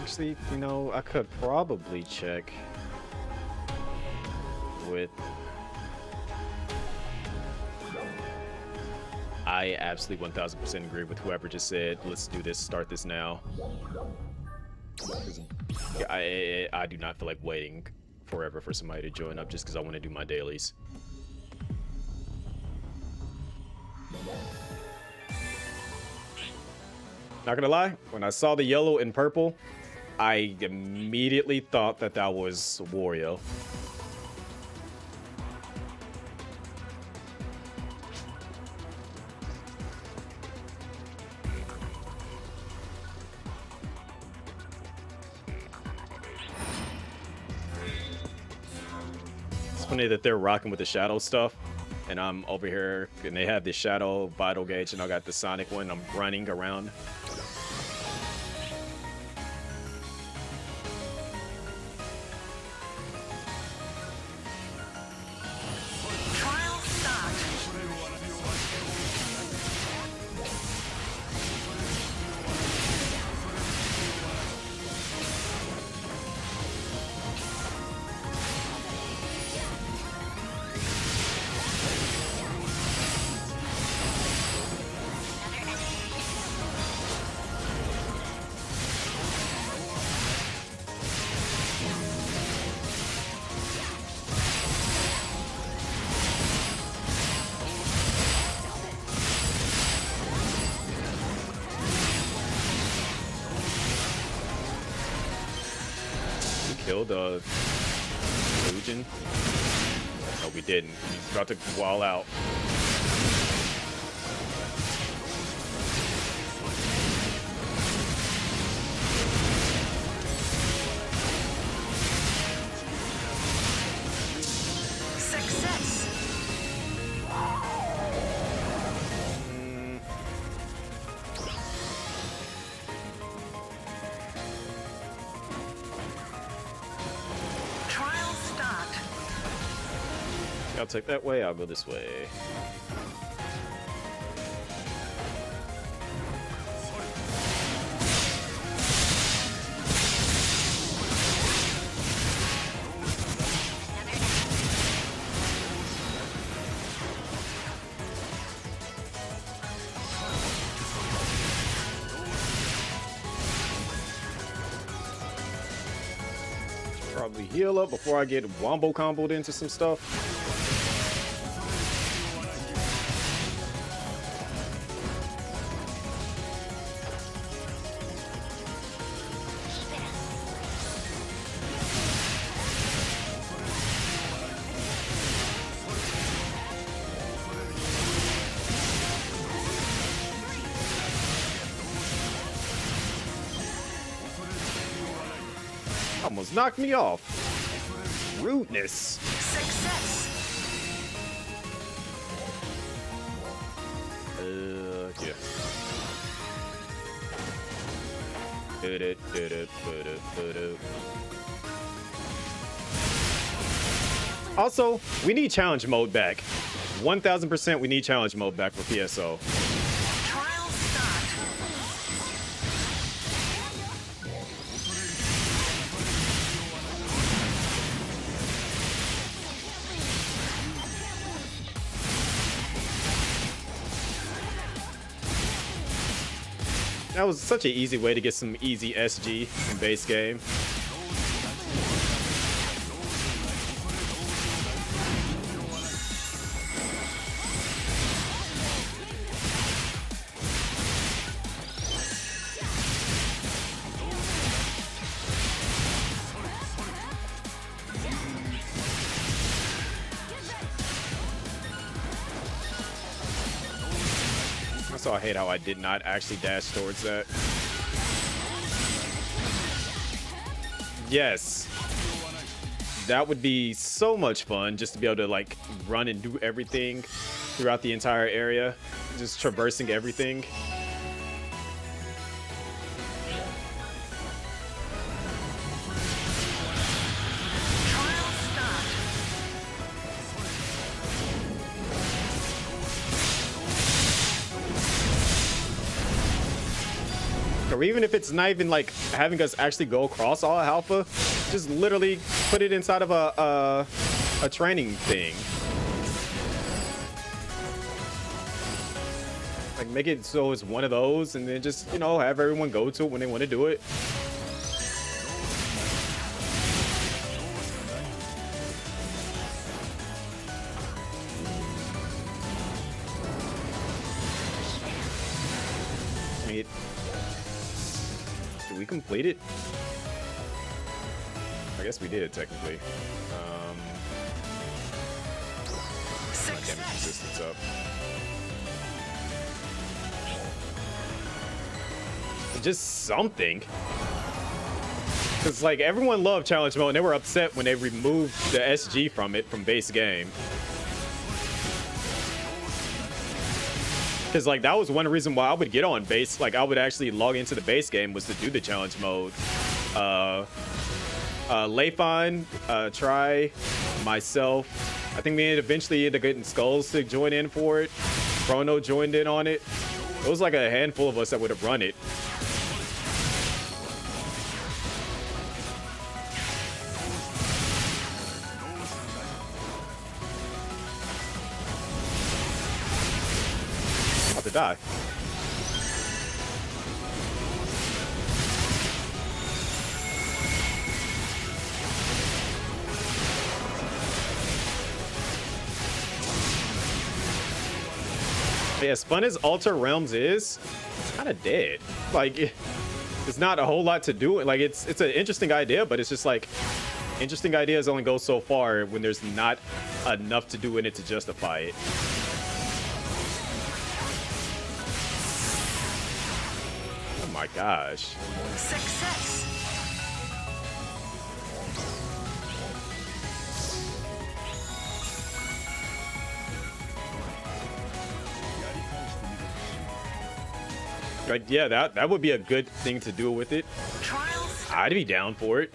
Actually, you know, I could probably check with... I absolutely 1000% agree with whoever just said, let's do this, start this now. I do not feel like waiting forever for somebody to join up just because I want to do my dailies. Not gonna lie, when I saw the yellow and purple, I immediately thought that that was Wario. It's funny that they're rocking with the shadow stuff, and I'm over here, and they have the shadow vital gauge, and I got the Sonic one. I'm running around. Killed Legion. Nope. we didn't. He's about to wall out. Success. Trial start. I'll take that way, I'll go this way. Probably heal up before I get wombo comboed into some stuff. Almost knocked me off. Rudeness. Success. Yeah. Also, we need challenge mode back. 1000% we need challenge mode back for PSO. Trial start. That was such an easy way to get some easy SG in base game. So I hate how I did not actually dash towards that. Yes. That would be so much fun just to be able to like run and do everything throughout the entire area. Just traversing everything. Or even if it's not even like having us actually go across all alpha, just literally put it inside of a training thing. Like make it so it's one of those, and then just, you know, have everyone go to it when they want to do it. Did we complete it? I guess we did, technically. Damn it, resistance up. Just something. Because, like, everyone loved challenge mode, and they were upset when they removed the SG from it from base game. Because, like, that was one reason why I would get on base. Like, I would actually log into the base game was to do the challenge mode. Leifon, Try, myself. I think we eventually ended up getting Skulls to join in for it. Chrono joined in on it. It was like a handful of us that would have run it. About to die. Yeah, as fun as Alter Realms is, it's kind of dead. Like, it's not a whole lot to do. Like, it's an interesting idea, but it's just like, interesting ideas only go so far when there's not enough to do in it to justify it. Oh my gosh. Success. Like, yeah, that would be a good thing to do with it. Trials. I'd be down for it.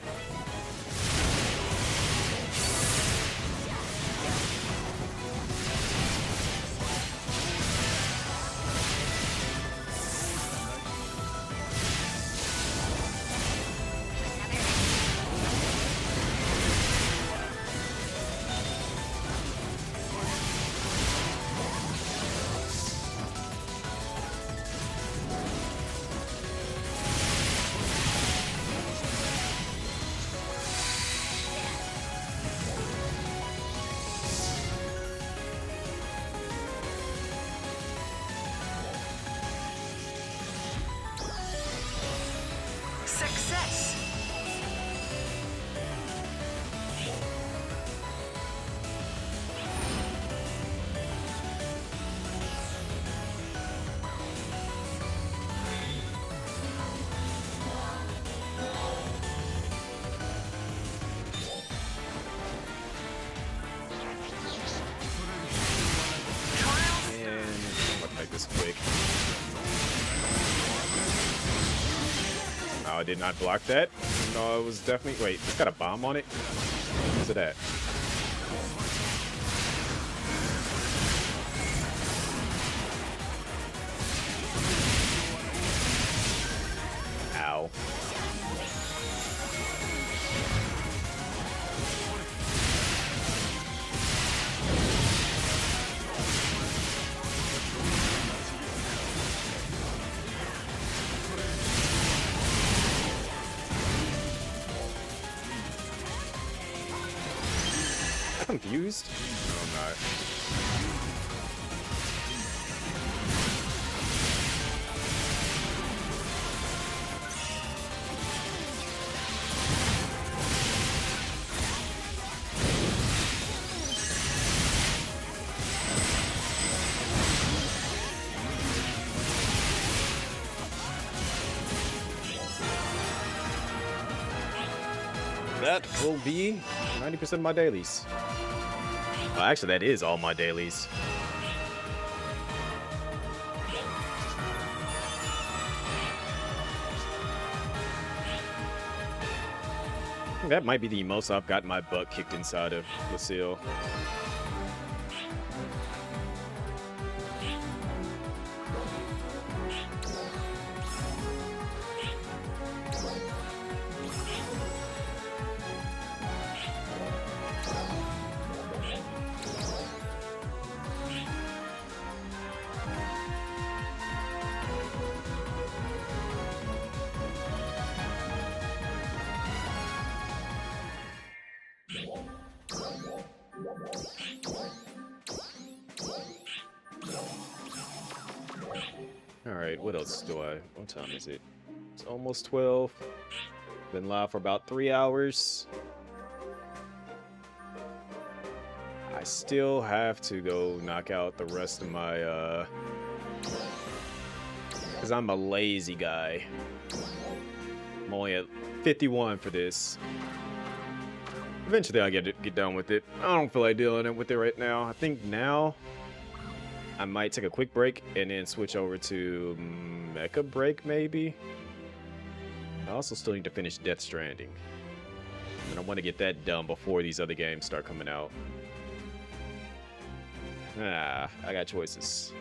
Success. And I'm gonna make this quick. No, I did not block that. No, it was definitely. Wait, it's got a bomb on it. What's it at? Ow. Confused? No, I'm not. That will be 90% of my dailies. Well, actually, that is all my dailies. That might be the most I've got my butt kicked inside of Lucille. Alright, what else do I... What time is it? It's almost 12. Been live for about 3 hours. I still have to go knock out the rest of my, because I'm a lazy guy. I'm only at 51 for this. Eventually I'll get done with it. I don't feel like dealing with it right now. I think now I might take a quick break and then switch over to Mecha break, maybe. I also still need to finish Death Stranding. And I want to get that done before these other games start coming out. I got choices.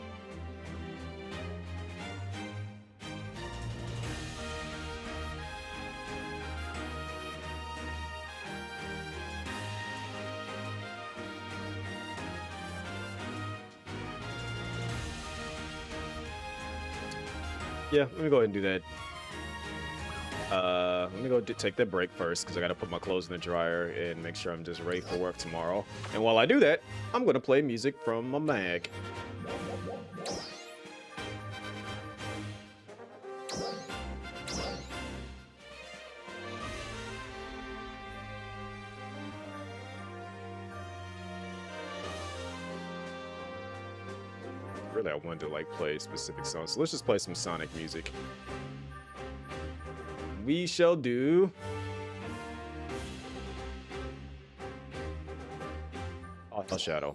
Yeah, let me go ahead and do that. Let me go take that break first because I got to put my clothes in the dryer and make sure I'm just ready for work tomorrow. And while I do that, I'm going to play music from my Mac. Really, I wanted to like play specific songs. So let's just play some Sonic music. We shall do. Oh, Shadow.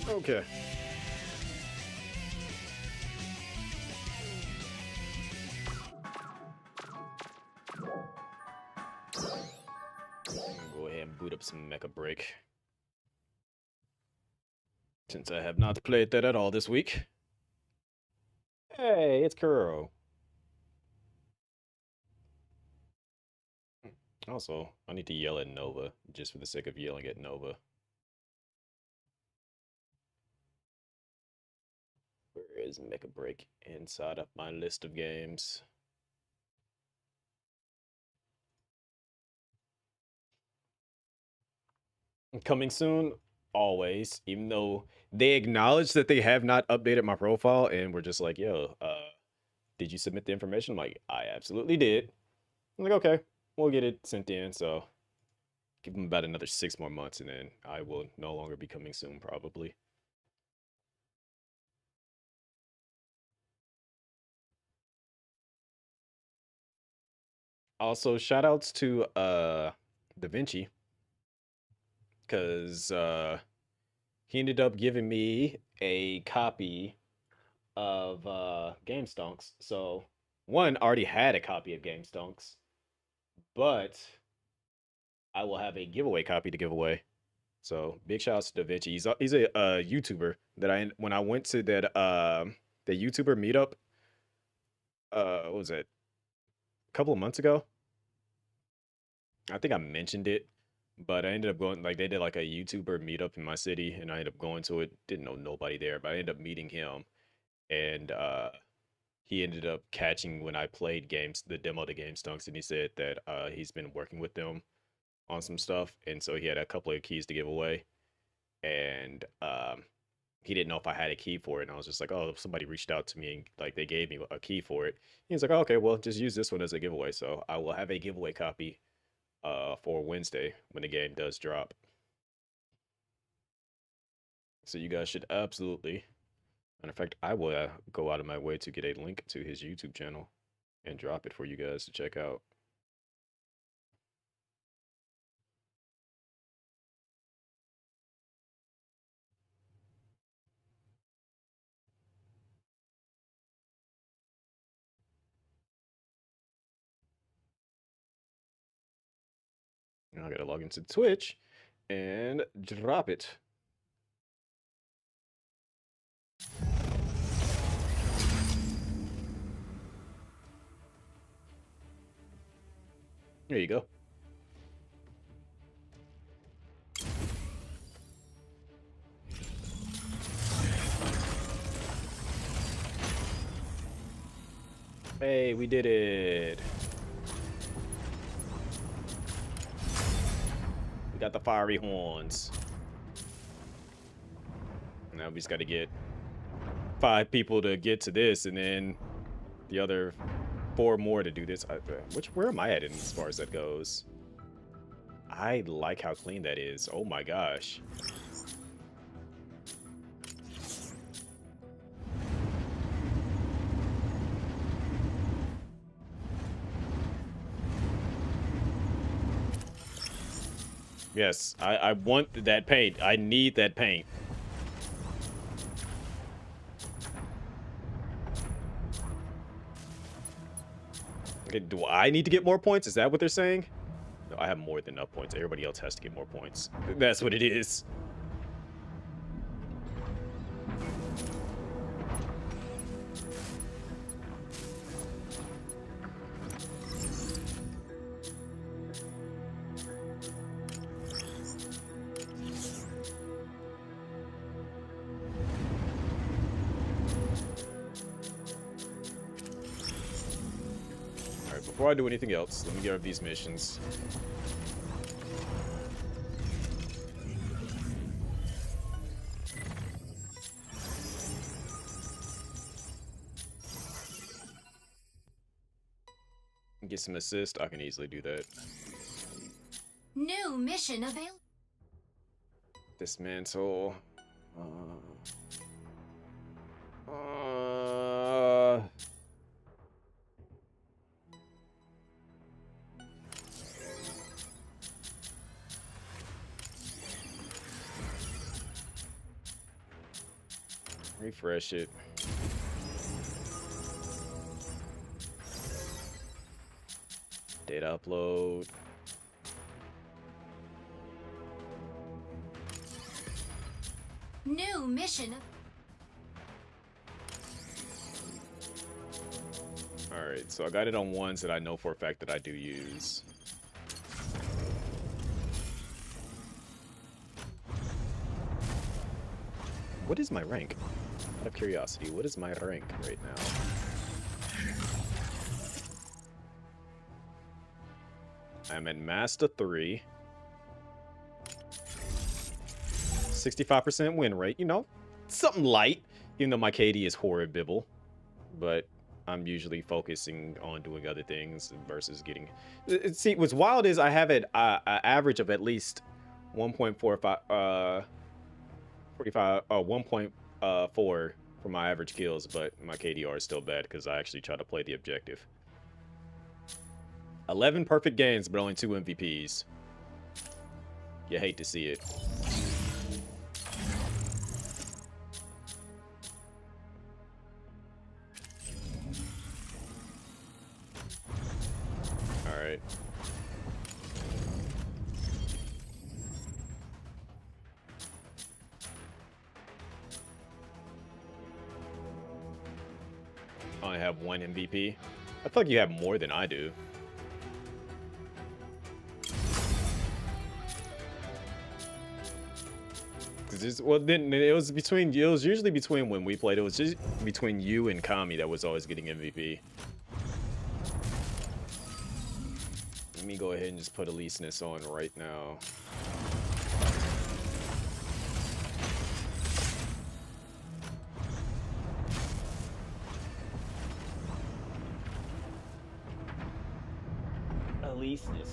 Okay. Go ahead and boot up some Mecha Break. Since I have not played that at all this week. Hey, it's Kuro. Also, I need to yell at Nova, just for the sake of yelling at Nova. Where is Mecha Break inside of my list of games? Coming soon, always, even though they acknowledge that they have not updated my profile and we're just like, yo, did you submit the information? I'm like, I absolutely did. I'm like, okay, we'll get it sent in. So give them about another 6 more months and then I will no longer be coming soon, probably. Also, shout outs to Da Vinci, because he ended up giving me a copy of Game Stonks. So one already had a copy of Game Stonks, but I will have a giveaway copy to give away. So big shout outs to Da Vinci. He's a YouTuber that when I went to that the YouTuber meetup, what was it? A couple of months ago. I think I mentioned it, but I ended up going, like, they did like a YouTuber meetup in my city, and I ended up going to it. Didn't know nobody there, but I ended up meeting him, and he ended up catching when I played the demo to Game Stunks, and he said that he's been working with them on some stuff, and so he had a couple of keys to give away, and he didn't know if I had a key for it, and I was just like, oh, somebody reached out to me and like they gave me a key for it. He's like, oh, okay, well, just use this one as a giveaway. So I will have a giveaway copy for Wednesday when the game does drop. So you guys should absolutely, matter of fact, I will go out of my way to get a link to his YouTube channel and drop it for you guys to check out. Now I gotta log into Twitch and drop it. There you go. Hey, we did it. We got the fiery horns. Now we just got to get 5 people to get to this, and then the other 4 more to do this. Where am I at as far as that goes? I like how clean that is. Oh my gosh. Yes, I want that paint. I need that paint. Okay, do I need to get more points? Is that what they're saying? No, I have more than enough points. Everybody else has to get more points. That's what it is. Before I do anything else, let me get out of these missions. Get some assist. I can easily do that. New mission available. Dismantle. Refresh it. Data upload. New mission. Alright, so I got it on ones that I know for a fact that I do use. What is my rank? Out of curiosity, what is my rank right now? I'm at Master 3. 65% win rate, you know, something light, even though my KD is horrible. But I'm usually focusing on doing other things versus getting... See, what's wild is I have an average of at least 1.45... 1.4 for my average kills, but my KDR is still bad because I actually try to play the objective. 11 perfect games, but only 2 MVPs. You hate to see it. All right. I only have 1 MVP. I feel like you have more than I do. Well, then it was usually between when we played. It was just between you and Kami that was always getting MVP. Let me go ahead and just put Eliseness on right now. Eliseness.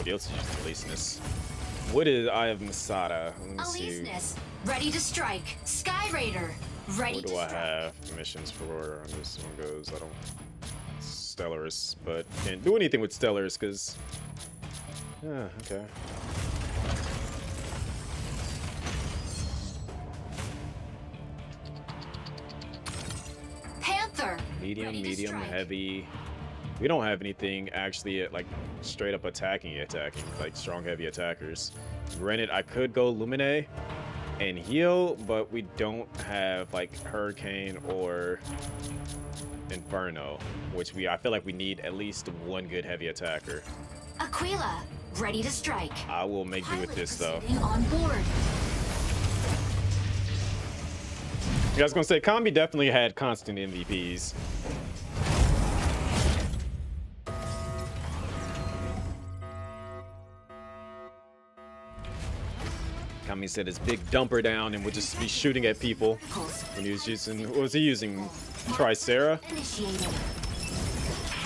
Else is Eliseness. What is Eye of Masada? Let me see. Eliseness, ready to strike. Sky Raider, ready What to do I strike. have missions for? This one goes. I don't. Stellaris, but can't do anything with Stellaris because. Yeah. Okay. Panther, Medium, ready to medium, strike. heavy. We don't have anything actually like straight up attacking, like strong heavy attackers. Granted, I could go Lumine and heal, but we don't have like Hurricane or Inferno, which I feel like we need at least one good heavy attacker. Aquila, ready to strike. I will make do with this though. Proceeding on board. I was gonna say, Kami definitely had constant MVPs. Kami said his big dumper down and would just be shooting at people when he was using, what was he using? Tricera? Initiating.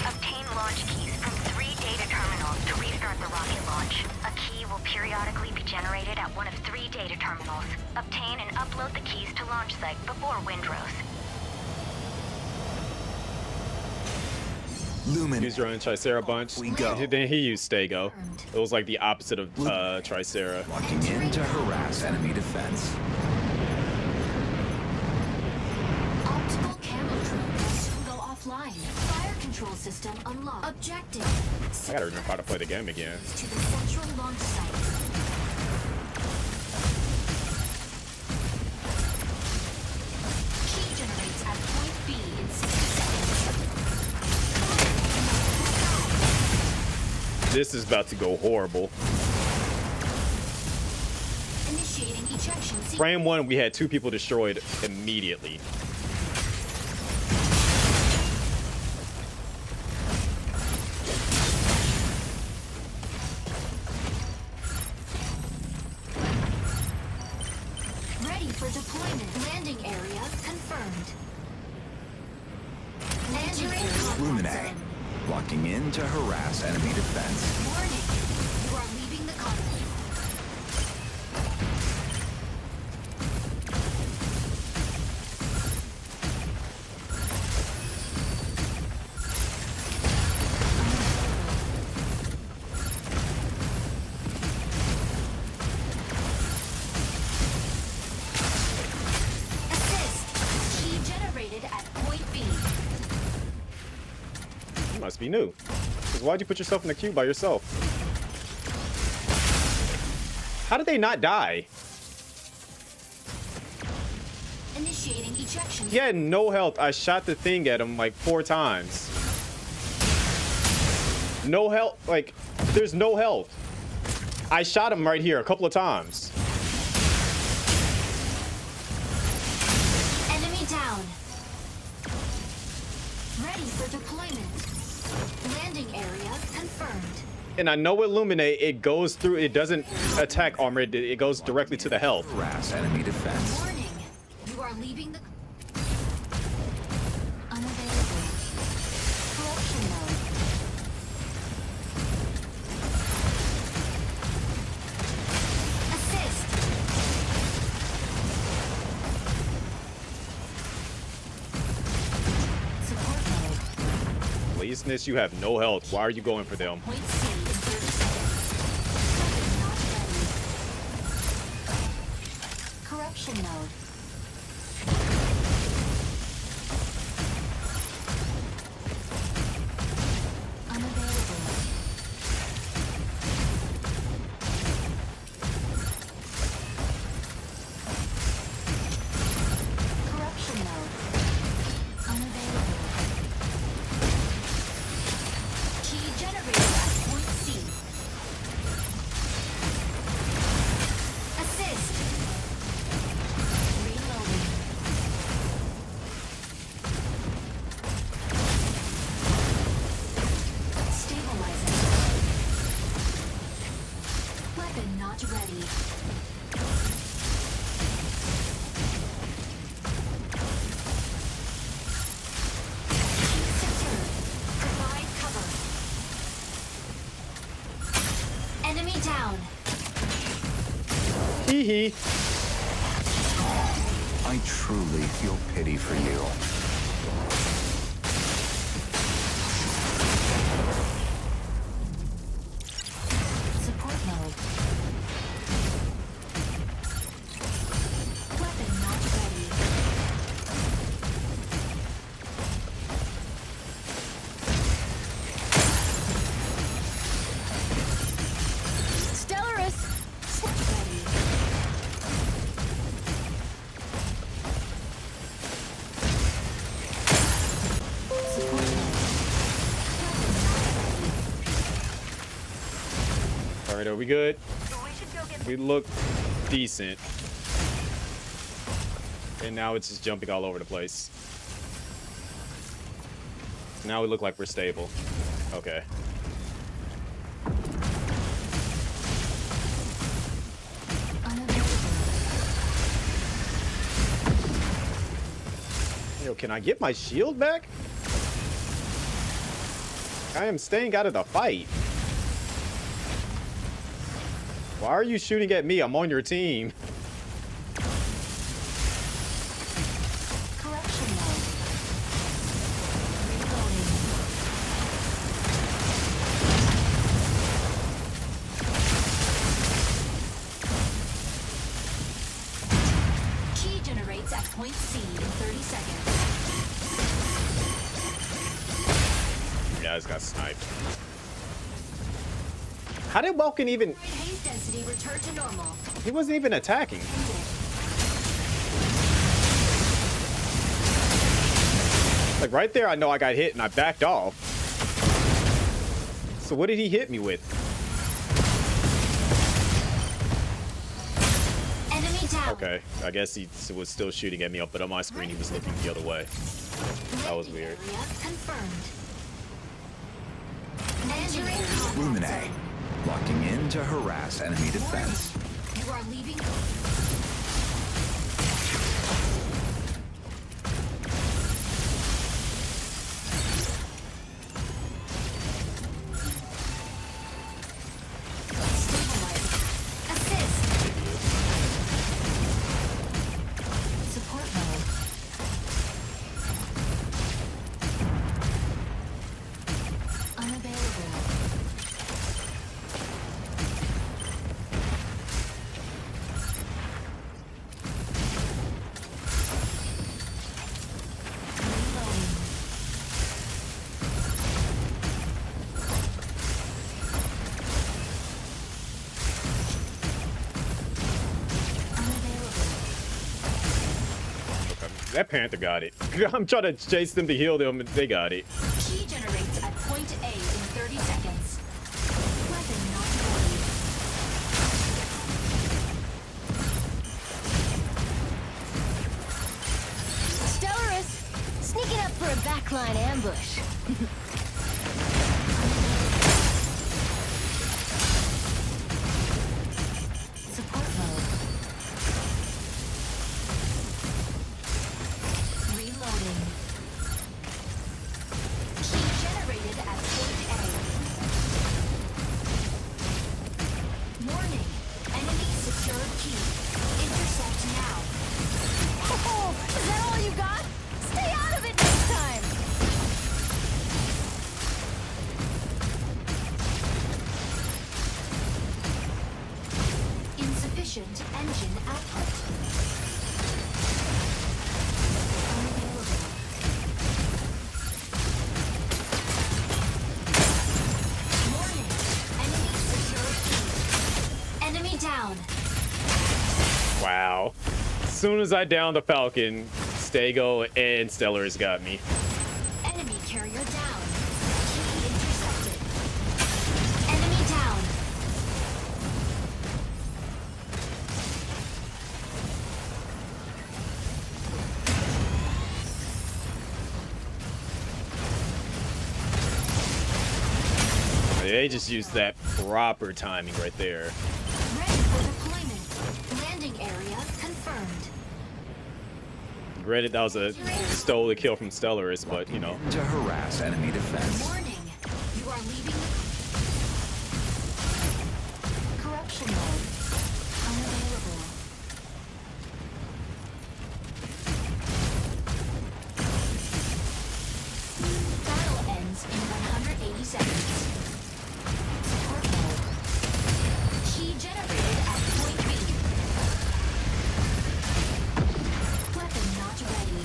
Obtain launch keys from 3 data terminals to restart the rocket launch. A key will periodically be generated at one of 3 data terminals. Obtain and upload the keys to launch site before Windrose. Lumen. He's running Tricera bunch. We go. Then he used Stego. It was like the opposite of Tricera. Locking in to harass enemy defense. Optical camo drone will soon go offline. Fire control system unlocked. Objective. I gotta remember how to play the game again. To the central launch site. Key generates at point B in 60 seconds. This is about to go horrible. Initiating ejection sequence. Frame 1, we had 2 people destroyed immediately. Ready for deployment. Landing area confirmed. Landing area Lumine. Locking in to harass enemy defense. Warning. You are leaving the colony. Assist. Key generated at point B. You must be new. Because why'd you put yourself in the queue by yourself? How did they not die? Initiating ejection. He had no health. I shot the thing at him like 4 times. No health. Like, there's no health. I shot him right here a couple of times. Enemy down. Ready for deployment. Landing area confirmed. And I know with Lumine, it goes through, it doesn't attack armor, it goes directly to the health. Harass enemy defense. Warning. You are leaving the... Unavailable. Corruption mode. Assist. Support mode. Laziness, you have no health. Why are you going for them? Point C in 30 seconds. Weapon not ready. Corruption mode. Unavailable. Corruption mode. Unavailable. Key generated at point C. Assist. Reloading. Stabilizing. Weapon not ready. Secured. Provide cover. Enemy down. Hee hee. I truly feel pity for you. Support mode. Weapon not ready. Stellaris! Ready. Support mode. All right, are we good? We should go get We look decent. And now it's just jumping all over the place. Now we look like we're stable. Okay. Unavailable. Yo, can I get my shield back? I am staying out of the fight. Why are you shooting at me? I'm on your team. Corruption mode. Reloading. Key generates at point C in 30 seconds. Yeah, I just got sniped. How did Vulcan even... Haze density return to normal. He wasn't even attacking. Like right there, I know I got hit and I backed off. So what did he hit me with? Enemy down. Okay, I guess he was still shooting at me, but on my screen he was looking the other way. That was weird. Area confirmed. Entering combat Lumine. zone. Locking in to harass enemy defense. You are leaving. That Panther got it. I'm trying to chase them to heal them, and they got it. Key generates at point A in 30 seconds. Weapon not ready. Stellaris, sneaking up for a backline ambush. Support mode. Reloading. Key generated at point A. Warning. Enemy secured key. Intercept now. Oh, is that all you got? Stay out of it next time. Insufficient engine output. Unavailable. Warning. Enemy secured key. Enemy down. Wow. As soon as I downed the Falcon, Stego and Stellaris got me. Enemy carrier down. Key intercepted. Enemy down. They just used that proper timing right there. Ready for deployment. Landing area confirmed. Granted, that was a stole the kill from Stellaris, but you know. To harass enemy defense. Warning. You are leaving. Corruption mode. Unavailable. Battle ends in 180 seconds. Support mode. Key generated at point B. Weapon not ready.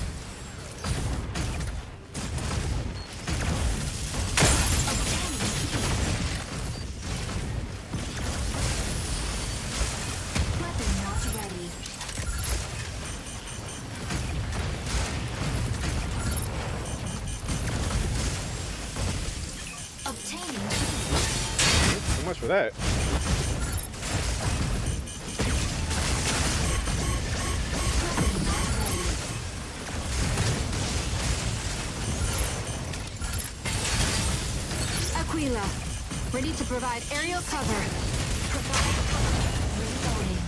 Obtaining key. Weapon not ready. Obtaining key. So much for that. Weapon not ready. Aquila, ready to provide aerial cover. Provide cover. Reloading.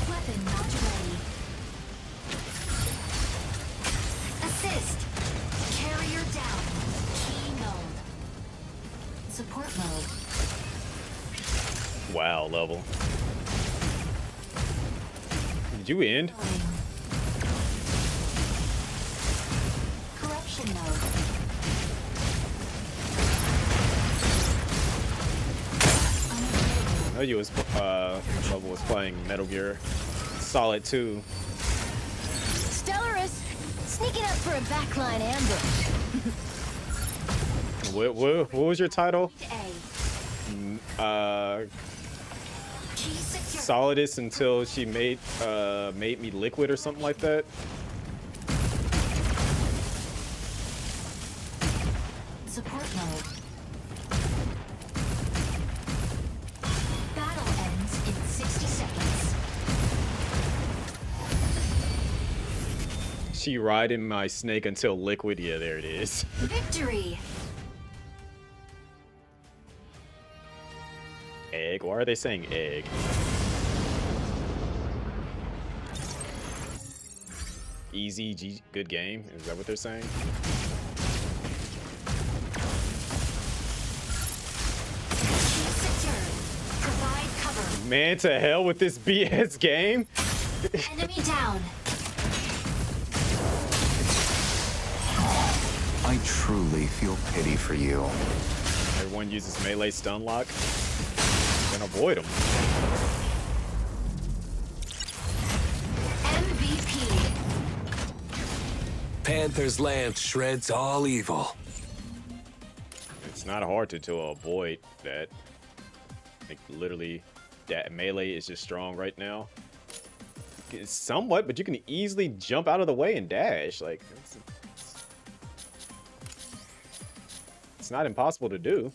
Weapon not ready. Assist. Carrier down. Key mode. Support mode. Wow, level. Did you end? Loading. Corruption mode. Unavailable. I know you was level was playing Metal Gear Solid 2. Stellaris, sneaking up for a backline ambush. What was your title? A. Key secure. Solidus until she made me liquid or something like that. Support mode. Battle ends in 60 seconds. She riding my snake until liquid. Yeah, there it is. Victory. Egg? Why are they saying egg? Easy, good game. Is that what they're saying? Key secured. Provide cover. Man, to hell with this BS game. Enemy down. I truly feel pity for you. Everyone uses melee stun lock. Then avoid them. MVP. Panther's lance shreds all evil. It's not hard to avoid that. Like literally, that melee is just strong right now. It's somewhat, but you can easily jump out of the way and dash. Like it's not impossible to do.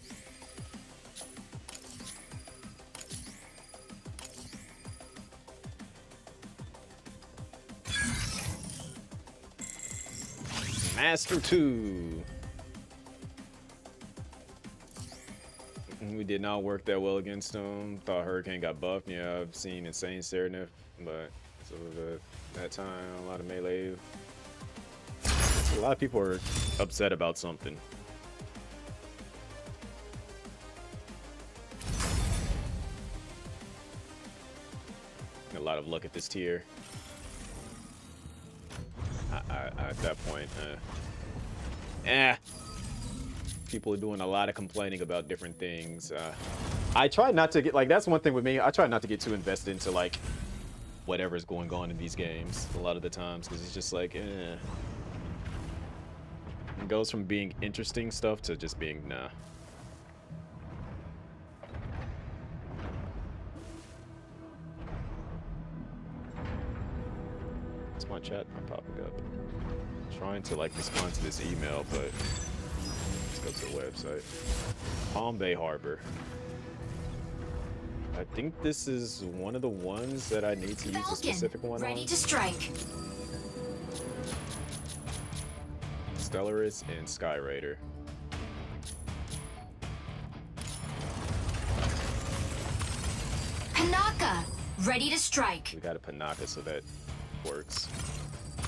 Master 2. We did not work that well against him. Thought Hurricane got buffed. Yeah, I've seen Insane Serenif, but so that time a lot of melee. A lot of people are upset about something. A lot of luck at this tier. At that point, people are doing a lot of complaining about different things. I try not to get like, that's one thing with me. I try not to get too invested into like whatever's going on in these games a lot of the times, because it's just like, It goes from being interesting stuff to just being nah. It's my chat not popping up. I'm trying to like respond to this email, but let's go to the website. Palm Bay Harbor. I think this is one of the ones that I need to use a specific one ready on. to strike. Stellaris and Sky Raider. Panaka, ready to strike. We got a Panaka, so that works.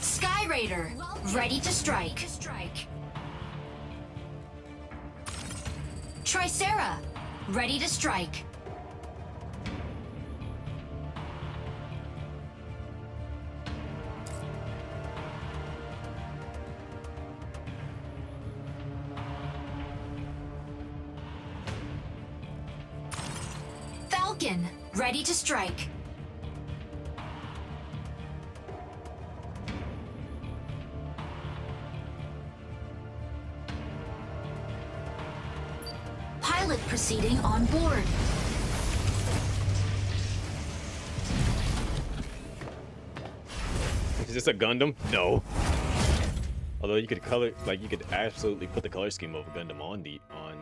Sky Raider, ready to strike. Tricera, ready to strike. Falcon, ready to strike. Pilot proceeding on board. Is this a Gundam? No. Although you could color, like you could absolutely put the color scheme of a Gundam on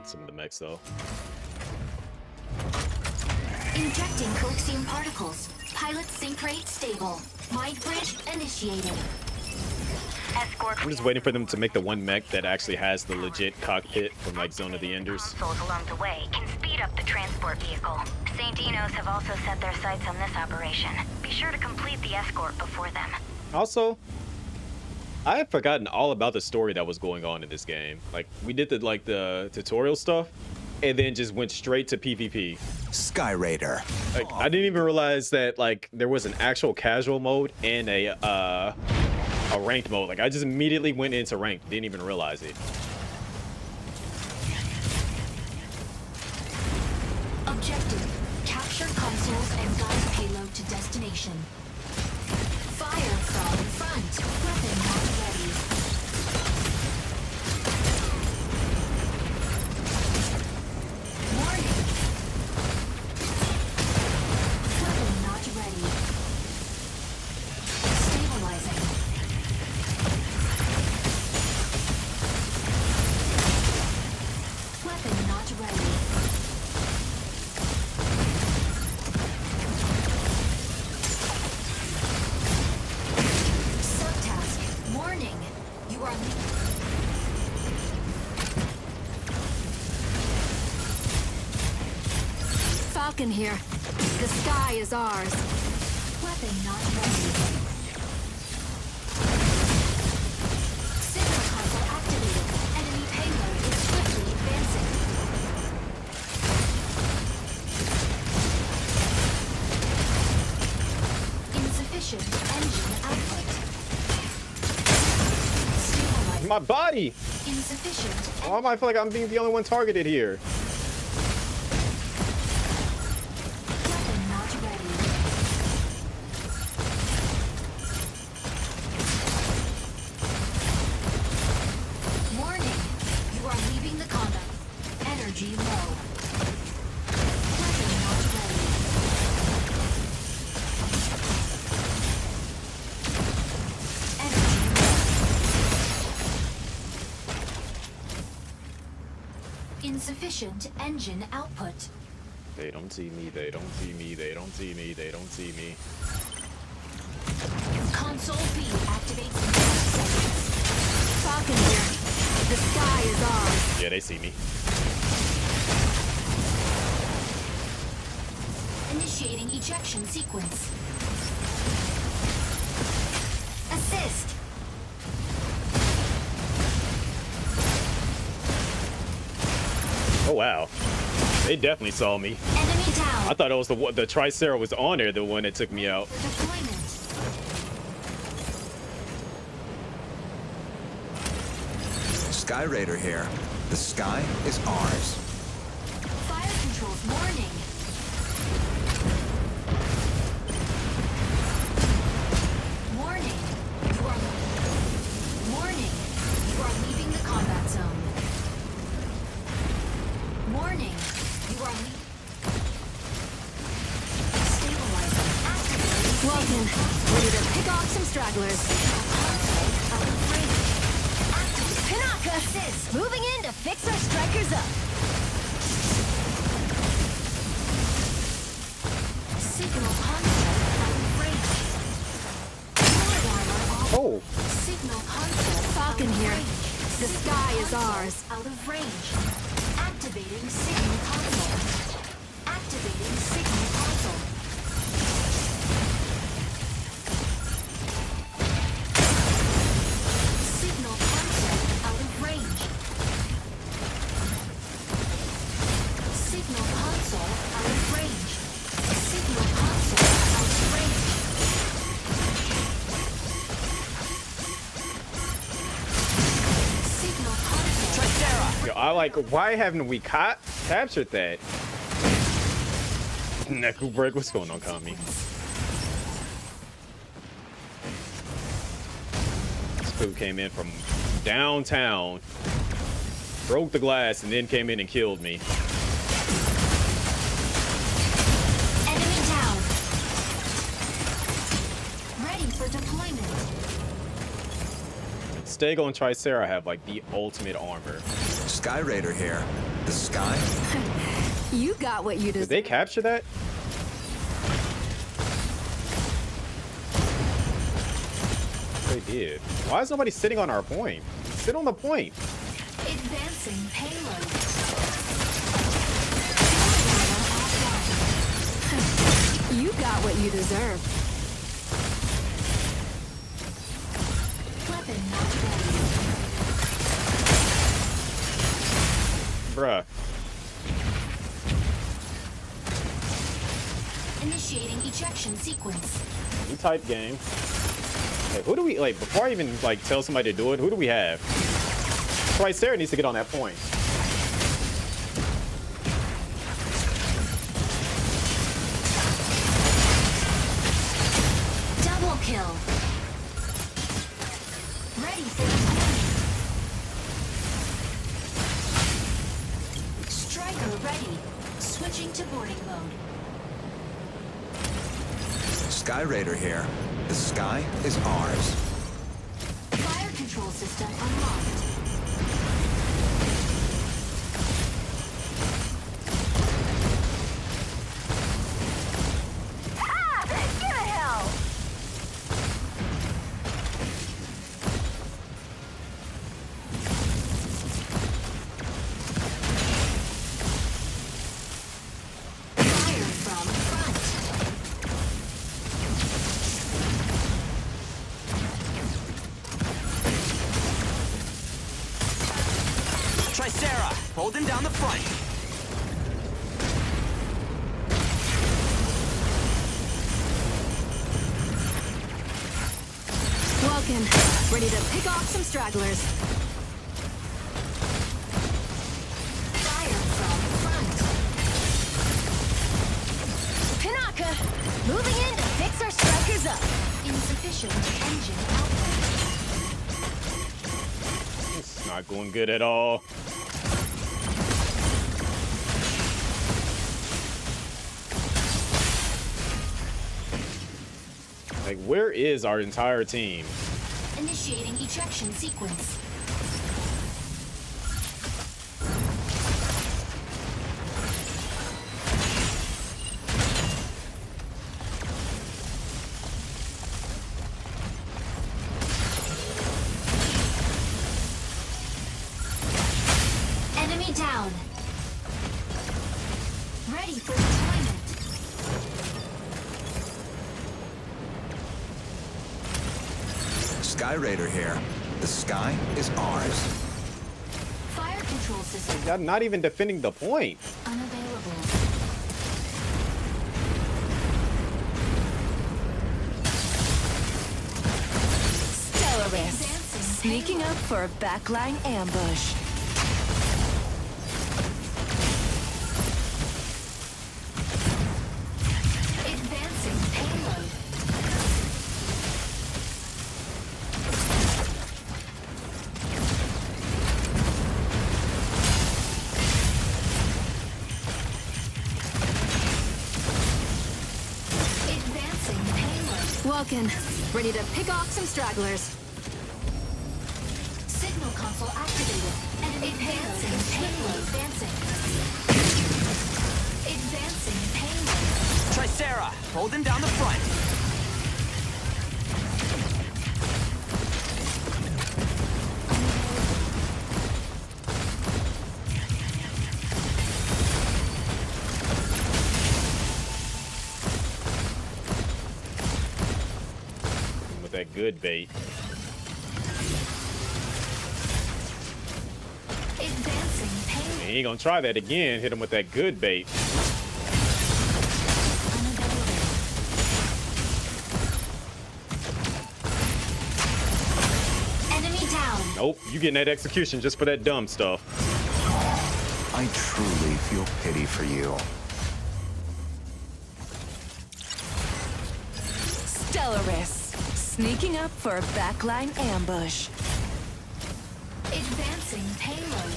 some of the mechs though. Injecting coaxium particles. Pilot sync rate stable. Mind bridge initiated. Escort I'm just waiting for them to make the one mech that actually has the legit cockpit from like Zone of the Enders. consoles along the way can speed up the transport vehicle. St. Enos have also set their sights on this operation. Be sure to complete the escort before them. Also, I had forgotten all about the story that was going on in this game. Like we did the tutorial stuff, and then just went straight to PvP. Sky Raider. Like I didn't even realize that like there was an actual casual mode and a ranked mode. Like I just immediately went into ranked. Didn't even realize it. Objective: capture consoles and guide payload to destination. Fire from front. Weapon not ready. Warning. Weapon not ready. Stabilizing. Weapon not ready. Subtask. Warning. You are Falcon here. The sky is ours. Weapon not ready. Signal console activated. Enemy payload is swiftly advancing. Insufficient engine output. Stabilizing. My body! Insufficient. Why am I feel like I'm being the only one targeted here? Weapon not ready. Warning. You are leaving the combat. Energy low. Weapon not ready. Energy low. Insufficient engine output. They don't see me, they don't see me, they don't see me, they don't see me. Console B activates in 5 seconds. Falcon here. The sky is ours. Yeah, they see me. Initiating ejection sequence. Assist. Oh wow. They definitely saw me. Enemy down. I thought it was the Tricera was on there, the one that took me out. Deployment. Sky Raider here. The sky is ours. Fire controls warning. Warning. Warning. You are leaving the combat zone. Warning. You are stabilizing. Activating. Welcome. Ready to pick off some stragglers. Out of range. Pinaka assist. Moving in to fix our strikers up. Signal console out of range. Sword armor off. Oh. Signal console Falcon here. The sky is ours. Out of range. Activating signal console. Activating signal console. Signal console out of range. Signal console out of range. Signal console out of range. Signal console. Yo, I like, why haven't we captured that? Neku break, what's going on, Kami? This fool came in from downtown, broke the glass, and then came in and killed me. Enemy down. Ready for deployment. Stego and Tricera have like the ultimate armor. Sky Raider here. The sky. You got what you Did deserve. they capture that? They did. Why is nobody sitting on our point? Sit on the point. Advancing payload. You got what you deserve. Weapon not ready. Bruh. Initiating ejection sequence. New type game. Hey, who do we, like, before I even, like, tell somebody to do it, who do we have? Tricera needs to get on that point. Double kill. Ready for deployment. Striker ready. Switching to boarding mode. Sky Raider here. The sky is ours. Fire control system unlocked. Ah! Get a hell! Fire from front. Tricera, holding down the front. Welcome. Ready to pick off some stragglers. Fire from front. Pinaka, moving in to fix our strikers up. Insufficient engine output. It's not going good at all. Like, where is our entire team? Initiating ejection sequence. Enemy down. Ready for deployment. Sky Raider here. The sky is ours. Fire control system Y'all not even defending the point. unavailable. Stellaris, sneaking up for a backline ambush. Advancing payload. Advancing payload. Walking, ready to pick off some stragglers. Signal console activated. Enemy payload. Payload advancing. Advancing payload. Tricera, holding down the front. With that good bait. Advancing payload. He ain't gonna try that again. Hit him with that good bait. Enemy down. Nope, you getting that execution just for that dumb stuff. I truly feel pity for you. Stellaris, sneaking up for a backline ambush. Advancing payload.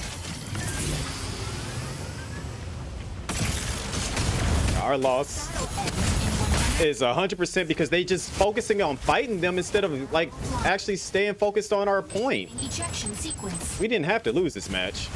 Our loss is 100% because they just focusing on fighting them instead of like actually staying focused on our point. Ejection sequence. We didn't have to lose this match.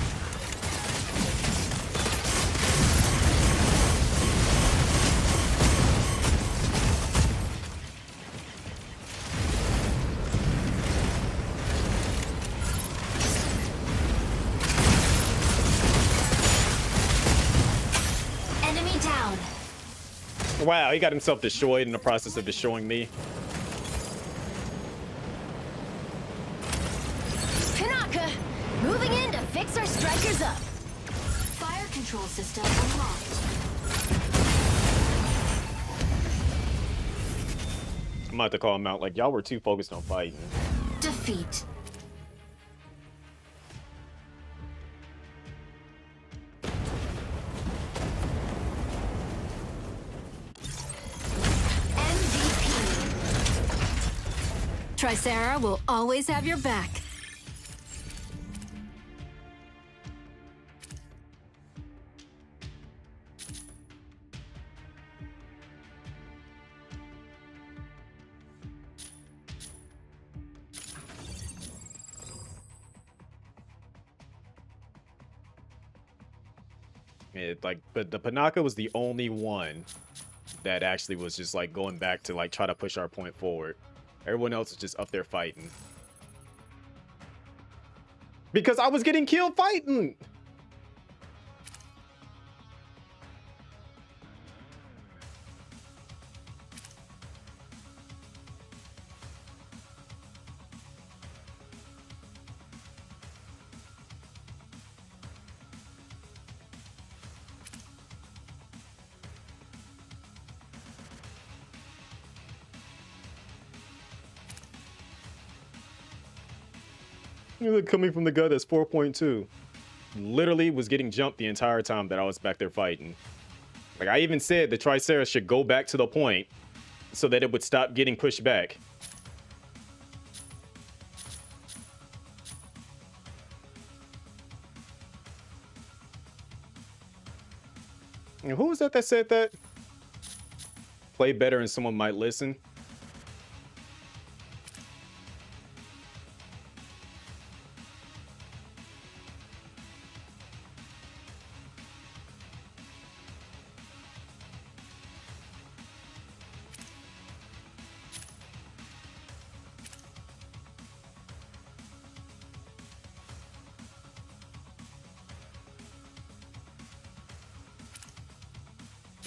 Enemy down. Wow, he got himself destroyed in the process of destroying me. Pinaka, moving in to fix our strikers up. Fire control system unlocked. I'm about to call him out like y'all were too focused on fighting. Defeat. Tricera will always have your back. But the Pinaka was the only one that actually was just like going back to like try to push our point forward. Everyone else is just up there fighting. Because I was getting killed fighting! You look coming from the gut, that's 4.2. Literally was getting jumped the entire time that I was back there fighting. Like, I even said the Tricera should go back to the point so that it would stop getting pushed back. And who was that said that? Play better and someone might listen.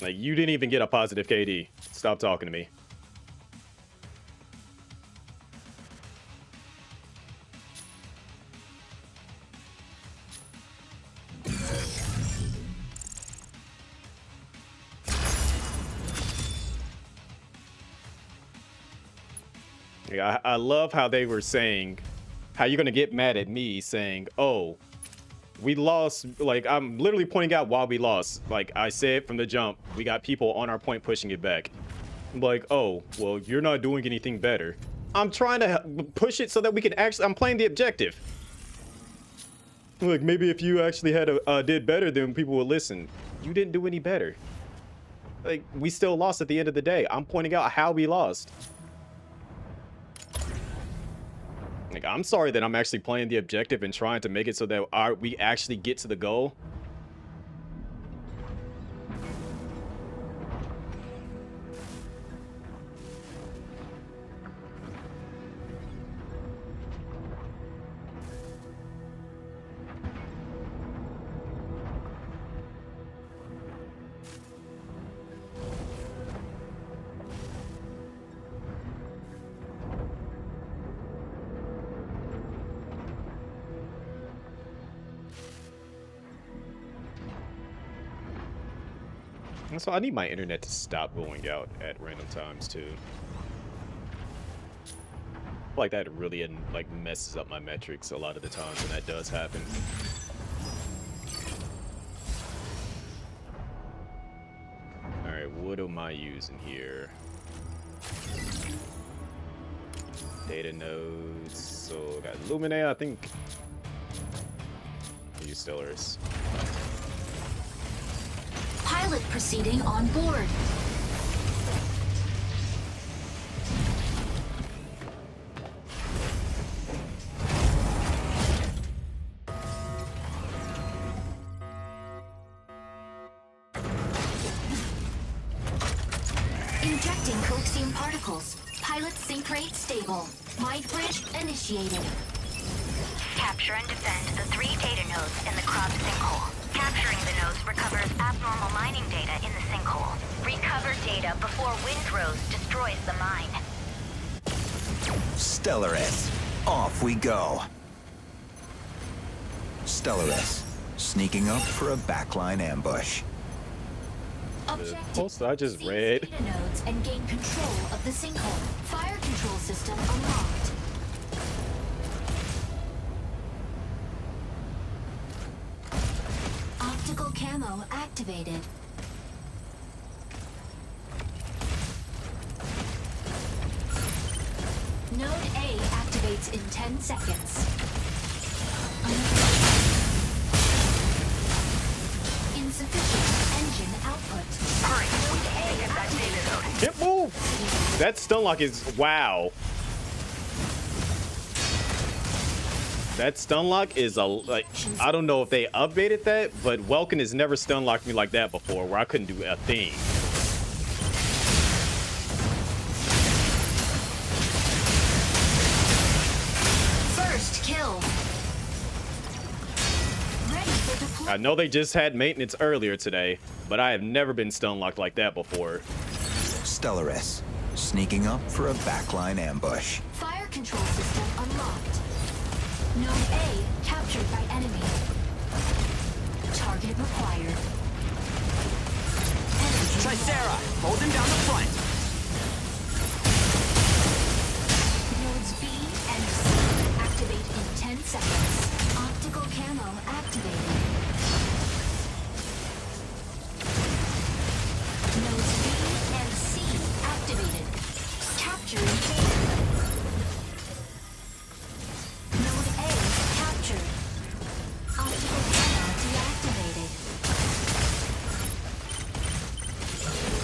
Like, you didn't even get a positive KD. Stop talking to me. Yeah, I love how they were saying, how you're gonna get mad at me saying, oh, we lost. Like, I'm literally pointing out why we lost. Like I said from the jump, we got people on our point pushing it back. I'm like, oh, well, you're not doing anything better. I'm trying to push it so that we can actually, I'm playing the objective. Like, maybe if you actually had did better, then people would listen. You didn't do any better. Like, we still lost at the end of the day. I'm pointing out how we lost. Like, I'm sorry that I'm actually playing the objective and trying to make it so that we actually get to the goal. So I need my internet to stop going out at random times too. I feel like that really like messes up my metrics a lot of the times when that does happen. All right, what am I using here? Data nodes. So I got Lumine, I think. I'll use Stellaris. Pilot proceeding on board. Injecting coaxium particles. Pilot sync rate stable. Mind bridge initiated. Capture and defend the 3 data nodes in the crop sinkhole. Capturing the nodes recovers abnormal mining data in the sinkhole. Recover data before Windrose destroys the mine. Stellaris, off we go. Stellaris, sneaking up for a backline ambush. The post I just read. Data nodes and gain control of the sinkhole. Fire control system unlocked. Optical camo activated. Node A activates in 10 seconds. Insufficient engine output. Hurry, we can't get that data node. Can't move! That stun lock is wow. That stun lock is like, I don't know if they updated that, but Welkin has never stun locked me like that before, where I couldn't do a thing. First kill. Ready for deployment. I know they just had maintenance earlier today, but I have never been stun locked like that before. Stellaris, sneaking up for a backline ambush. Fire control system unlocked. Node A captured by enemy. Target required. Energy Tricera, hold him down the front. Nodes B and C activate in 10 seconds. Optical camo activated. Nodes B and C activated. Capturing data. Node A captured. Optical camo deactivated.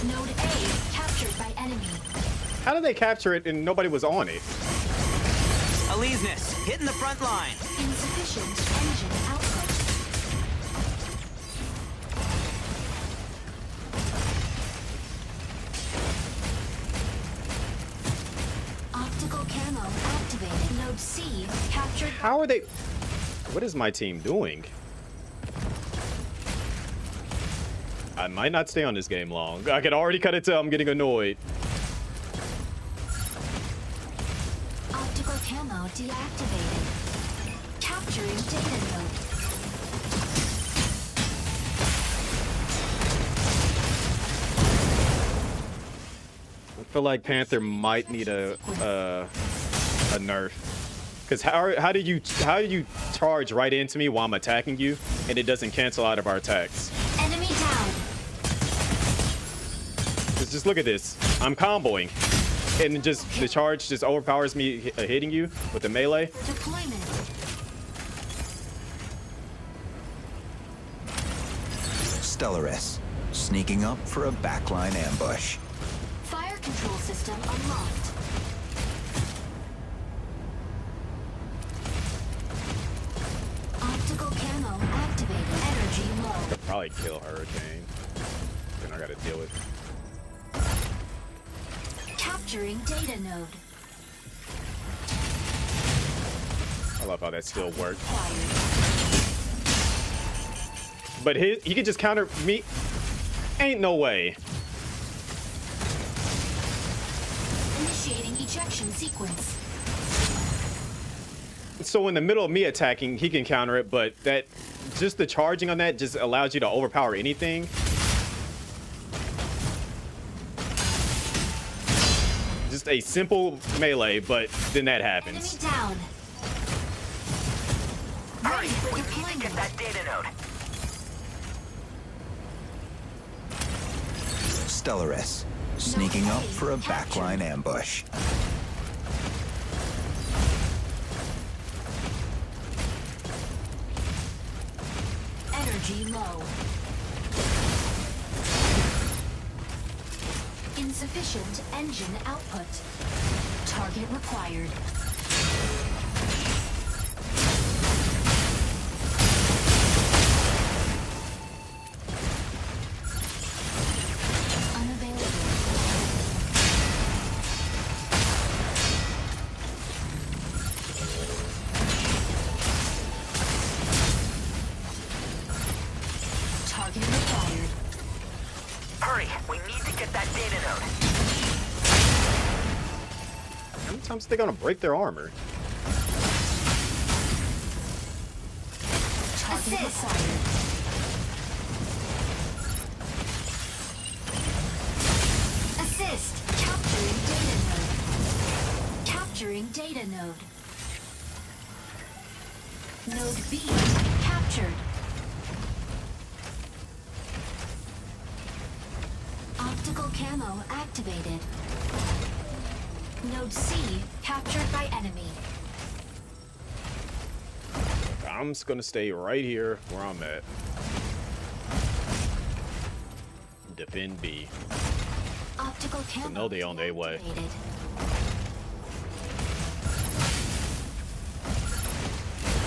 Node A captured by enemy. How did they capture it and nobody was on it? Aleseness, hitting the front line. Insufficient engine output. Optical camo activated. Node C captured. How are they? What is my team doing? I might not stay on this game long. I can already kind of tell I'm getting annoyed. Optical camo deactivated. Capturing data node. I feel like Panther might need a nerf. Because how do you charge right into me while I'm attacking you and it doesn't cancel out of our attacks? Enemy down. Just look at this. I'm comboing, and just the charge just overpowers me hitting you with the melee. Deployment. Stellaris, sneaking up for a backline ambush. Fire control system unlocked. Optical camo activated. Energy low. Could probably kill Hurricane. Then I gotta deal with. Capturing data node. I love how that still works. Acquired. But he could just counter me. Ain't no way. Initiating ejection sequence. So in the middle of me attacking, he can counter it, but that just the charging on that just allows you to overpower anything. Just a simple melee, but then that happens. Enemy down. Hurry, Ready for we need to deployment. get that data node. Stellaris, sneaking up for a backline ambush. Energy low. Insufficient engine output. Target required. Target required. Hurry, we need to get that data node. How many times are they gonna break their armor? Target required. Assist. Capturing data node. Capturing data node. Node B captured. Optical camo activated. Node C captured by enemy. I'm just gonna stay right here where I'm at. Defend B. Optical camo know they on their way. deactivated.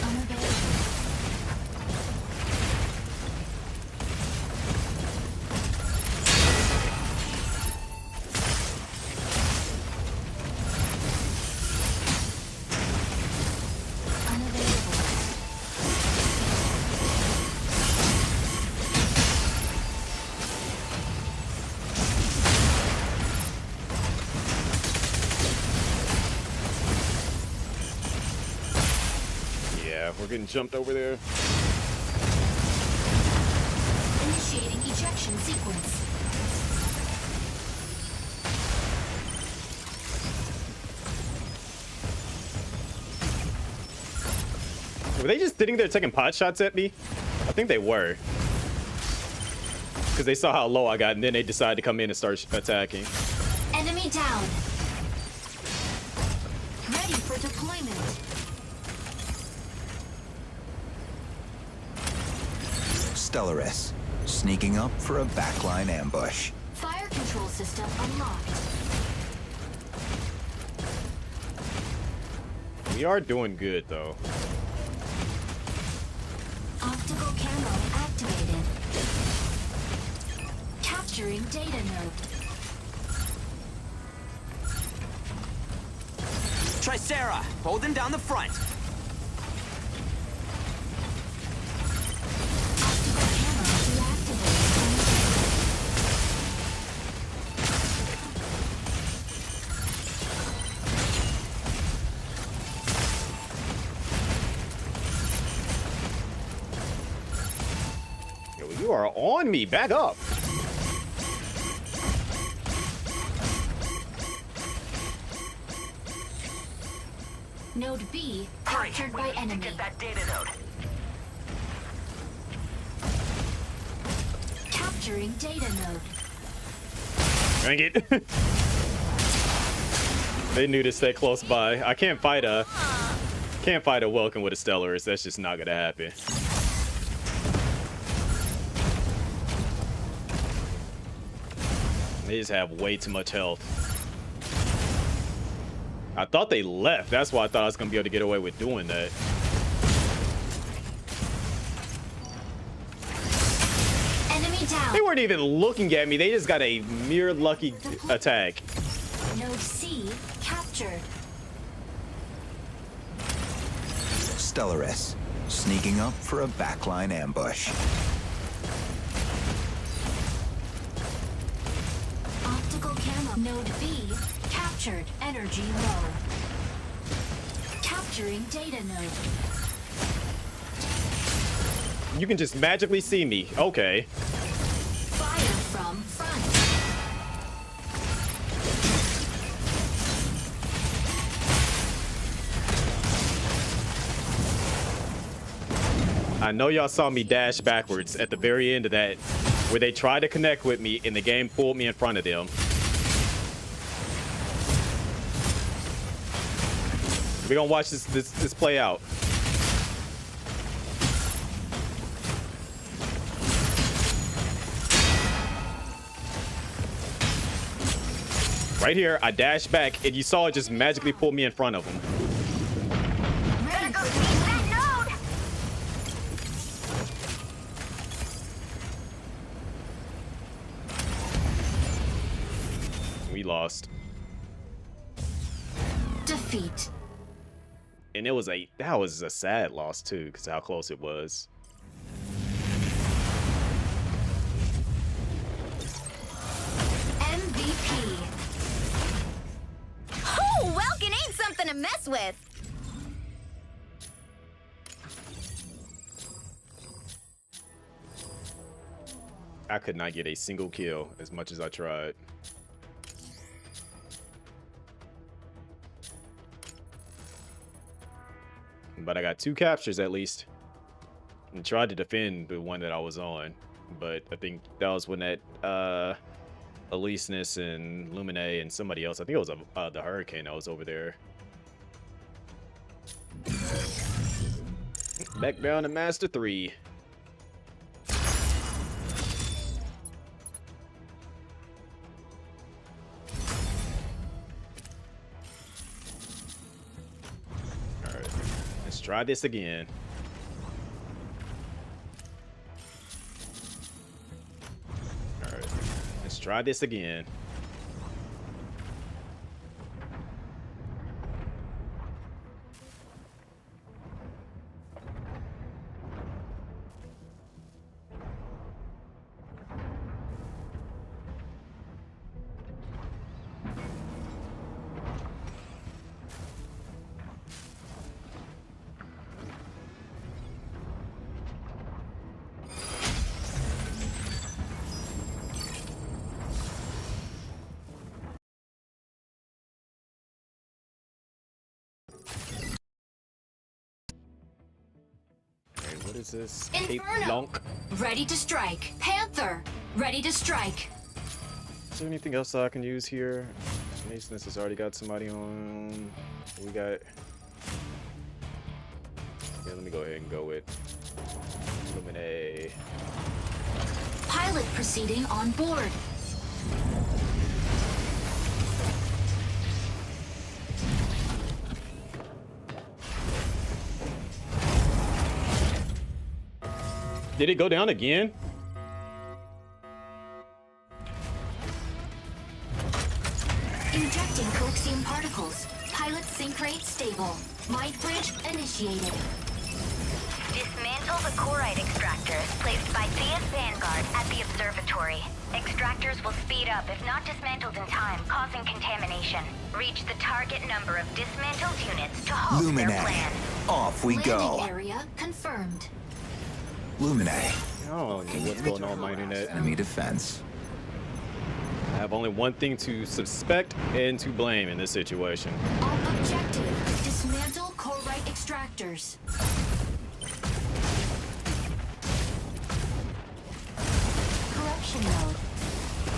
Unavailable. Unavailable. Yeah, we're getting jumped over there. Initiating ejection sequence. Were they just sitting there taking pot shots at me? I think they were. Because they saw how low I got, and then they decided to come in and start attacking. Enemy down. Ready for deployment. Stellaris, sneaking up for a backline ambush. Fire control system unlocked. We are doing good, though. Optical camo activated. Capturing data node. Tricera, holding down the front. Optical camo deactivated. You are on me. Back up. Node B Hurry, captured we by need to enemy. get that data node. Capturing data node. Dang it. They knew to stay close by. I can't fight a Welcome with a Stellaris. That's just not gonna happen. They just have way too much health. I thought they left. That's why I thought I was gonna be able to get away with doing that. Enemy down. They weren't even looking at me. They just got a mere lucky attack. Node C captured. Stellaris, sneaking up for a backline ambush. Optical camo. Node B captured. Energy low. Capturing data node. You can just magically see me. Okay. Fire from front. I know y'all saw me dash backwards at the very end of that, where they tried to connect with me and the game pulled me in front of them. We're gonna watch this play out. Right here, I dashed back and you saw it just magically pull me in front of them. Gotta go seize that node! We lost. Defeat. And that was a sad loss too, because how close it was. MVP. Oh, Welkin ain't something to mess with! I could not get a single kill as much as I tried. But I got 2 captures at least. And tried to defend the one that I was on. But I think that was when that Eliseness and Lumine and somebody else, I think it was the Hurricane that was over there. Back down to Master 3. Alright, let's try this again. Alright, let's try this again. What is this? Cape Inferno. Blanc. Ready to strike. Panther. Ready to strike. Is there anything else I can use here? Masoness has already got somebody on. We got. Yeah, let me go ahead and go with Lumine. Pilot proceeding on board. Did it go down again? Injecting coaxium particles. Pilot sync rate stable. Mind bridge initiated. Dismantle the Corite extractors placed by CS Vanguard at the observatory. Extractors will speed up if not dismantled in time, causing contamination. Reach the target number of dismantled units to halt their Lumine, plan. off we Landing go. area confirmed. Lumine, I don't know what's going on with my internet. Enemy defense. I have only one thing to suspect and to blame in this situation. Objective: dismantle core-right extractors. Corruption mode.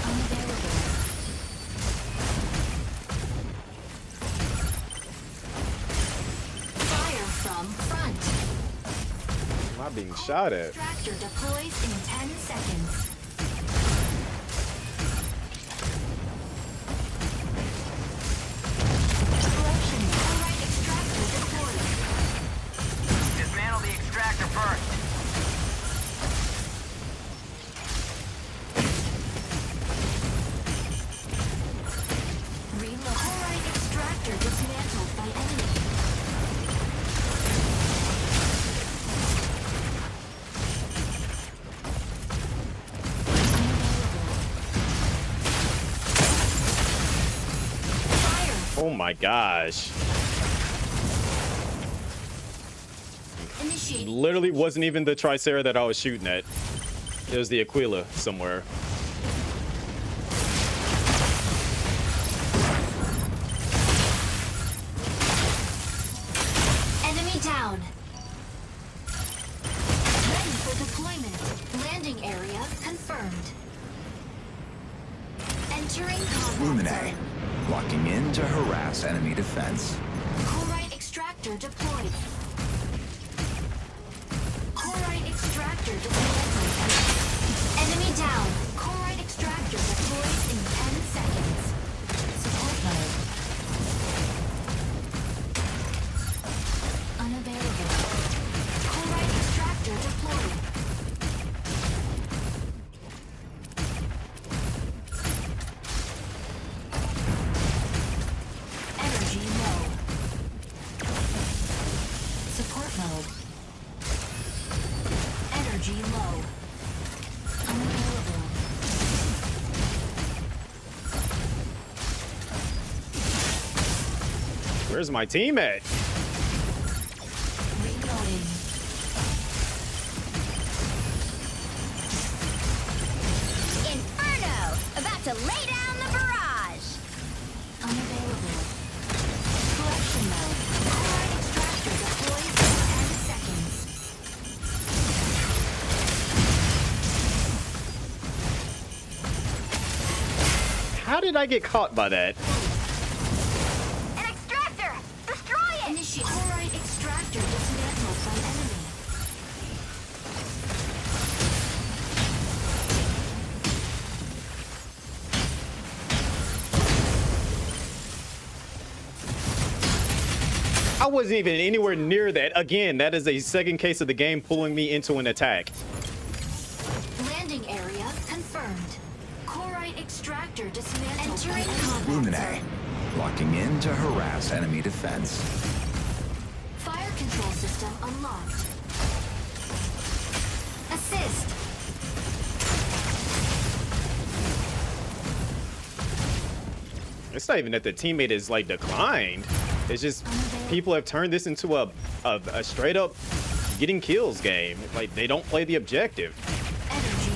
Unavailable. Fire from front. Am I being shot at? Extractor deploys in 10 seconds. Corruption mode. Core-right extractor deployed. Dismantle the extractor first. Reload. Core-right extractor dismantled by enemy. Fire. Oh my gosh. Initiate. Literally wasn't even the Tricera that I was shooting at. It was the Aquila somewhere. Enemy down. Ready for deployment. Landing area confirmed. Entering combat Luminae. zone. Locking in to harass enemy defense. Core-right extractor deployed. Core-right extractor deployed. Enemy down. Core-right extractor deployed in 10 seconds. Support mode. Unavailable. Core-right extractor deployed. Energy low. Support mode. Energy low. Unavailable. Where's my team at? Reloading. Inferno! About to lay down the barrage! Unavailable. Collection mode. Core extractor deployed in 10 seconds. How did I get caught by that? An extractor! Destroy it! Initiate. Core extractor dismantled by enemy. I wasn't even anywhere near that. Again, that is a second case of the game pulling me into an attack. Landing area confirmed. Core extractor dismantled. Entering combat Luminae. zone. Locking in to harass enemy defense. Fire control system unlocked. Assist. It's not even that the teammate is like declined. It's just people have turned this into a straight up getting kills game. Like they don't play the objective. Energy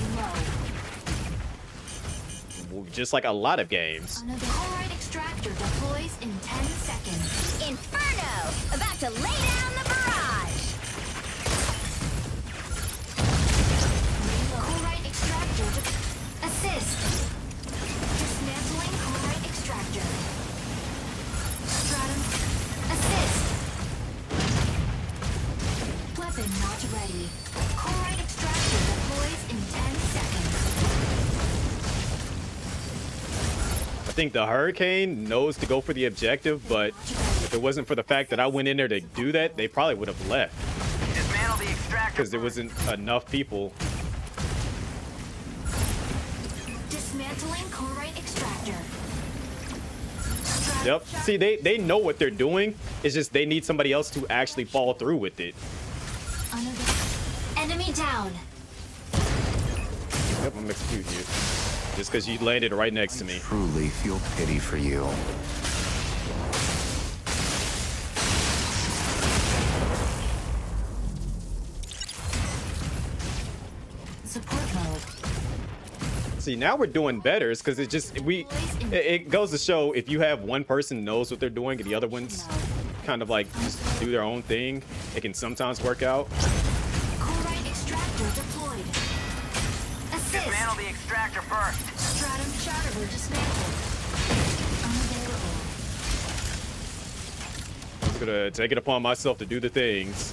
low. Just like a lot of games. Core extractor deploys in 10 seconds. Inferno! About to lay down the barrage! Core extractor assist. Dismantling core extractor. Stratum assist. Weapon not ready. Core extractor deploys in 10 seconds. I think the Hurricane knows to go for the objective, but if it wasn't for the fact that I went in there to do that, they probably would have left Dismantle the extractor because there wasn't enough people. Dismantling core extractor. Yep. See, they know what they're doing. It's just they need somebody else to actually follow through with it. Enemy down. Yep, I'm executing you. Just because you landed right next to me. Truly feel pity for you. mode. See, now we're doing better because it goes to show if you have one person knows what they're doing and the other ones kind of like just do their own thing, it can sometimes work out. Chloride extractor deployed. Assist. Dismantle the extractor first. Stratum shatterer dismantled. Unavailable. I'm gonna take it upon myself to do the things.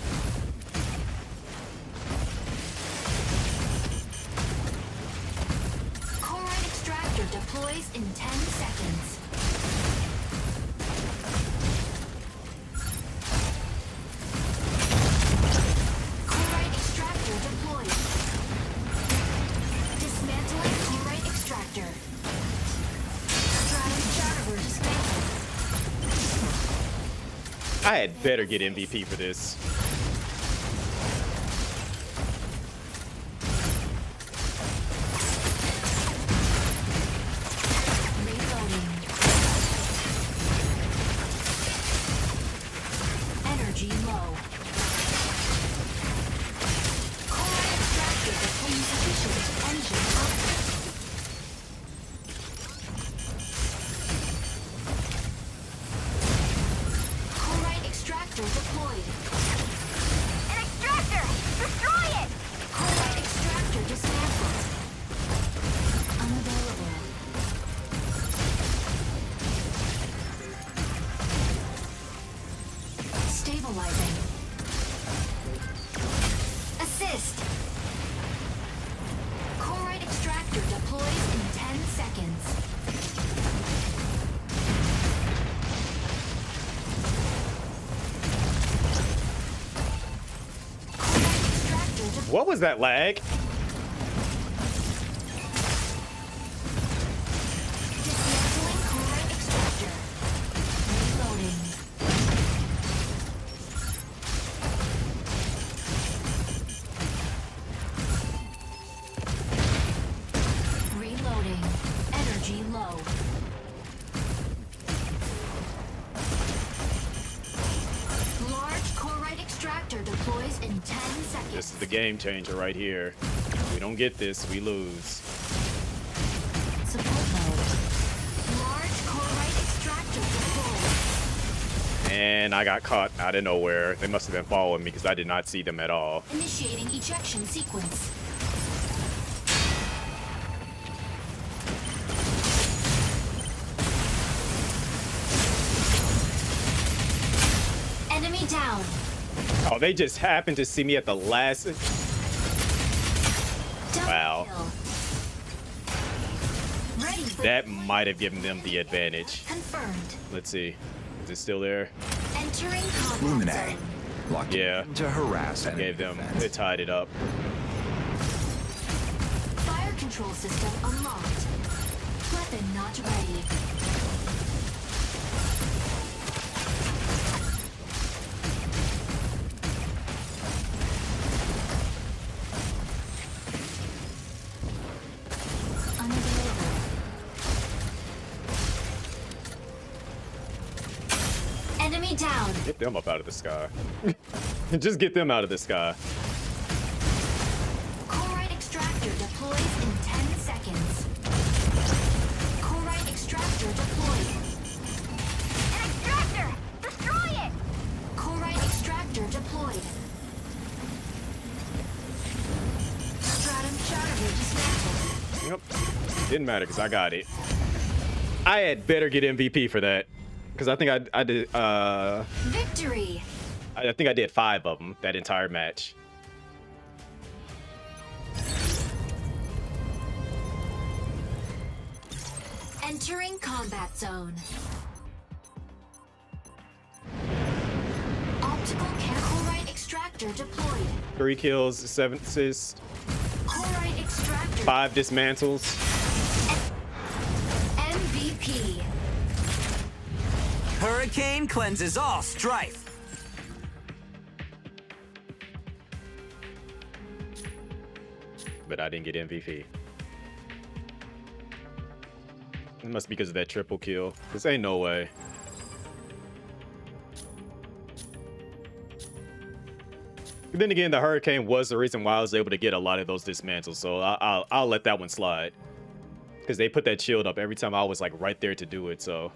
Chloride extractor deploys in 10 seconds. Chloride extractor deployed. Dismantling chloride extractor. Stratum shatterer dismantled. I had better get MVP for this. Reloading. Energy low. Chloride extractor deploying insufficient engine output. Chloride extractor deployed. An extractor! Destroy it! Chloride extractor dismantled. Unavailable. Stabilizing. Assist. Chloride extractor deploys in 10 seconds. Chloride extractor deployed. What was that lag? Dismantling chloride extractor. Reloading. Reloading. Energy low. Large chloride extractor deploys in 10 seconds. This is the game changer right here. If we don't get this, we lose. Support mode. Large chloride extractor deployed. And I got caught out of nowhere. They must have been following me because I did not see them at all. Initiating ejection sequence. Enemy down. Oh, they just happened to see me at the last. Double Wow. kill. Ready for That might have given them the advantage. confirmed. Let's see. Is it still there? Entering combat Lumine. zone. Locked Yeah. in to harass enemy Gave them. defense. They tied it up. Fire control system unlocked. Weapon not ready. Unavailable. Enemy down. Get them up out of the sky. Just get them out of the sky. Chloride extractor deploys in 10 seconds. Chloride extractor deployed. An extractor! Destroy it! Chloride extractor deployed. Stratum shatterer dismantled. Yep. Didn't matter because I got it. I had better get MVP for that. Because I think I did Victory! I think I did 5 of them that entire match. Entering combat zone. Optical chloride extractor deployed. 3 kills, 7 assists, Chloride extractor 5 dismantles. MVP. Hurricane cleanses all strife. But I didn't get MVP. It must be because of that triple kill. This ain't no way. Then again, the hurricane was the reason why I was able to get a lot of those dismantles, so I'll let that one slide. Because they put that shield up every time I was like right there to do it, so.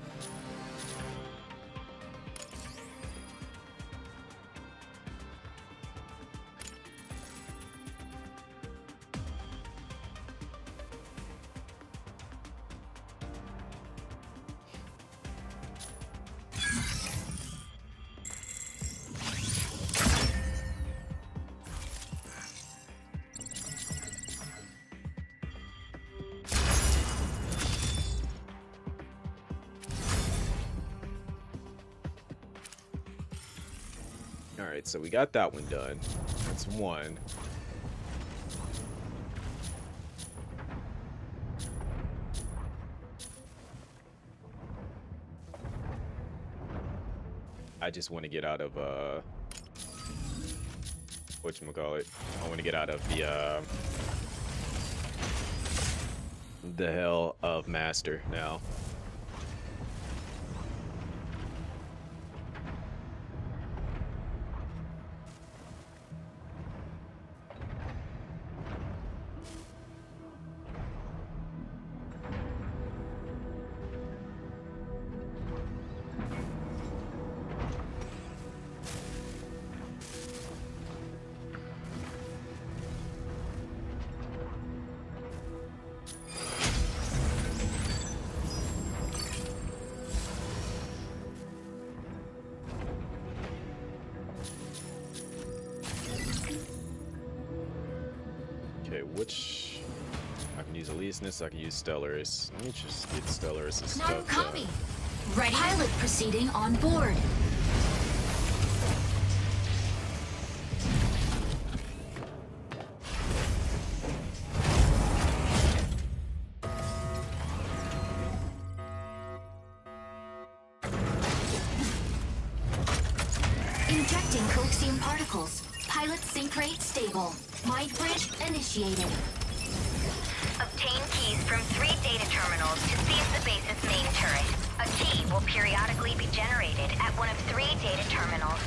Alright, so we got that one done. That's one. I just want to get out of, whatchamacallit? I want to get out of the hell of Master now. Which I can use Elysinus, I can use Stellaris. Let me just get Stellaris' Not stuff. copy. Ready. Pilot proceeding on board. Injecting coaxium particles. Pilot sync rate stable. Mind bridge initiated. Obtain keys from 3 data terminals to seize the base's main turret. A key will periodically be generated at one of 3 data terminals.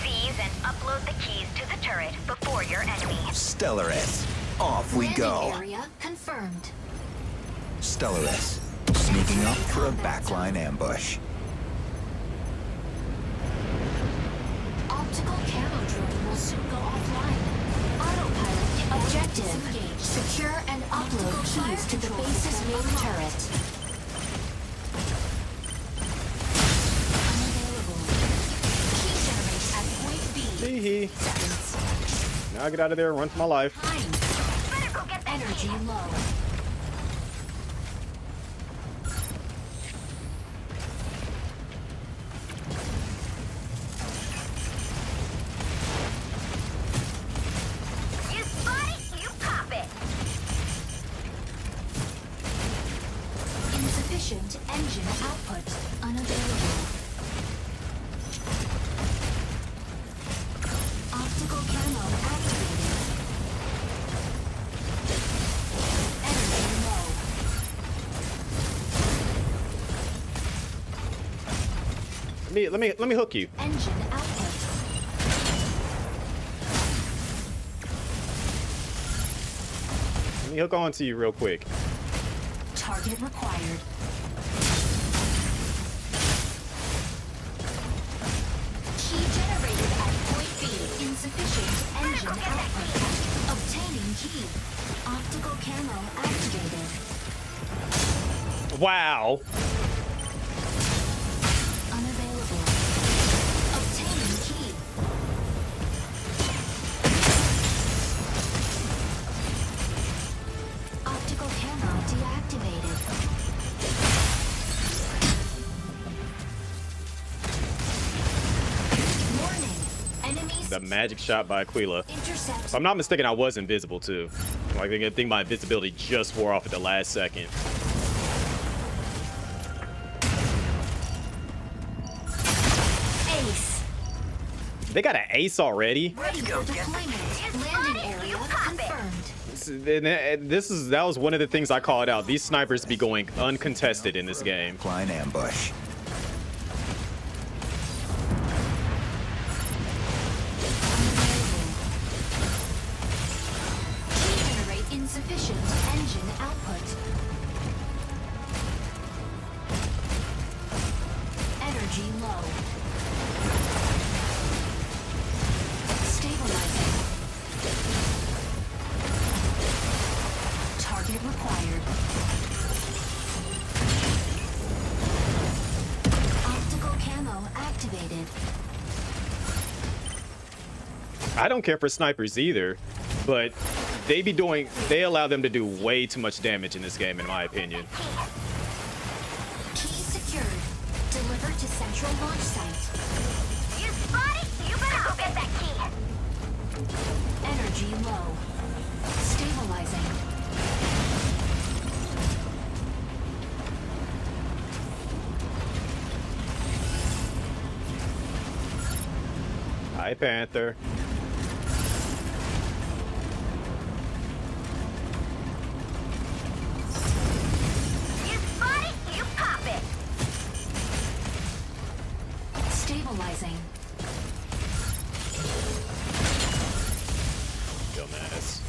Seize and upload the keys to the turret before your enemy. Stellaris, off we Landing go. area confirmed. Stellaris, sneaking up for a backline ambush. Optical camo drone will soon go offline. Autopilot objective. Secure and upload keys to the base's main turret. Unavailable. Key generate at point B. Hee. Seconds. Now I get out of there and run for my life. Time. Better go get that Energy key. low. You spot it, you pop it. Insufficient engine output. Unavailable. Optical camo activated. Energy low. Let me hook you. Engine output. Let me hook on to you real quick. Target required. Key generated at point B. Insufficient engine output. Obtaining key. Optical camo activated. Wow. Unavailable. Obtaining key. Optical camo deactivated. Warning. Enemies The magic shot by Aquila. intercept. If I'm not mistaken, I was invisible too. Like, I think my invisibility just wore off at the last second. Ace. They got an ace already? Ready for deployment. Landing area confirmed. That was one of the things I called out. These snipers be going uncontested in this game. Backline ambush. Target required. Optical camo activated. I don't care for snipers either, but they allow them to do way too much damage in this game, in my opinion. Key secured. Delivered to central launch site. You spotty? You better go get that key. Energy low. Stabilizing. Hi, Panther. You spotty? You pop it. Stabilizing. Dumbass.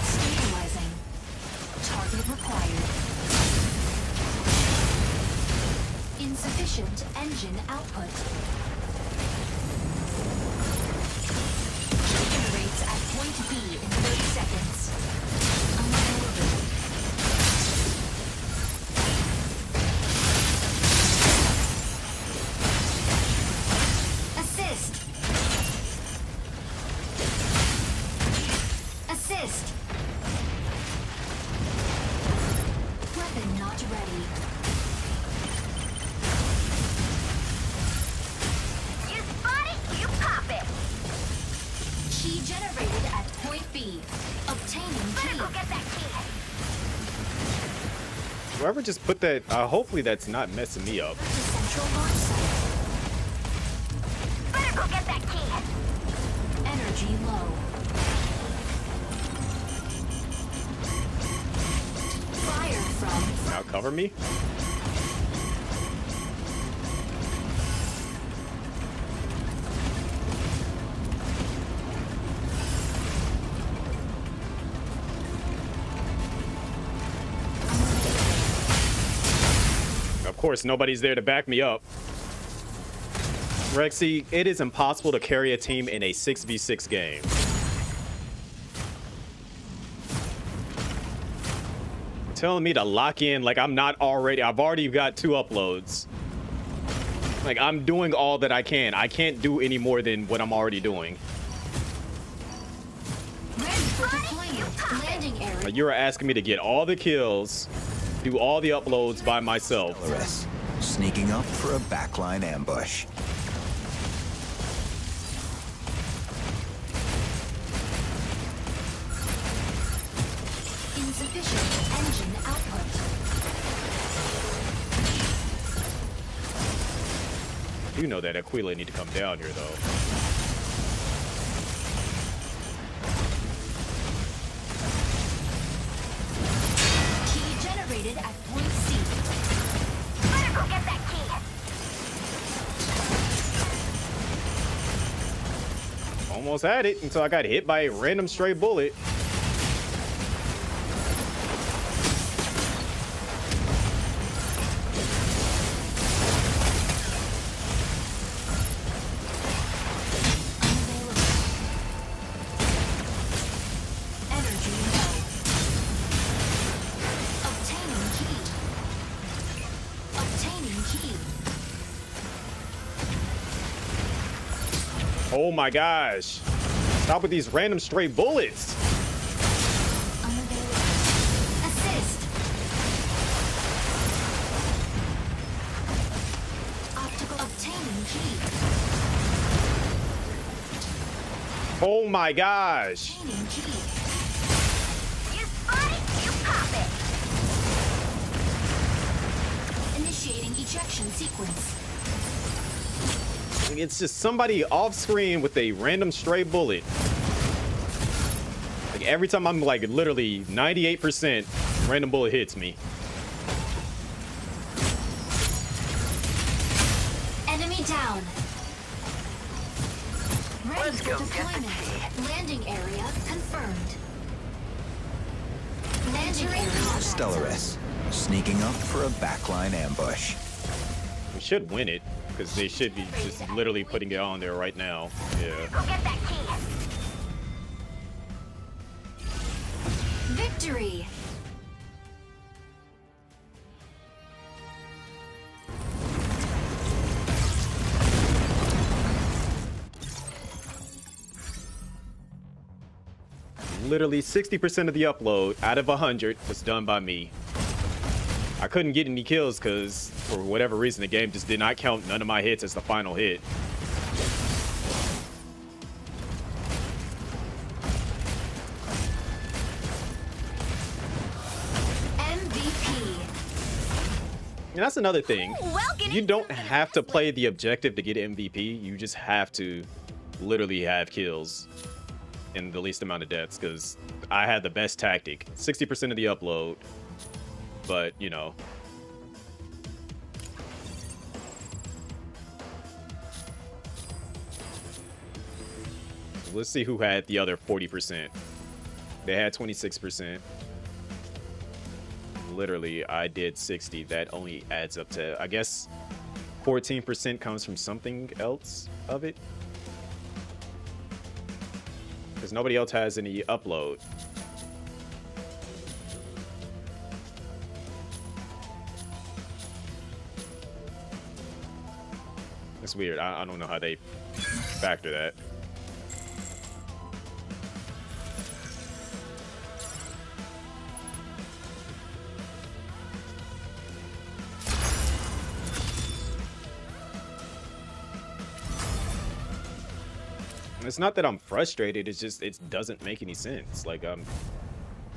Stabilizing. Target required. Insufficient engine output. Key generates at point B in 30 seconds. Unavailable. Assist. Assist. Weapon not ready. You spotty? You pop it. Key generated at point B. Obtaining Better key. go get that key. Whoever just put that, hopefully that's not messing me up. To central launch site. Better go get that key. Energy low. Fired from. Now cover me. Of course, nobody's there to back me up. Rexy, it is impossible to carry a team in a 6v6 game. Telling me to lock in like I've already got 2 uploads. Like, I'm doing all that I can. I can't do any more than what I'm already doing. Ready for deployment. Landing area. Like, you're asking me to get all the kills, do all the uploads by myself. Stellaris, sneaking up for a backline ambush. Insufficient engine output. You know that Aquila need to come down here, though. Key generated at point C. Better go get that key. Almost had it until I got hit by a random stray bullet. Energy low. Obtaining key. Obtaining key. Oh my gosh. Stop with these random stray bullets. Unavailable. Assist. Optical obtaining key. Oh my gosh. Obtaining key. You spotty? You pop it. Initiating ejection sequence. It's just somebody off screen with a random stray bullet. Like, every time I'm like literally 98%, random bullet hits me. Enemy down. Ready Let's for go get the deployment. Landing area confirmed. Landing area. Stellaris, sneaking up for a backline ambush. should win it because they should be just literally putting it on there right now. Yeah. Go get that key. Victory! Literally 60% of the upload out of 100 was done by me. I couldn't get any kills because for whatever reason the game just did not count none of my hits as the final hit. MVP. And that's another thing. You don't have to play the objective to get MVP. You just have to literally have kills in the least amount of deaths, because I had the best tactic. 60% of the upload. But, you know. Let's see who had the other 40%. They had 26%. Literally, I did 60. That only adds up to, I guess, 14% comes from something else of it. Because nobody else has any upload. It's weird. I don't know how they factor that. It's not that I'm frustrated, it's just it doesn't make any sense. Like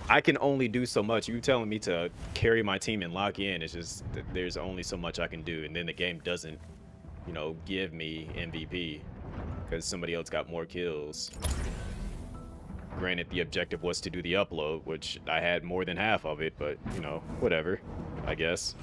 I can only do so much. You telling me to carry my team and lock in, it's just there's only so much I can do, and then the game doesn't, you know, give me MVP because somebody else got more kills. Granted, the objective was to do the upload, which I had more than half of it, but you know, whatever, I guess.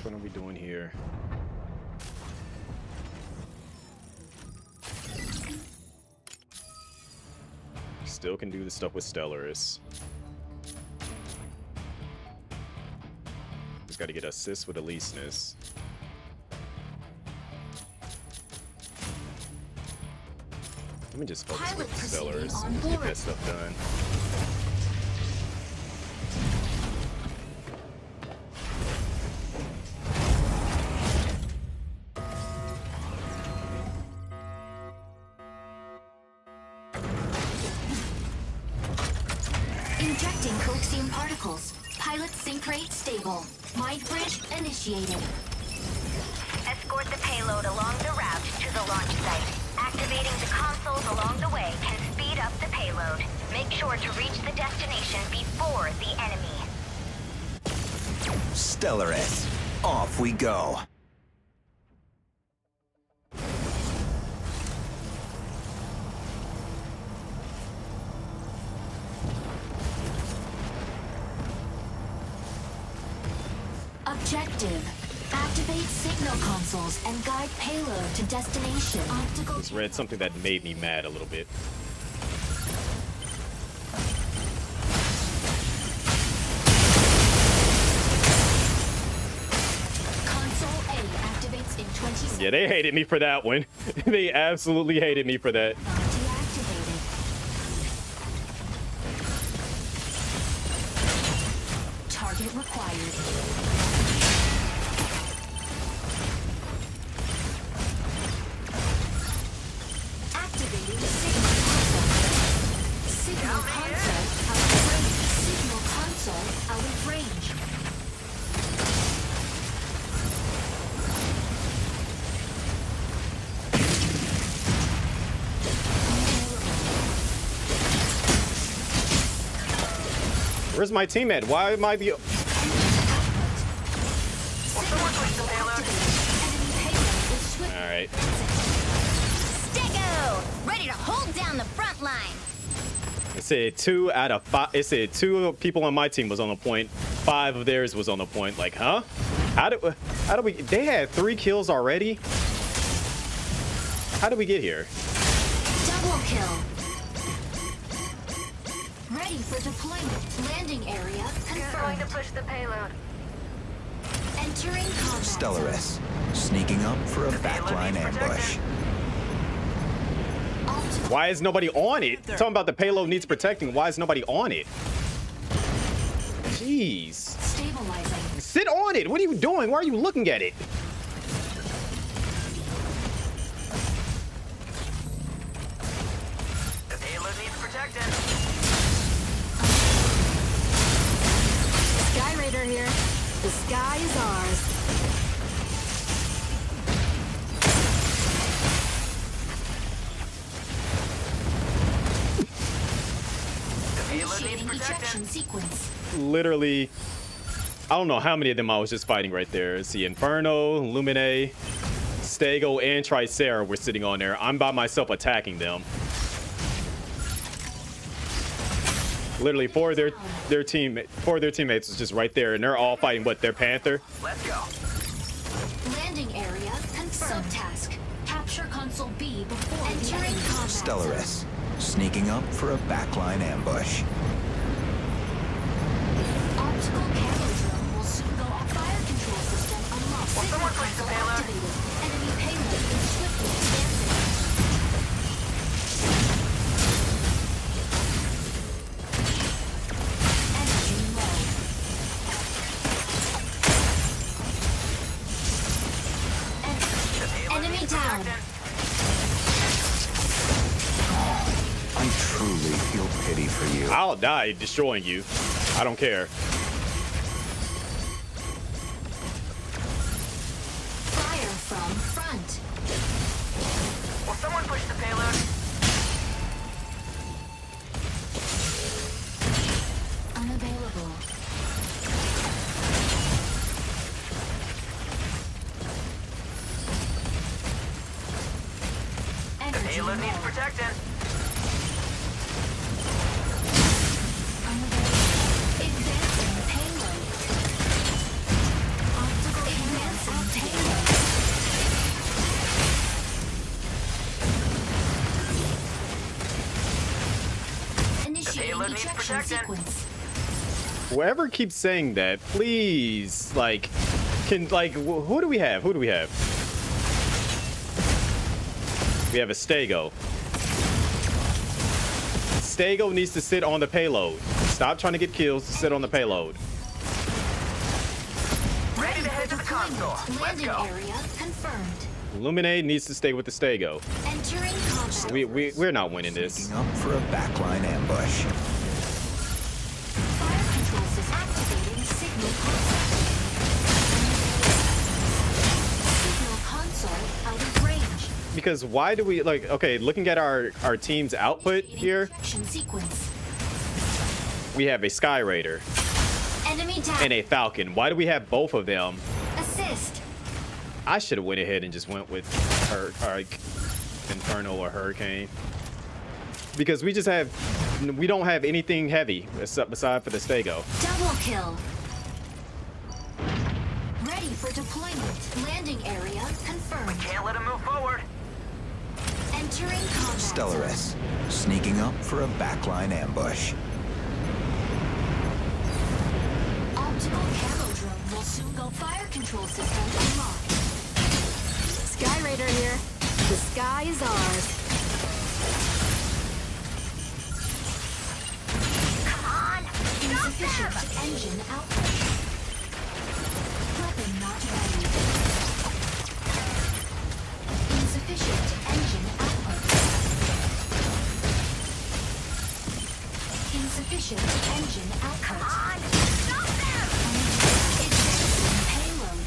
What are we doing here? Still can do the stuff with Stellaris. Just got to get assists with Eliseness. Let me just focus with Stellaris and get that stuff done. Injecting coaxium particles. Pilot sync rate stable. Mind bridge initiated. Escort the payload along the route to the launch site. Activating the consoles along the way can speed up the payload. Make sure to reach the destination before the enemy. Stellaris, off we go. Objective. Activate signal consoles and guide payload to destination. Optical. Just read something that made me mad a little bit. Console A activates in 20 seconds. Yeah, they hated me for that one. They absolutely hated me for that. Deactivated. Target required. Activating signal console. Signal console out of range. Where's my team at? Why am I the... Alright. ready to hold down the front line. It said 2 out of 5. It said 2 people on my team was on the point. 5 of theirs was on the point. Like, huh? How do we? They had 3 kills already. How did we get here? Double kill. Ready for deployment. Landing area Going confirmed. to push the payload. Entering combat zone. Stellaris, sneaking up for a backline needs ambush. Optical Why is nobody on it? Talking about the payload needs protecting. Why is nobody on it? Jeez. stabilizing. Sit on it. What are you doing? Why are you looking at it? The payload needs protecting. Sky Raider here. The sky is ours. The payload needs Initiating protecting. ejection sequence. Literally, I don't know how many of them I was just fighting right there. It's the Inferno, Lumine, Stego, and Tricera were sitting on there. I'm by myself attacking them. Literally, 4 of their teammates was just right there, and they're all fighting what, their Panther? Let's go. Landing area confirmed. Subtask. Capture console B before entering combat zone. Stellaris, sneaking up for a backline ambush. Optical camo drone will soon go off. Fire control system unlocked. Will someone Signal place the console payload? activated. Enemy payload is swiftly advancing. Energy low. Enemy down. I truly feel pity for you. I'll die destroying you. I don't care. Fire from front. Will someone push the payload? Unavailable. The Energy payload needs low. protecting. Advancing payload. Optical advancing payload. Initiating payload needs ejection protection. sequence. Whoever keeps saying that, please, like, who do we have? Who do we have? We have a Stego. Stego needs to sit on the payload. Stop trying to get kills to sit on the payload. Ready to head to the console. Let's Landing go. area confirmed. Lumine needs to stay with the Stego. Entering combat. We're not winning this. Sneaking up for a backline ambush. Fire control system activating signal console. Signal console out of range. Because why do we, like, okay, looking at our team's output here, Ejection sequence. we have a Sky Raider Enemy down. and a Falcon. Why do we have both of them? Assist. I should have went ahead and just went with her, like, Inferno or Hurricane. Because we don't have anything heavy aside for the Stego. Double kill. Ready for deployment. Landing area confirmed. Can't let him move forward. Entering combat. Stellaris, sneaking up for a backline ambush. Optical camo drone will soon go. Fire control system unlocked. Sky Raider here. The sky is ours. Come on! Insufficient engine output. Weapon not ready. Insufficient engine output. Insufficient engine output. Come on! Stop them! Advancing payload.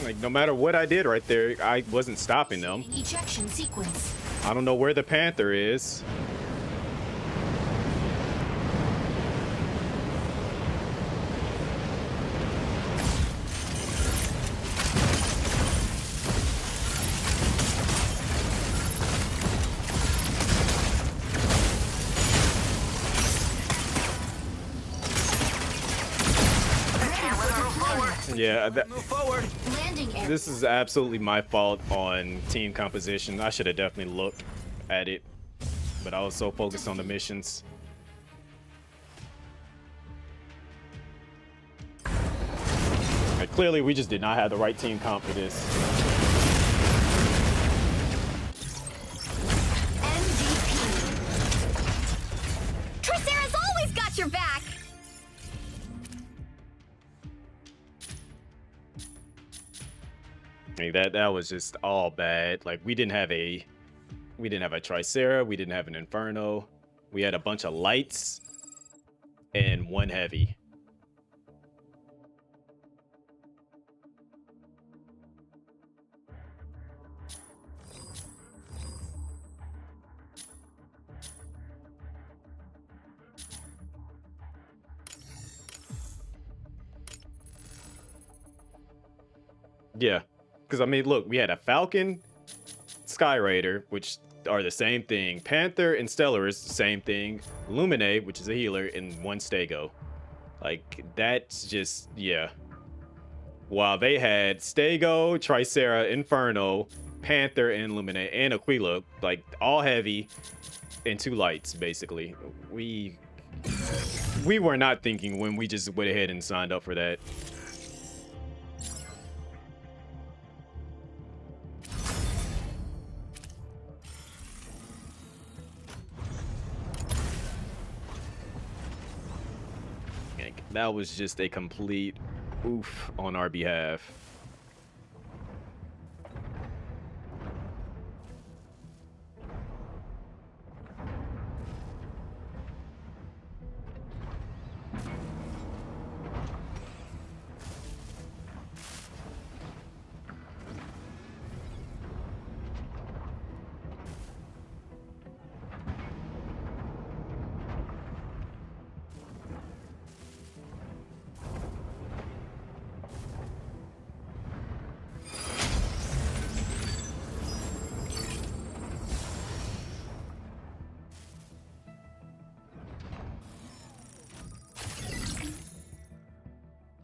Like, no matter what I did right there, I wasn't stopping them. Ejection sequence. I don't know where the Panther is. Yeah, Move forward. Landing area. this is absolutely my fault on team composition. I should have definitely looked at it, but I was so focused on the missions. Like, clearly, we just did not have the right team comp for this. MVP. Tricera's always got your back. Like, that was just all bad. Like, we didn't have a Tricera, we didn't have an Inferno. We had a bunch of lights and one heavy. Yeah, because I mean, look, we had a Falcon, Sky Raider, which are the same thing. Panther and Stellaris, the same thing. Lumine, which is a healer, and one Stego. Like, that's just, yeah. While they had Stego, Tricera, Inferno, Panther, and Lumine, and Aquila, like, all heavy, and 2 lights, basically. We were not thinking when we just went ahead and signed up for that. That was just a complete oof on our behalf.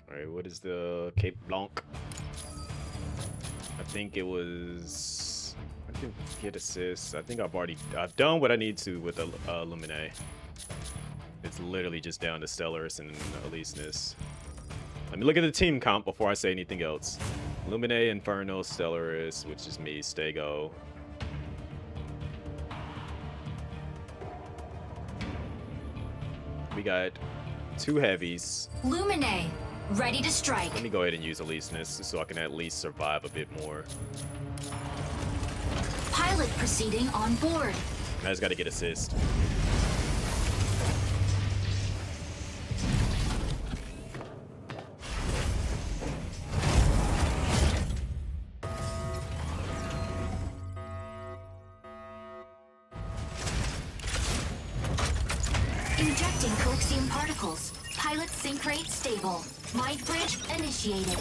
Alright, what is the Cape Blanc? I think it was... I can get assists. I think I've done what I need to with the Lumine. It's literally just down to Stellaris and Eliseness. Let me look at the team comp before I say anything else. Lumine, Inferno, Stellaris, which is me, Stego. We got 2 heavies. Lumine, ready to strike. Let me go ahead and use Eliseness so I can at least survive a bit more. Pilot proceeding on board. I just gotta get assist. Injecting coaxium particles. Pilot sync rate stable. Mind bridge initiated.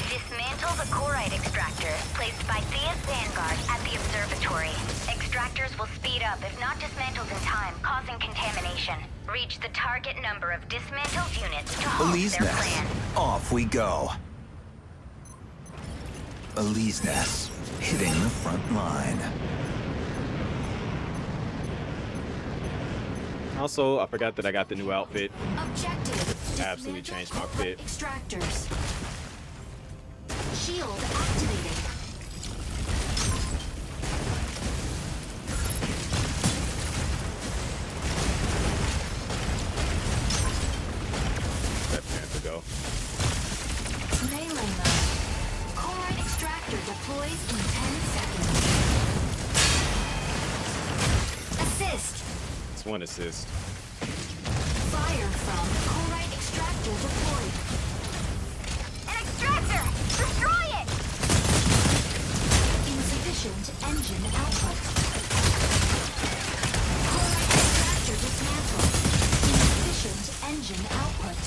Dismantle the Corite extractor placed by Thea's Vanguard at the observatory. Extractors will speed up if not dismantled in time, causing contamination. Reach the target number of dismantled units to halt their plan. Off we go. Eliseness hitting the front line. Also, I forgot that I got the new outfit. Objective. Absolutely changed my fit. Extractors. Shield activated. Let Panther go. Melee mode. Corite extractor deploys in 10 seconds. Assist. It's 1 assist. Fire from Corite extractor deployed. An extractor! Destroy it! Insufficient engine output. Corite extractor dismantled. Insufficient engine output.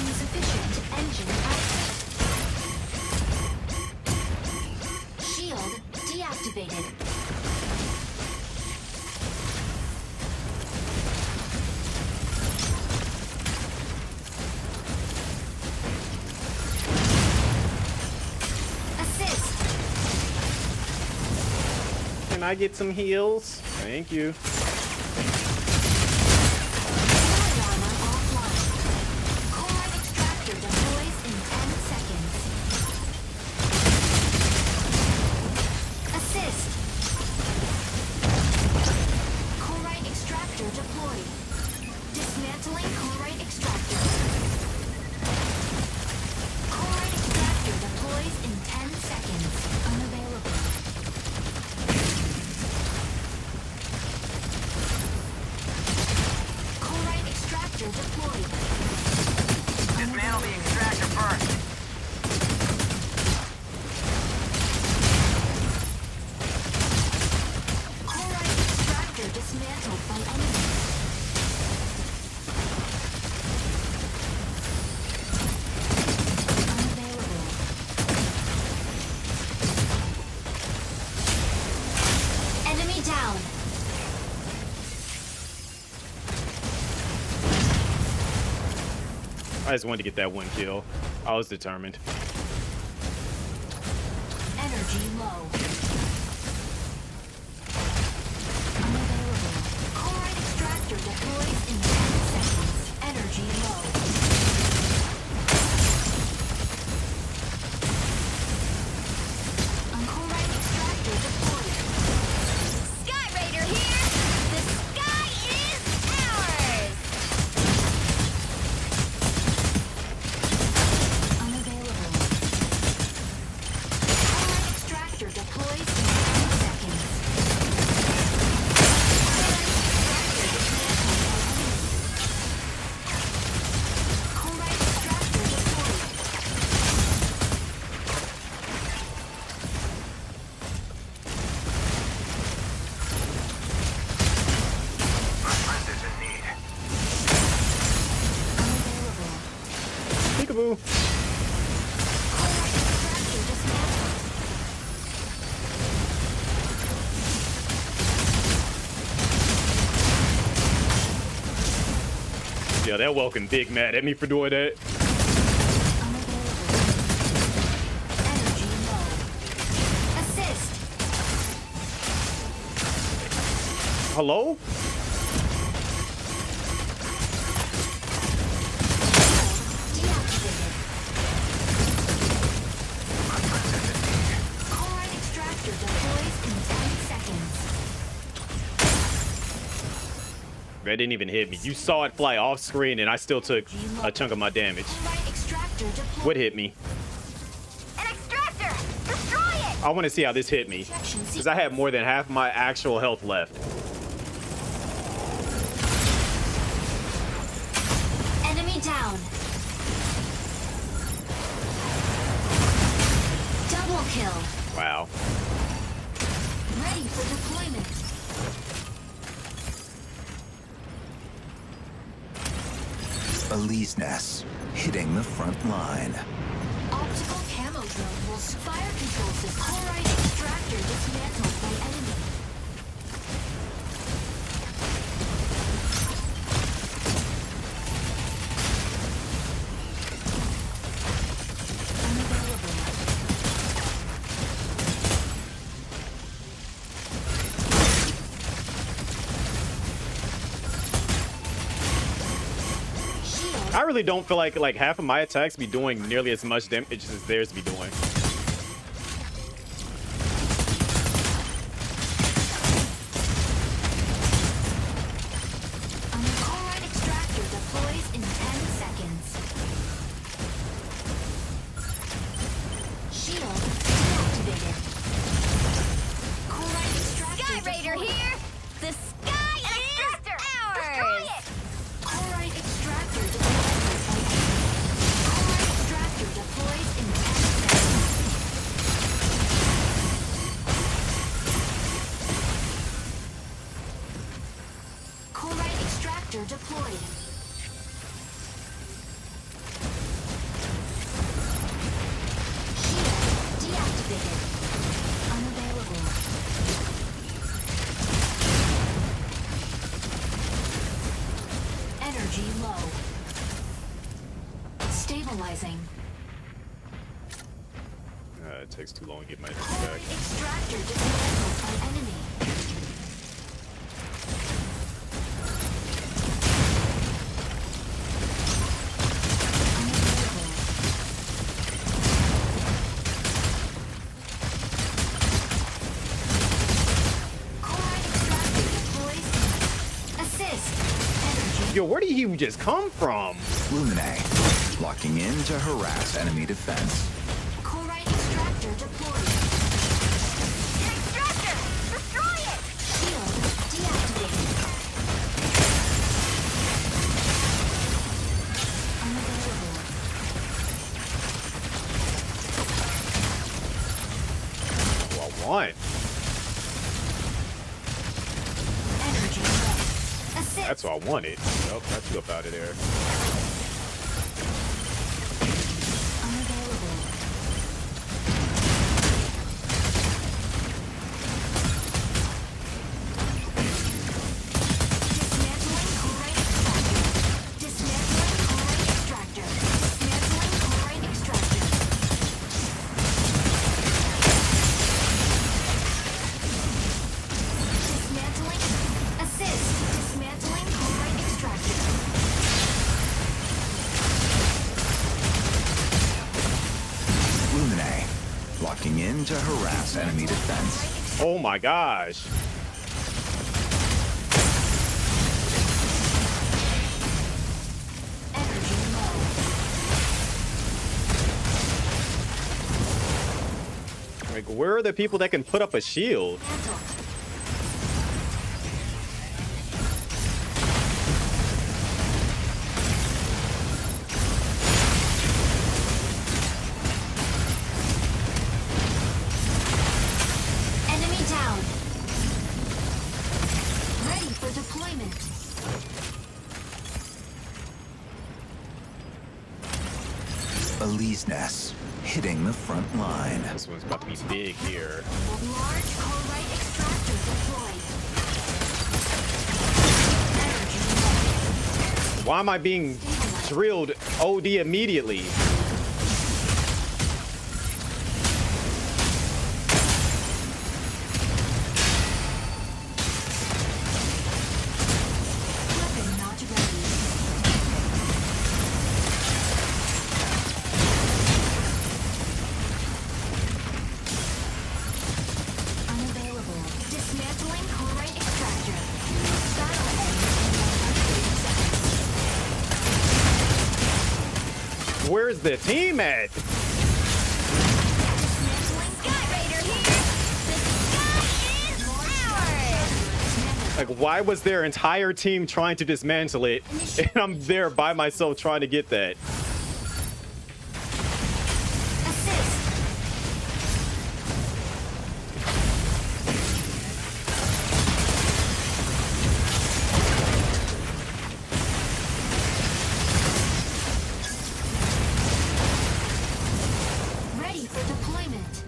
Insufficient engine output. Shield deactivated. Can I get some heals? Thank you. Dismantle the extractor first. Dismantled by enemy. Unavailable. Enemy down. I just wanted to get that one kill. I was determined. Energy low. Unavailable. Chloride extractor deploys in 10 seconds. Energy low. Chloride extractor deployed. Sky Raider here! The sky is ours! Unavailable. Chloride extractor deploys in 10 seconds. Chloride extractor deployed. My friend is in need. Unavailable. Peekaboo. Chloride extractor dismantled. Yeah, that welcome big mad at me for doing that. Unavailable. Energy low. Assist. Hello? Deactivated. Chloride extractor deploys in 10 seconds. That didn't even hit me. You saw it fly off screen and I still took a chunk of my damage. Chloride extractor deployed. What hit me? An extractor! Destroy it! I want to see how this hit me. Because I had more than half my actual health left. Enemy down. Double kill. Wow. Ready for deployment. Elise Ness, hitting the front line. Optical camo drone will fire control system. Chloride extractor dismantled by enemy. Unavailable. Shield. I really don't feel like half of my attacks be doing nearly as much damage as theirs be doing. Chloride extractor deploys in 10 seconds. Shield deactivated. Chloride extractor Sky Raider deployed. here! The sky is ours! Chloride extractor deployed. Chloride extractor deploys in 10 seconds. Chloride extractor deployed. Shield deactivated. Unavailable. Energy low. Stabilizing. It takes too long to get my energy Chloride back. extractor dismantled by enemy. Yo, where did he just come from? Lumine, locking in to harass enemy defense. Corite extractor deployed. An extractor! Destroy it! Shield deactivated. Unavailable. Oh, I want. Energy low. Assist. That's what I wanted. Nope, got you up out of there. Unavailable. Dismantling Corite extractor. Dismantling Corite extractor. Dismantling. Assist. Dismantling Corite extractor. Lumine, locking in to harass enemy defense. Oh my gosh. Energy low. Like, where are the people that can put up a shield? Mantle. Enemy down. Ready for deployment. Elise Ness, hitting the front line. This one's about to be big here. Large Corite extractor deployed. Energy low. Why am I being drilled OD immediately? Weapon not ready. Unavailable. Dismantling Corite extractor. Battle ends in 130 seconds. Where's the team at? Dismantling Sky Raider here! The sky is ours! Like, why was their entire team trying to dismantle it, and I'm there by myself trying to get that? Assist. Ready for deployment.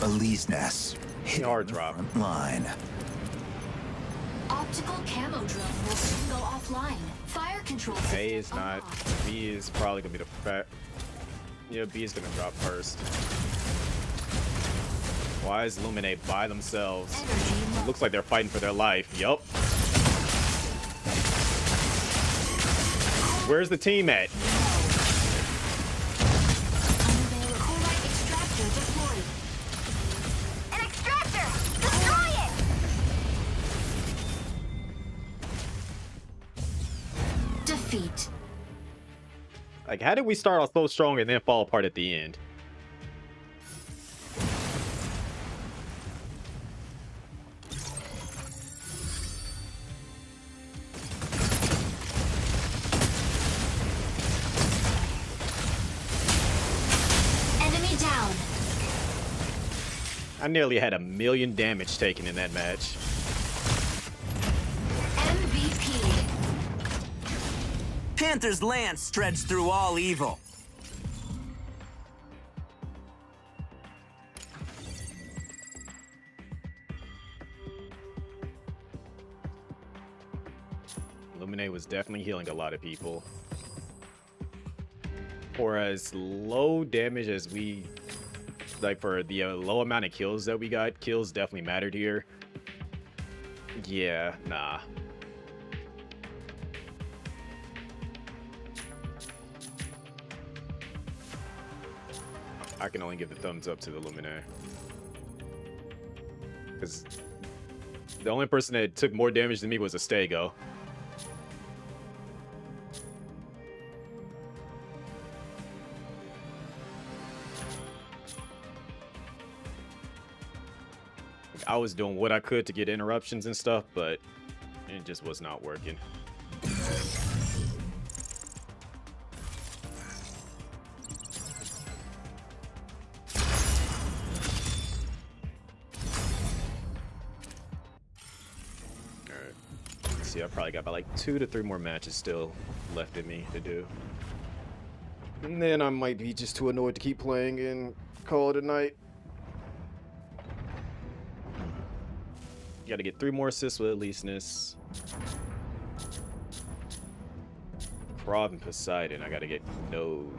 Elise Ness, hitting Hard the drop. front line. Optical camo drone will soon go offline. Fire control system A is not. unlocked. B is probably gonna be the yeah, B is gonna drop first. Why is Lumine by themselves? Energy low. Looks like they're fighting for their life. Yup. Where's the team at? Unavailable. Corite extractor deployed. An extractor! Destroy it! Defeat. Like, how did we start off so strong and then fall apart at the end? Enemy down. I nearly had 1 million damage taken in that match. MVP. Panther's lance stretched through all evil. Lumine was definitely healing a lot of people. For as low damage as we, like for the low amount of kills that we got, kills definitely mattered here. Yeah, nah. I can only give the thumbs up to the Lumine. Because because the only person that took more damage than me was a Stego. I was doing what I could to get interruptions and stuff, but it just was not working. See, I probably got about like 2 to 3 more matches still left in me to do. And then I might be just too annoyed to keep playing and call it a night. Gotta get 3 more assists with Elyseness. Krav and Poseidon, I gotta get Node.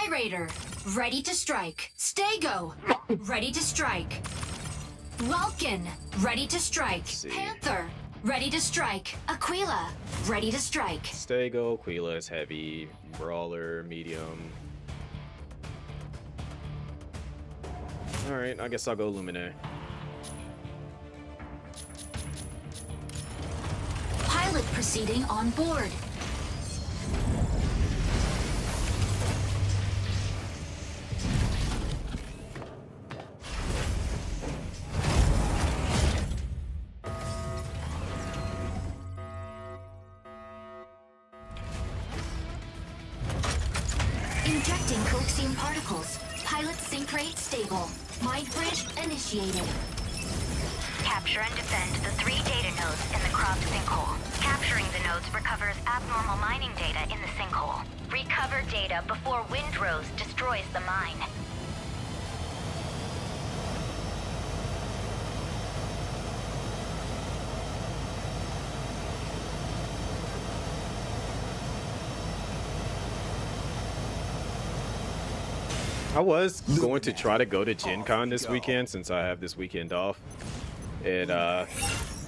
Raider, ready to strike. Stego, ready to strike. Vulcan, ready to strike. Panther, ready to strike. Aquila, ready to strike. Stego, Aquila is heavy. Brawler, medium. Alright, I guess I'll go Luminae. Pilot proceeding on board. Injecting coaxium particles. Pilot sync rate stable. Mind bridge initiated. Capture and defend the 3 data nodes in the cropped sinkhole. Capturing the nodes recovers abnormal mining data in the sinkhole. Recover data before Windrose destroys the mine. I was going to try to go to Gen Con this weekend since I have this weekend off. And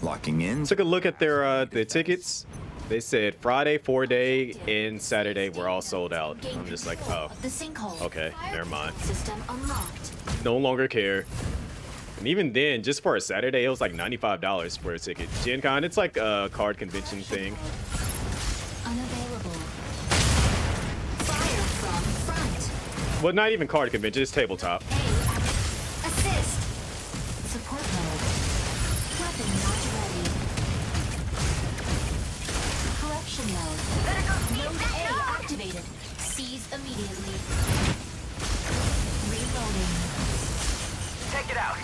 locking in. Took a look at their the tickets. They said Friday 4-day and Saturday were all sold out. I'm just like, oh, okay, never mind. System unlocked. No longer care. And even then, just for a Saturday, it was like $95 for a ticket. Gen Con, it's like a card convention thing. Unavailable. Fire from front. Well, not even card convention, it's tabletop. Assist. Support mode. Weapon not ready. Corruption mode. Mode A activated. Seize immediately. Reloading. Take it out.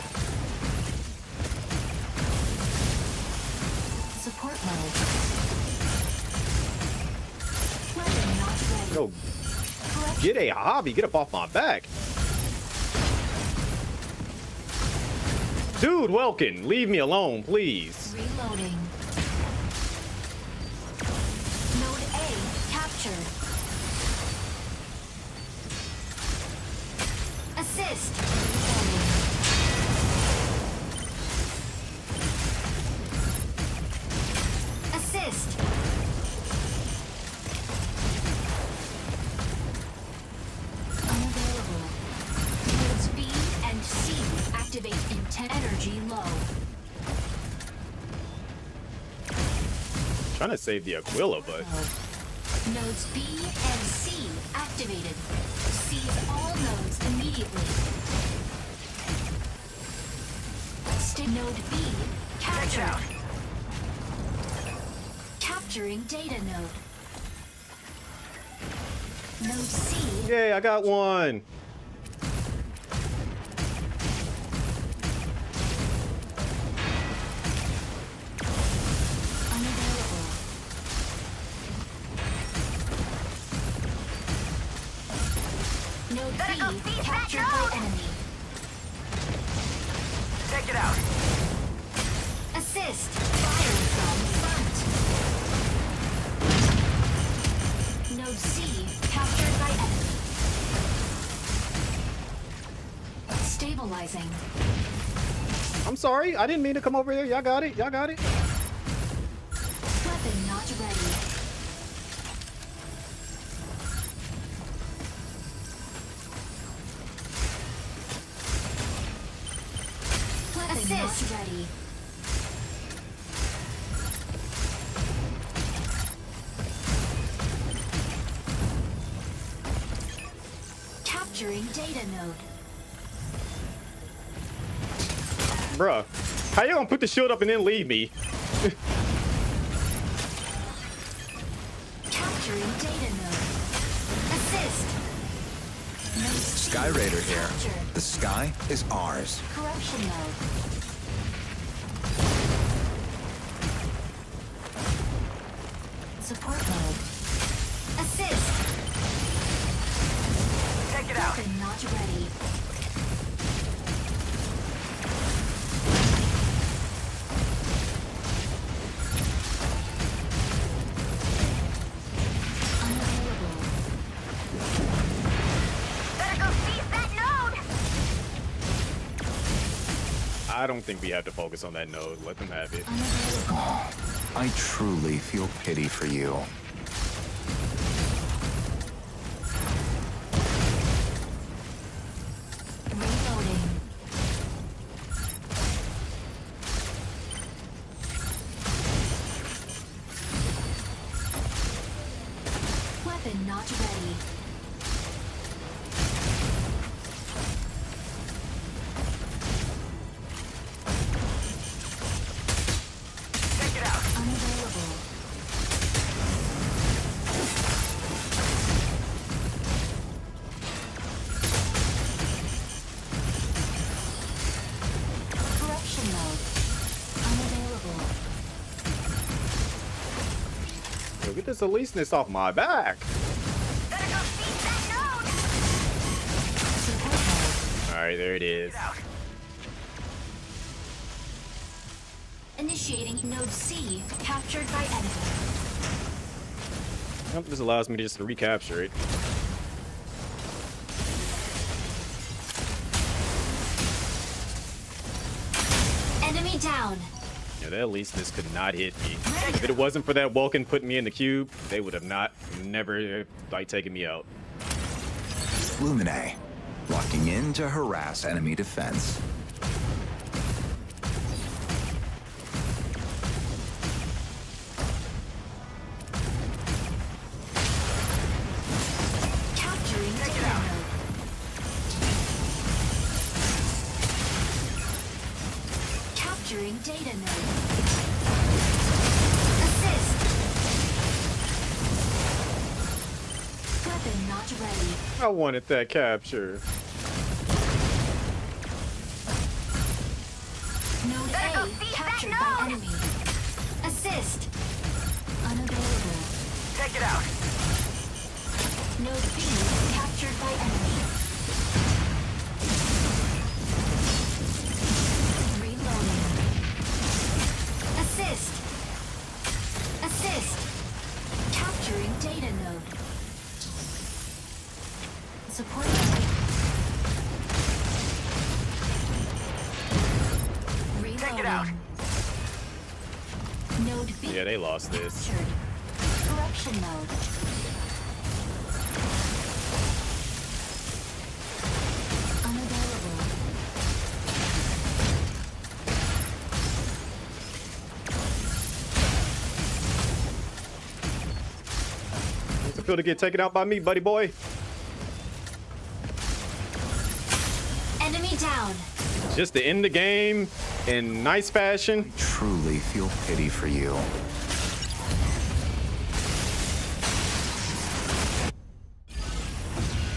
Support mode. Weapon not ready. Yo, get a hobby, get up off my back. Dude, Welkin, leave me alone, please. Reloading. Node A captured. Assist. Reloading. Assist. Unavailable. Nodes B and C activate intent energy low. Trying to save the Aquila, but Nodes B and C activated. Seize all nodes immediately. Node B captured. Capturing data node. Node C yay, I got one. unavailable. Node Gotta go B seize that captured by node. enemy. Take it out. Assist. Fire from front. Node C captured by enemy. sorry. I didn't mean to come over here. Y'all got it. Y'all got it. Weapon not ready. Weapon not ready. Capturing data node. Bruh, how you gonna put the shield up and then leave me? Capturing data node. Assist. No Sky Raider here. The sky is ours. Corruption mode. Support mode. Assist. Take it out. Weapon not ready. Unavailable. Better go seize that node! I don't think we have to focus on that node. Let them have it. Unavailable. I truly feel pity for you. Reloading. Weapon not ready. Take it out. Unavailable. Corruption mode. Unavailable. Yo, get this Eliseness off my back. Better go seize that node! Support mode. All right, there it is. Get out. Initiating node C. Captured by enemy. Yep, this allows me to just recapture it. Enemy down. Yeah, that Eliseness could not hit me. If it wasn't for that Vulcan putting me in the cube, they would have never like taken me out. Lumine, locking in to harass enemy defense. Capturing data node. Capturing data node. Assist. Weapon not ready. I wanted that capture. Node Better go A seize captured that by node! enemy. Assist. Unavailable. Take it out. Node B captured by enemy. Reloading. Assist. Assist. Capturing data node. Support node. Reloading. Take it out. Node B Yeah, they lost this. captured. Corruption mode. Unavailable. It's a feel to get taken out by me, buddy boy. Enemy down. Just to end the game in nice fashion. Truly feel pity for you.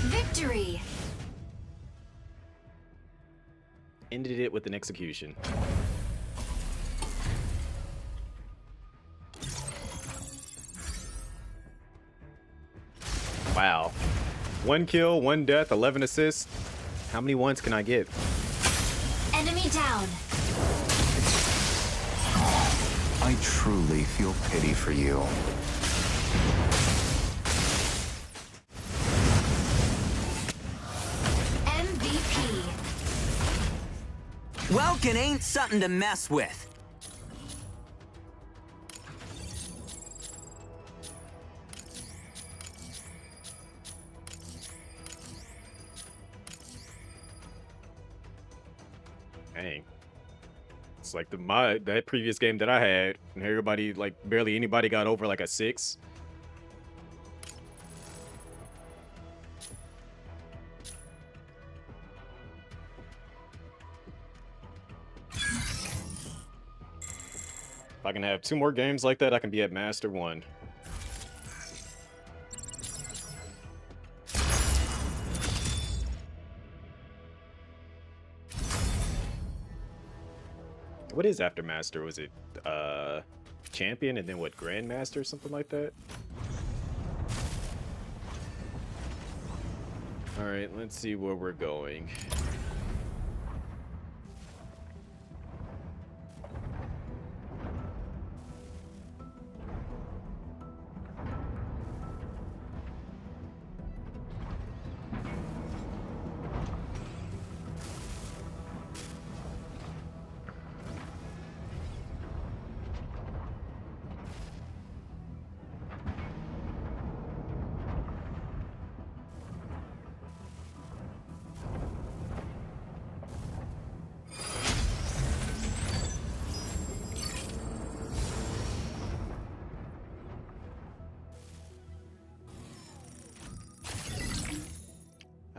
Victory. Ended it with an execution. Wow. 1 kill, 1 death, 11 assists. How many ones can I get? Enemy down. I truly feel pity for you. MVP. Well Vulcan ain't something to mess with. Dang. It's like that previous game that I had, and everybody, like, barely anybody got over like a 6. If I can have 2 more games like that, I can be at Master 1. What is after Master? Was it Champion and then what, Grandmaster or something like that? Alright, let's see where we're going.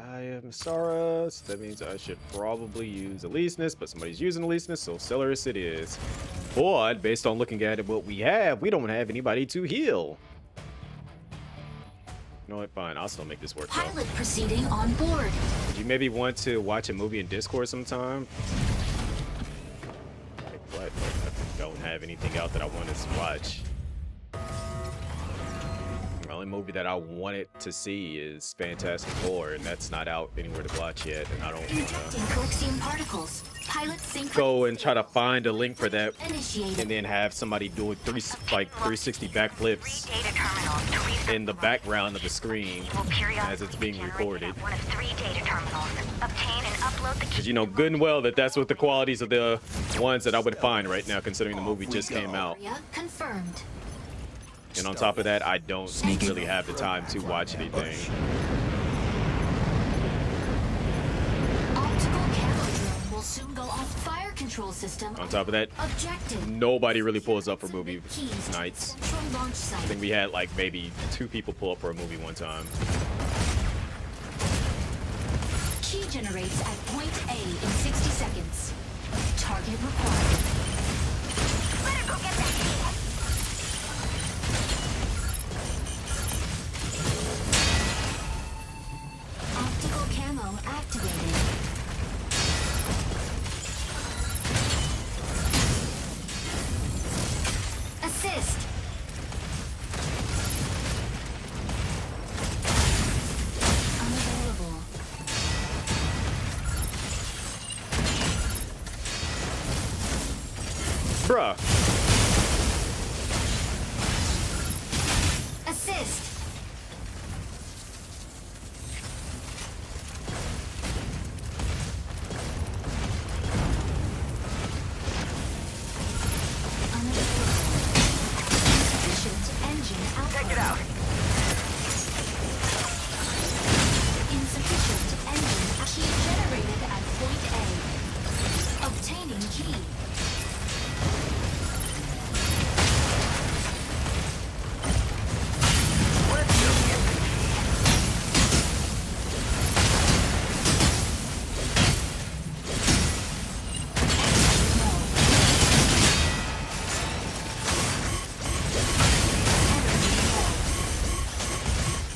I am Sarah, so that means I should probably use Aleseness, but somebody's using Aleseness, so Celerus it is. But, based on looking at what we have, we don't have anybody to heal. You know what, fine, I'll still make this work. Pilot proceeding on board. Would you maybe want to watch a movie in Discord sometime? Like what? I don't have anything out that I want to watch. The only movie that I wanted to see is Fantastic Four, and that's not out anywhere to watch yet, and I don't want Injecting Colixium particles. Pilot sync. to go and try to find a link for that, Initiated. and then have somebody doing 360 backflips Data terminals to restart in the background of the screen will periodically as it's being be recorded. generated at one of 3 data terminals. Obtain and upload the Because you know good and well that that's what the qualities of the ones that I would find right now, considering the movie just came out. Area confirmed. And on top of that, I don't really have the time to watch anything. Optical camera drone will soon go off fire control system. On top of that, Objective. nobody really pulls up for movie Keys to nights. Central launch I site. think we had like maybe 2 people pull up for a movie one time. Key generates at point A in 60 seconds. Target required. Better go get that key. Optical camo activated. Assist. Unavailable. Bruh. Assist. Insufficient engine output. Take it out. Insufficient engine key generated at point A. Obtaining key. Let's go get the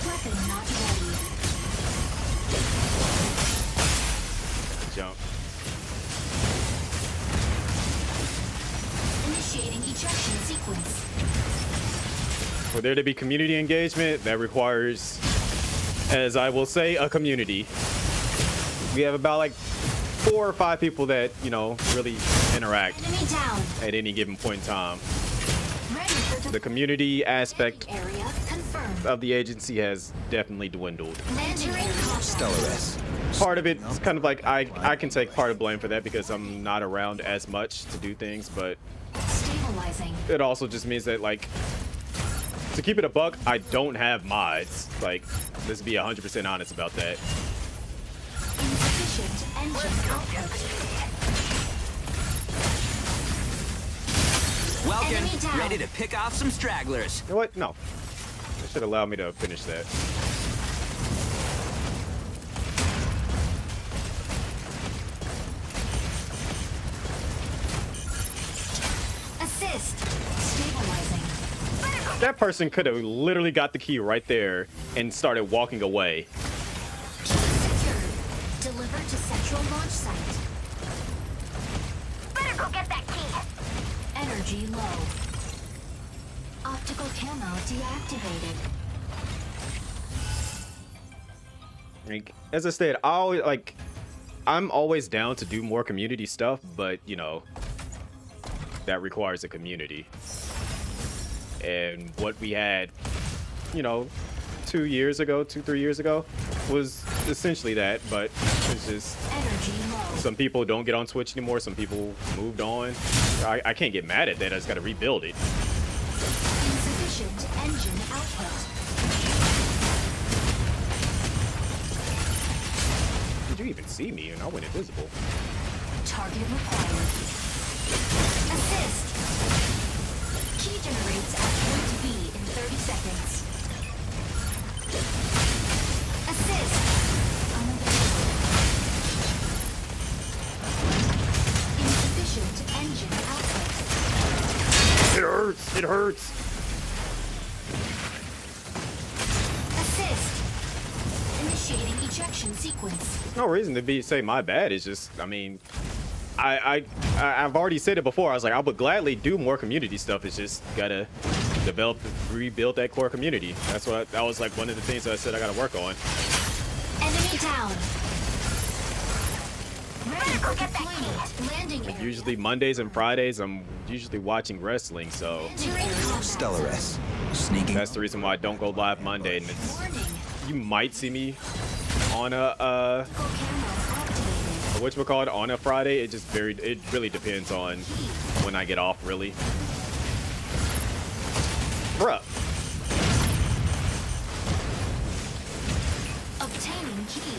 Weapon not ready. Jump. Initiating ejection sequence. For there to be community engagement, that requires, as I will say, a community. We have about like 4 or 5 people that, you know, really interact Enemy down. at any given point in time. Ready for The community aspect area confirmed. of the agency has definitely dwindled. Stellaris. Part of it's kind of like I can take part of blame for that because I'm not around as much to do things, but Stabilizing. it also just means that, like, to keep it a buck, I don't have mods. Like, let's be 100% honest about that. Insufficient engine output. Welcome. Enemy down. Ready to pick off some stragglers. You know what? No. That should allow me to finish that. Assist. Stabilizing. That person could have literally got the key right there and started walking away. Secured. Delivered to central launch site. Better go get that key. Energy low. Optical camo deactivated. Like, as I said, I'm always down to do more community stuff, but you know, that requires a community. And what we had, you know, 3 years ago, was essentially that, but it's just Energy low. some people don't get on Twitch anymore, some people moved on. I can't get mad at that, I just gotta rebuild it. Insufficient engine output. Did you even see me? And I went invisible. Target required. Assist. Key generates at point B in 30 seconds. Assist. Unavailable. Insufficient engine output. It hurts! It hurts! Assist. Initiating ejection sequence. There's no reason to say my bad. It's just, I mean, I've already said it before. I was like, I would gladly do more community stuff. It's just gotta rebuild that core community. That was like one of the things that I said I gotta work on. Enemy down. Ready for deployment. Landing area. Usually Mondays and Fridays, I'm usually watching wrestling, so Entering combat zone. Stellaris. Sneaking. that's the reason why I don't go live Monday. And Warning. you might see me on a Optical camo activated. whatchamacallit, on a Friday. It really depends on when I get off, really. Bruh. Obtaining key.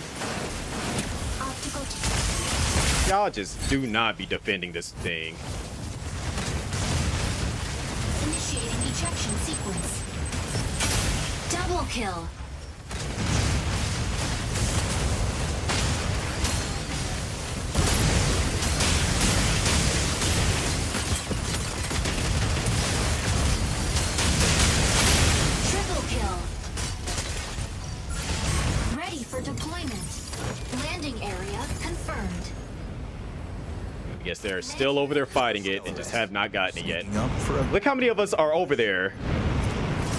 Optical. Y'all just do not be defending this thing. Initiating ejection sequence. Double kill. Triple kill. Ready for deployment. Landing area confirmed. I guess they're still over there fighting it and just have not gotten it yet. Up for a Look how many of us are over there.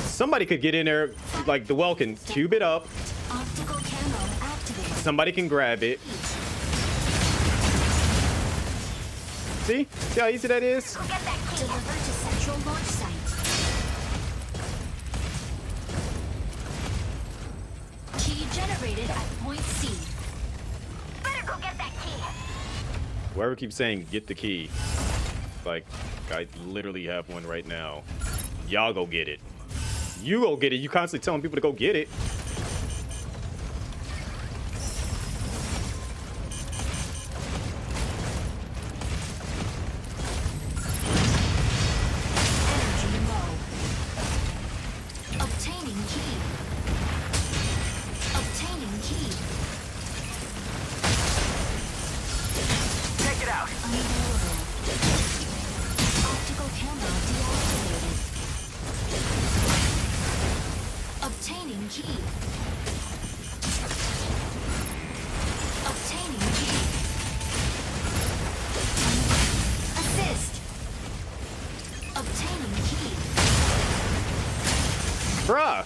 Somebody could get in there, like the well can cube it up. Optical camo activated. Somebody can grab it. See? See how easy that is? Go get that key. Delivered to central launch site. Key generated at point C. Better go get that key. Whoever keeps saying get the key, like I literally have one right now. Y'all go get it. You go get it. You constantly telling people to go get it. Energy low. Obtaining key. Obtaining key. Take it out. Unavailable. Optical camo deactivated. Obtaining key. Obtaining key. Assist. Obtaining key. Bruh.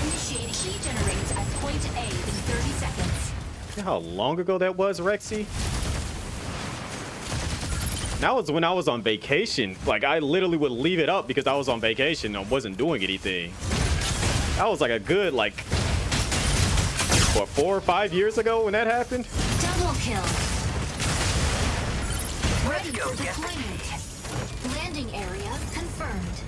Initiating key generates at point A in 30 seconds. You know how long ago that was, Rexy? That was when I was on vacation. Like, I literally would leave it up because I was on vacation and wasn't doing anything. That was like a good, like, what, 4 or 5 years ago when that happened? Double kill. Let's Ready go for get the deployment. Landing area confirmed.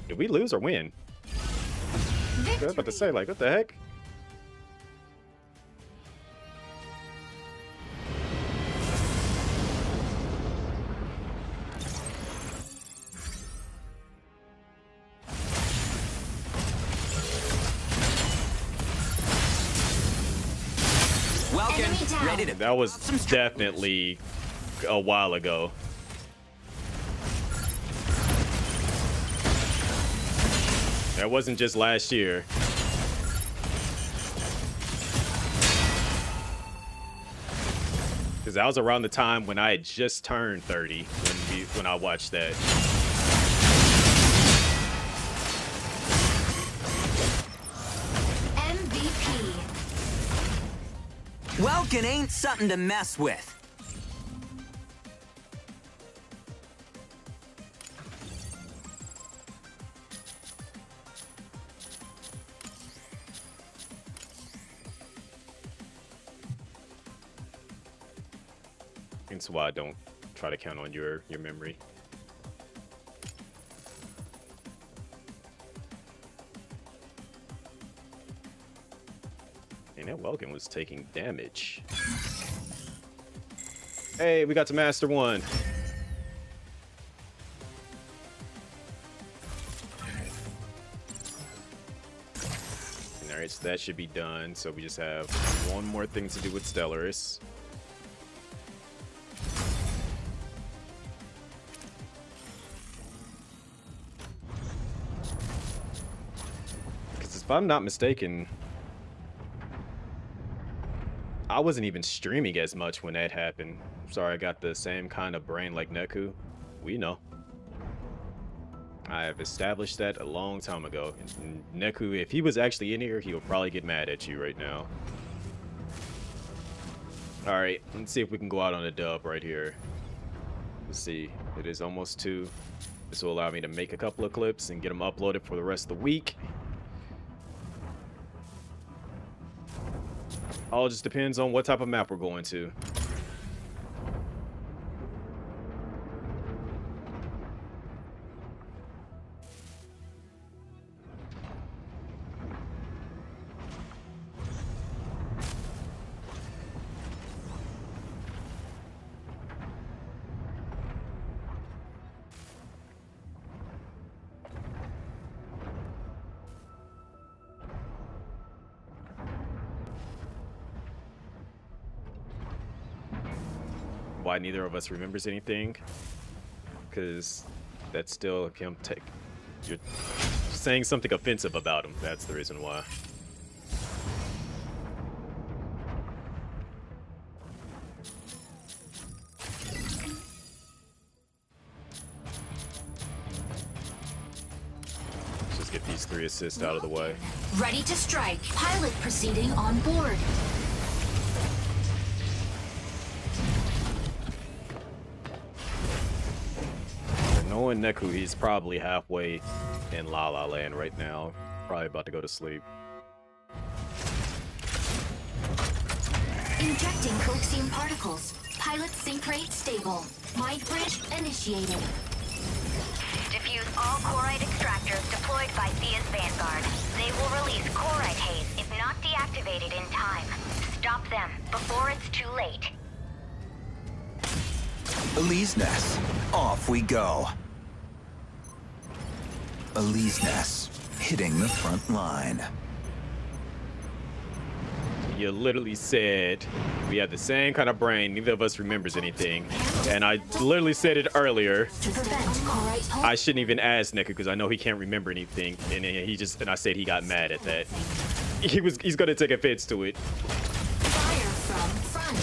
Did we lose or win? I was about to say, like, what the heck? Welcome. Enemy down. Ready to. That was definitely a while ago. That wasn't just last year. Because that was around the time when I had just turned 30 when I watched that. MVP. Welkin ain't something to mess with. That's why I don't try to count on your memory. And that Welkin was taking damage. Hey, we got to Master 1. Alright, so that should be done. So we just have one more thing to do with Stellaris. If I'm not mistaken, I wasn't even streaming as much when that happened. Sorry, I got the same kind of brain like Neku. We know. I have established that a long time ago. And Neku, if he was actually in here, he would probably get mad at you right now. Alright, let's see if we can go out on a dub right here. Let's see. It is almost 2. This will allow me to make a couple of clips and get them uploaded for the rest of the week. All just depends on what type of map we're going to. Why neither of us remembers anything, because that's still him you're saying something offensive about him. That's the reason why. Let's just get these 3 assists out of the way. Ready to strike. Pilot proceeding on board. Knowing Neku, he's probably halfway in La La Land right now. Probably about to go to sleep. Injecting coaxium particles. Pilot sync rate stable. Mind bridge initiated. Diffuse all Corite extractors deployed by Thea's Vanguard. They will release Corite haze if not deactivated in time. Stop them before it's too late. Elise Ness, off we go. Elise Ness, hitting the front line. You literally said we have the same kind of brain. Neither of us remembers anything. And I literally said it earlier. To prevent Corite I shouldn't even ask Neku because I know he can't remember anything. And I said he got mad at that. He's gonna take offense to it. Fire from front.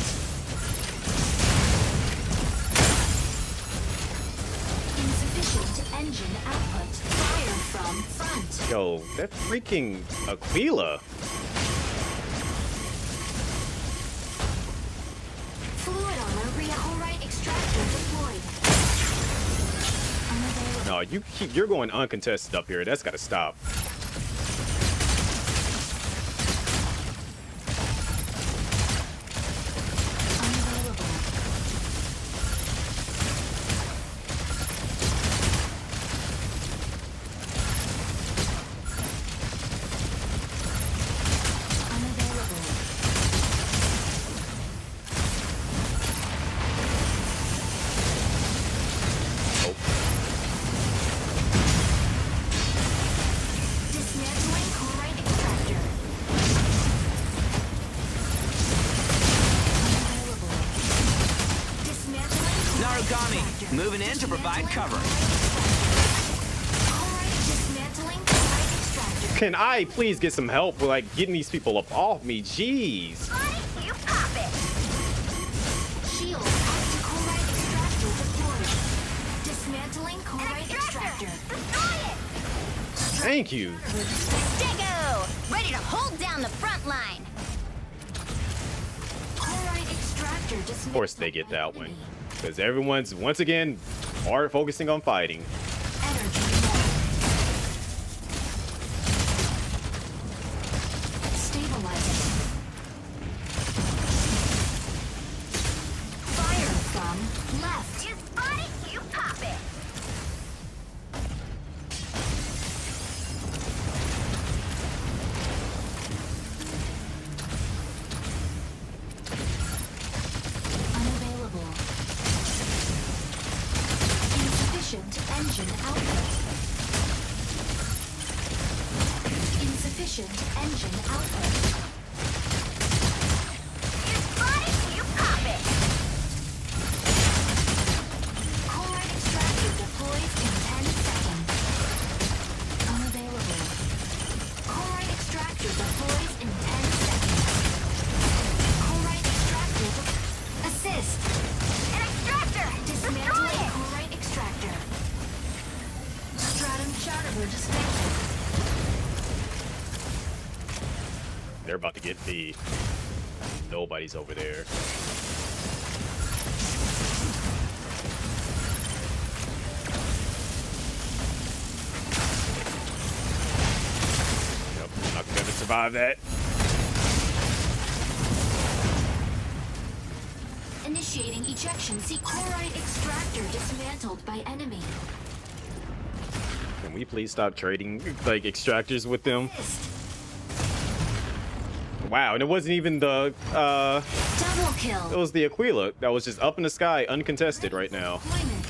Insufficient engine output. Fire from front. Yo, that freaking Aquila. No, you're going uncontested up here. That's got to stop. Moving in to provide cover. Can I please get some help with like getting these people up off me? Jeez. You pop it. Shield optical right extractor deployed. Dismantling core-right extractor. Thank you. Stego! Ready to hold down the front line. Core-right extractor dismantled. Of course they get that one. Because everyone's, once again, hard focusing on fighting. Energy mode. Stabilizing. Fire from left. You spot it, you pop it. Unavailable. Insufficient engine output. Insufficient engine output. You spot it, you pop it. Core extractor deploys in 10 seconds. Unavailable. Core extractor deploys in 10 seconds. Core extractor assist. An extractor! Destroy Dismantling it! core extractor. Stratum charter dismantled. They're about to get beat. Nobody's over there. Yep, not gonna survive that. Initiating ejection. See core extractor dismantled by enemy. Can we please stop trading like extractors with them? Wow, and it wasn't even the Double kill. it was the Aquila that was just up in the sky uncontested right now. Deployment.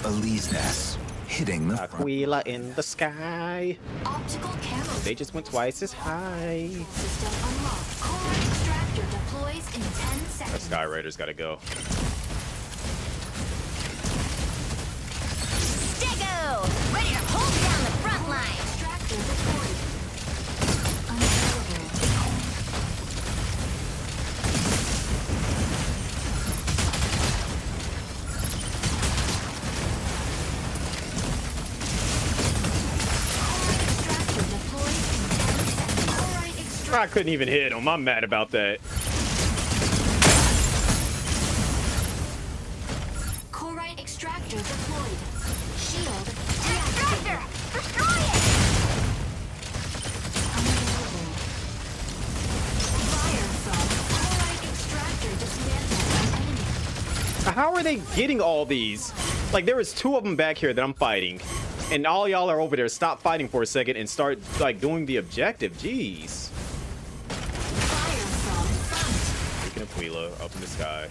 Elise nest hitting the front. Aquila in the sky. Optical camera. They just went twice as high. System unlocked. Core extractor deploys in 10 That seconds. Sky Raider's gotta go. Stego! Ready to hold down the front line. Extractor deployed. Unavailable. Extractor deployed in 10 seconds. Core extractor. I couldn't even hit him. I'm mad about that. Core extractor deployed. Shield Extractor! deactivated. Destroy it! Unavailable. Fire from core extractor dismantled by enemy. How are they getting all these? Like, there is 2 of them back here that I'm fighting. And all y'all are over there. Stop fighting for a second and start, like, doing the objective. Jeez. Fire from front. Freaking Aquila up in the sky.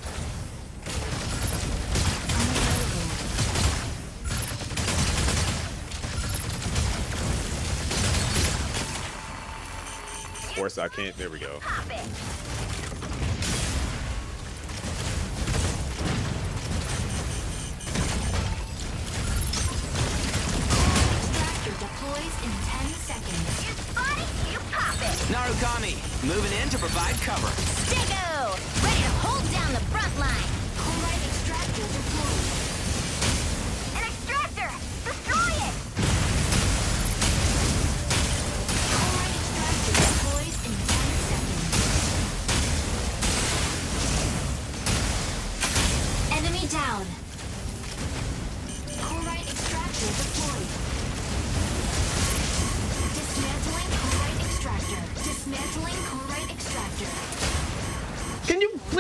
Of course, I can't. There we go. Pop it! Extractor deploys in 10 seconds. You spot it, you pop it! Narukami, moving in to provide cover. Stego! Ready to hold down the front line. Core extractor deployed. An extractor! Destroy it! Core extractor deploys in 10 seconds.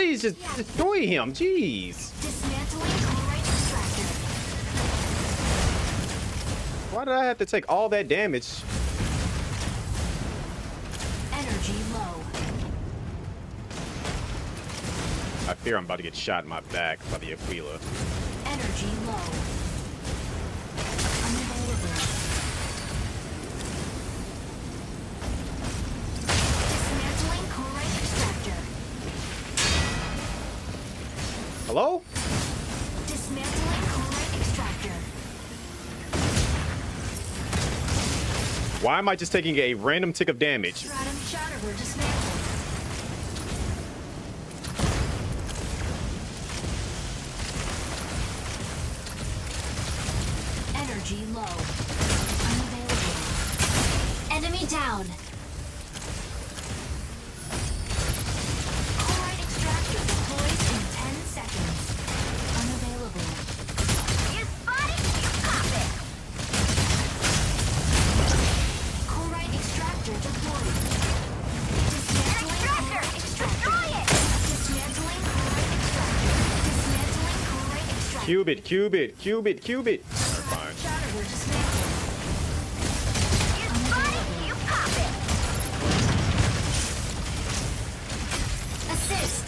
Please just destroy him. Jeez. Dismantling chloride extractor. Why did I have to take all that damage? Energy low. I fear I'm about to get shot in my back by the Aquila. Energy low. Unavailable. Dismantling chloride extractor. Hello? Dismantling chloride extractor. Why am I just taking a random tick of damage? Stratum shatterer dismantled. Energy low. Unavailable. Enemy down. Chloride extractor deploys in 10 seconds. Unavailable. You spot it, you pop it. Chloride extractor deployed. Dismantling chloride extractor. Destroy it. Dismantling chloride extractor. Dismantling chloride extractor. Cube it, cube it, cube it, cube it. Fine. Shatterer dismantled. You spot it, you pop it. Assist.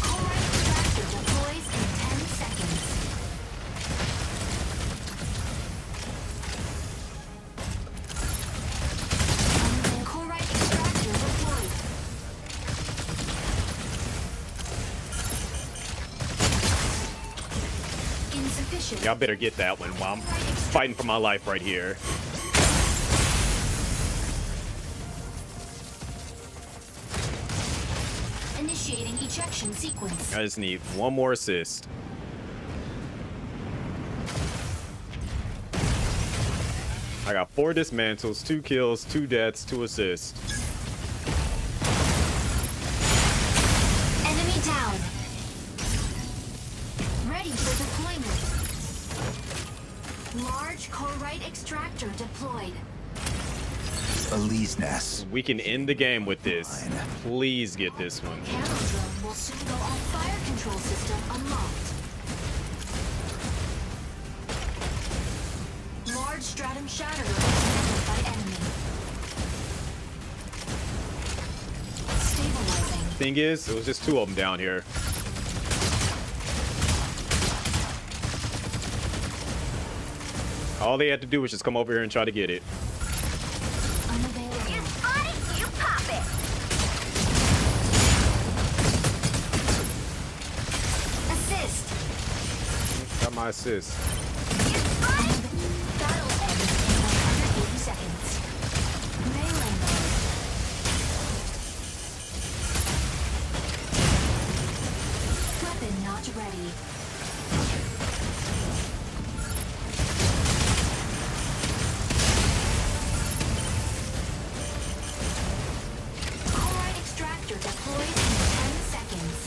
Chloride extractor deploys in 10 seconds. Chloride extractor deployed. Insufficient. Y'all better get that one while I'm fighting for my life right here. Initiating ejection sequence. I just need one more assist. I got 4 dismantles, 2 kills, 2 deaths, 2 assists. Enemy down. Ready for deployment. Large chloride extractor deployed. Elise nest. We can end the game with this. Please get this one. Camo drone will soon go on fire control system unlocked. Large stratum shatterer dismantled by enemy. Stabilizing. Thing is, it was just 2 of them down here. All they had to do was just come over here and try to get it. Unavailable. You spot it, you pop it. Assist. Got my assist. You spot it. Battle ends in 180 seconds. Melee mode. Weapon not ready. Chloride extractor deployed in 10 seconds.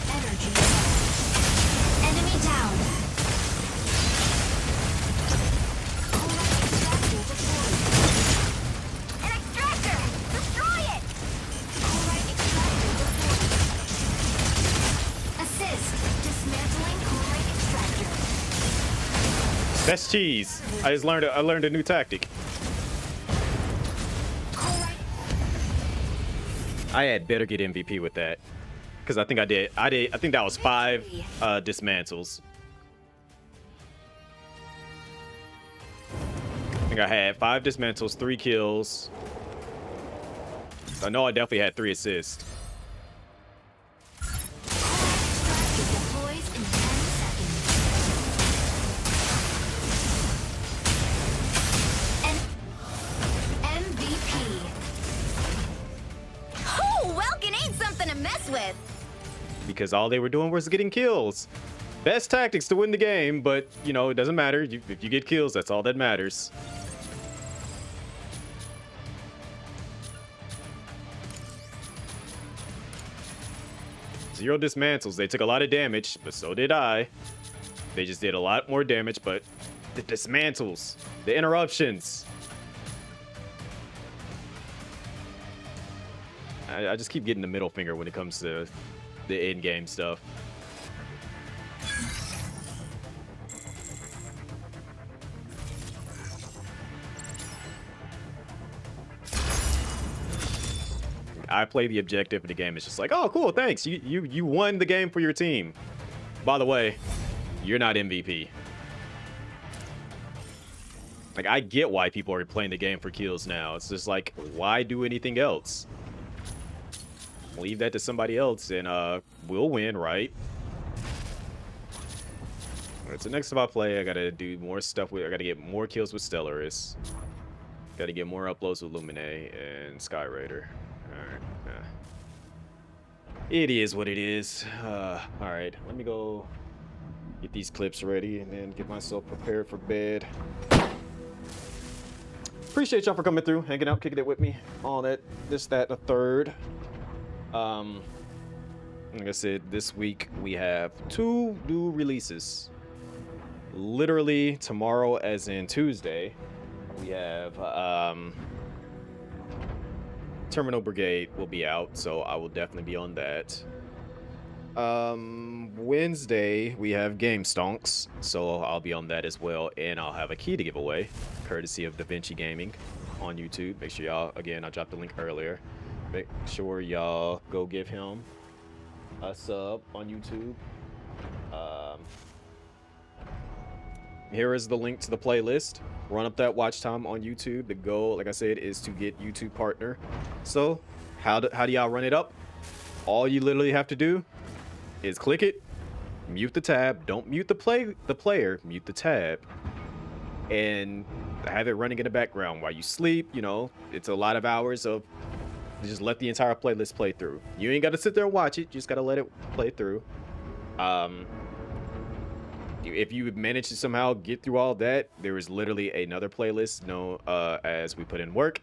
Energy low. Enemy down. Chloride extractor deployed. An extractor. Destroy it. Chloride extractor deployed. Assist. Dismantling chloride extractor. That's cheese. I learned a new tactic. Chloride. I had better get MVP with that. Because I think I did. I think that was 5 dismantles. I think I had 5 dismantles, 3 kills. I know I definitely had 3 assists. Extractor deploys in 10 seconds. MVP. Oh, Welkin ain't something to mess with. Because all they were doing was getting kills. Best tactics to win the game, but, you know, it doesn't matter. If you get kills, that's all that matters. Zero dismantles. They took a lot of damage, but so did I. They just did a lot more damage, but the dismantles, the interruptions, I just keep getting the middle finger when it comes to the in-game stuff. I play the objective of the game. It's just like, oh, cool, thanks. You won the game for your team. By the way, you're not MVP. Like, I get why people are playing the game for kills now. It's just like, why do anything else? Leave that to somebody else and we'll win, right? Alright, so next time I play, I gotta do more stuff with, I gotta get more kills with Stellaris. Gotta get more uploads with Lumine and Sky Raider. Alright. It is what it is. Alright, let me go get these clips ready and then get myself prepared for bed. Appreciate y'all for coming through, hanging out, kicking it with me. All that, this, that, and a third. Like I said, this week we have 2 new releases. Literally tomorrow, as in Tuesday, we have Terminal Brigade will be out, so I will definitely be on that. Wednesday we have Game Stonks, so I'll be on that as well, and I'll have a key to give away, courtesy of Da Vinci Gaming on YouTube. Make sure y'all, again, I dropped the link earlier. Make sure y'all go give him a sub on YouTube. Here is the link to the playlist. Run up that watch time on YouTube. The goal, like I said, is to get YouTube partner. So how do y'all run it up? All you literally have to do is click it, mute the tab, don't mute the player, mute the tab, and have it running in the background while you sleep. You know, it's a lot of hours of just let the entire playlist play through. You ain't got to sit there and watch it, you just got to let it play through. If you manage to somehow get through all that, there is literally another playlist known as We Put In Work.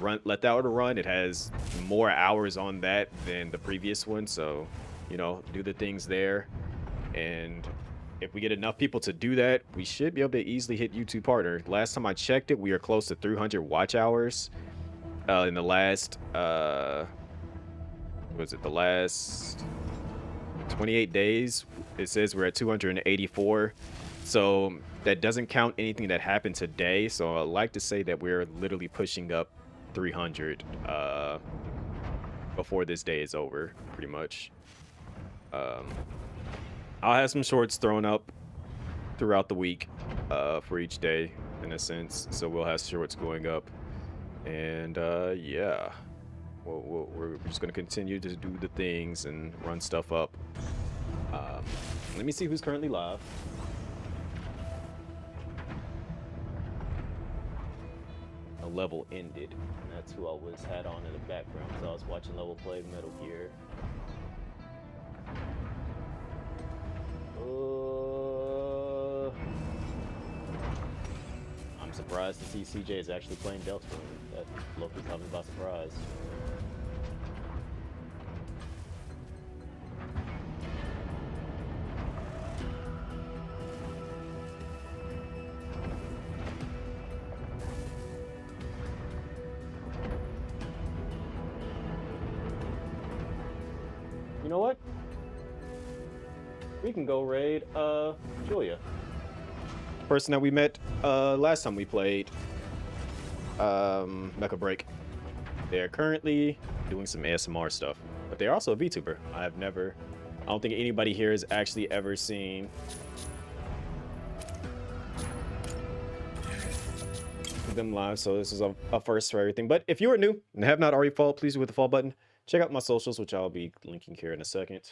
Let that one run. It has more hours on that than the previous one, so you know, do the things there. And if we get enough people to do that, we should be able to easily hit YouTube partner. Last time I checked it, we are close to 300 watch hours in the last was it the last 28 days? It says we're at 284. So that doesn't count anything that happened today. So I like to say that we're literally pushing up 300 before this day is over, pretty much. I'll have some shorts thrown up throughout the week for each day, in a sense. So we'll have shorts going up. And yeah, we're just going to continue to do the things and run stuff up. Let me see who's currently live. A level ended, and that's who I had on in the background because I was watching level play Metal Gear. I'm surprised to see CJ is actually playing Delta. That Loki caught me by surprise. You know what? We can go raid Julia. Person that we met last time we played Mecha Break. They're currently doing some ASMR stuff, but they're also a VTuber. I don't think anybody here has actually ever seen them live, so this is a first for everything. But if you are new and have not already followed, please do with the follow button. Check out my socials, which I'll be linking here in a second.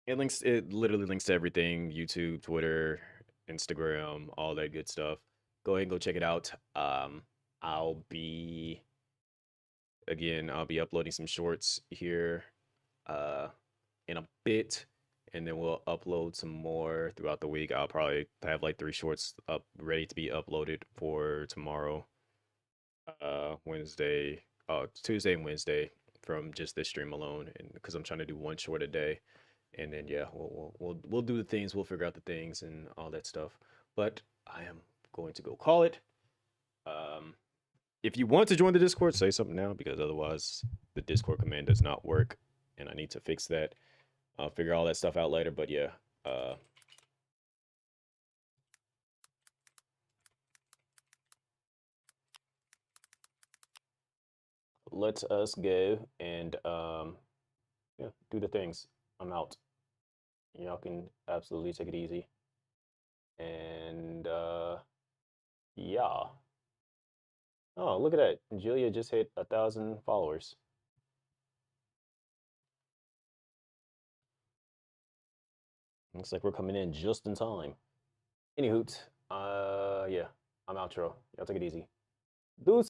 It literally links to everything: YouTube, Twitter, Instagram, all that good stuff. Go ahead and go check it out. I'll be uploading some shorts here in a bit, and then we'll upload some more throughout the week. I'll probably have like 3 shorts up ready to be uploaded for tomorrow, Tuesday and Wednesday, from just this stream alone, and because I'm trying to do 1 short a day. And then yeah, we'll do the things, we'll figure out the things and all that stuff. But I am going to go call it. If you want to join the Discord, say something now, because otherwise the Discord command does not work, and I need to fix that. I'll figure all that stuff out later, but yeah. Let us go and yeah, do the things. I'm out. Y'all can absolutely take it easy. And yeah. Oh, look at that. Julia just hit 1,000 followers. Looks like we're coming in just in time. Any hoot. Yeah, I'm outro. Y'all take it easy. Deuce.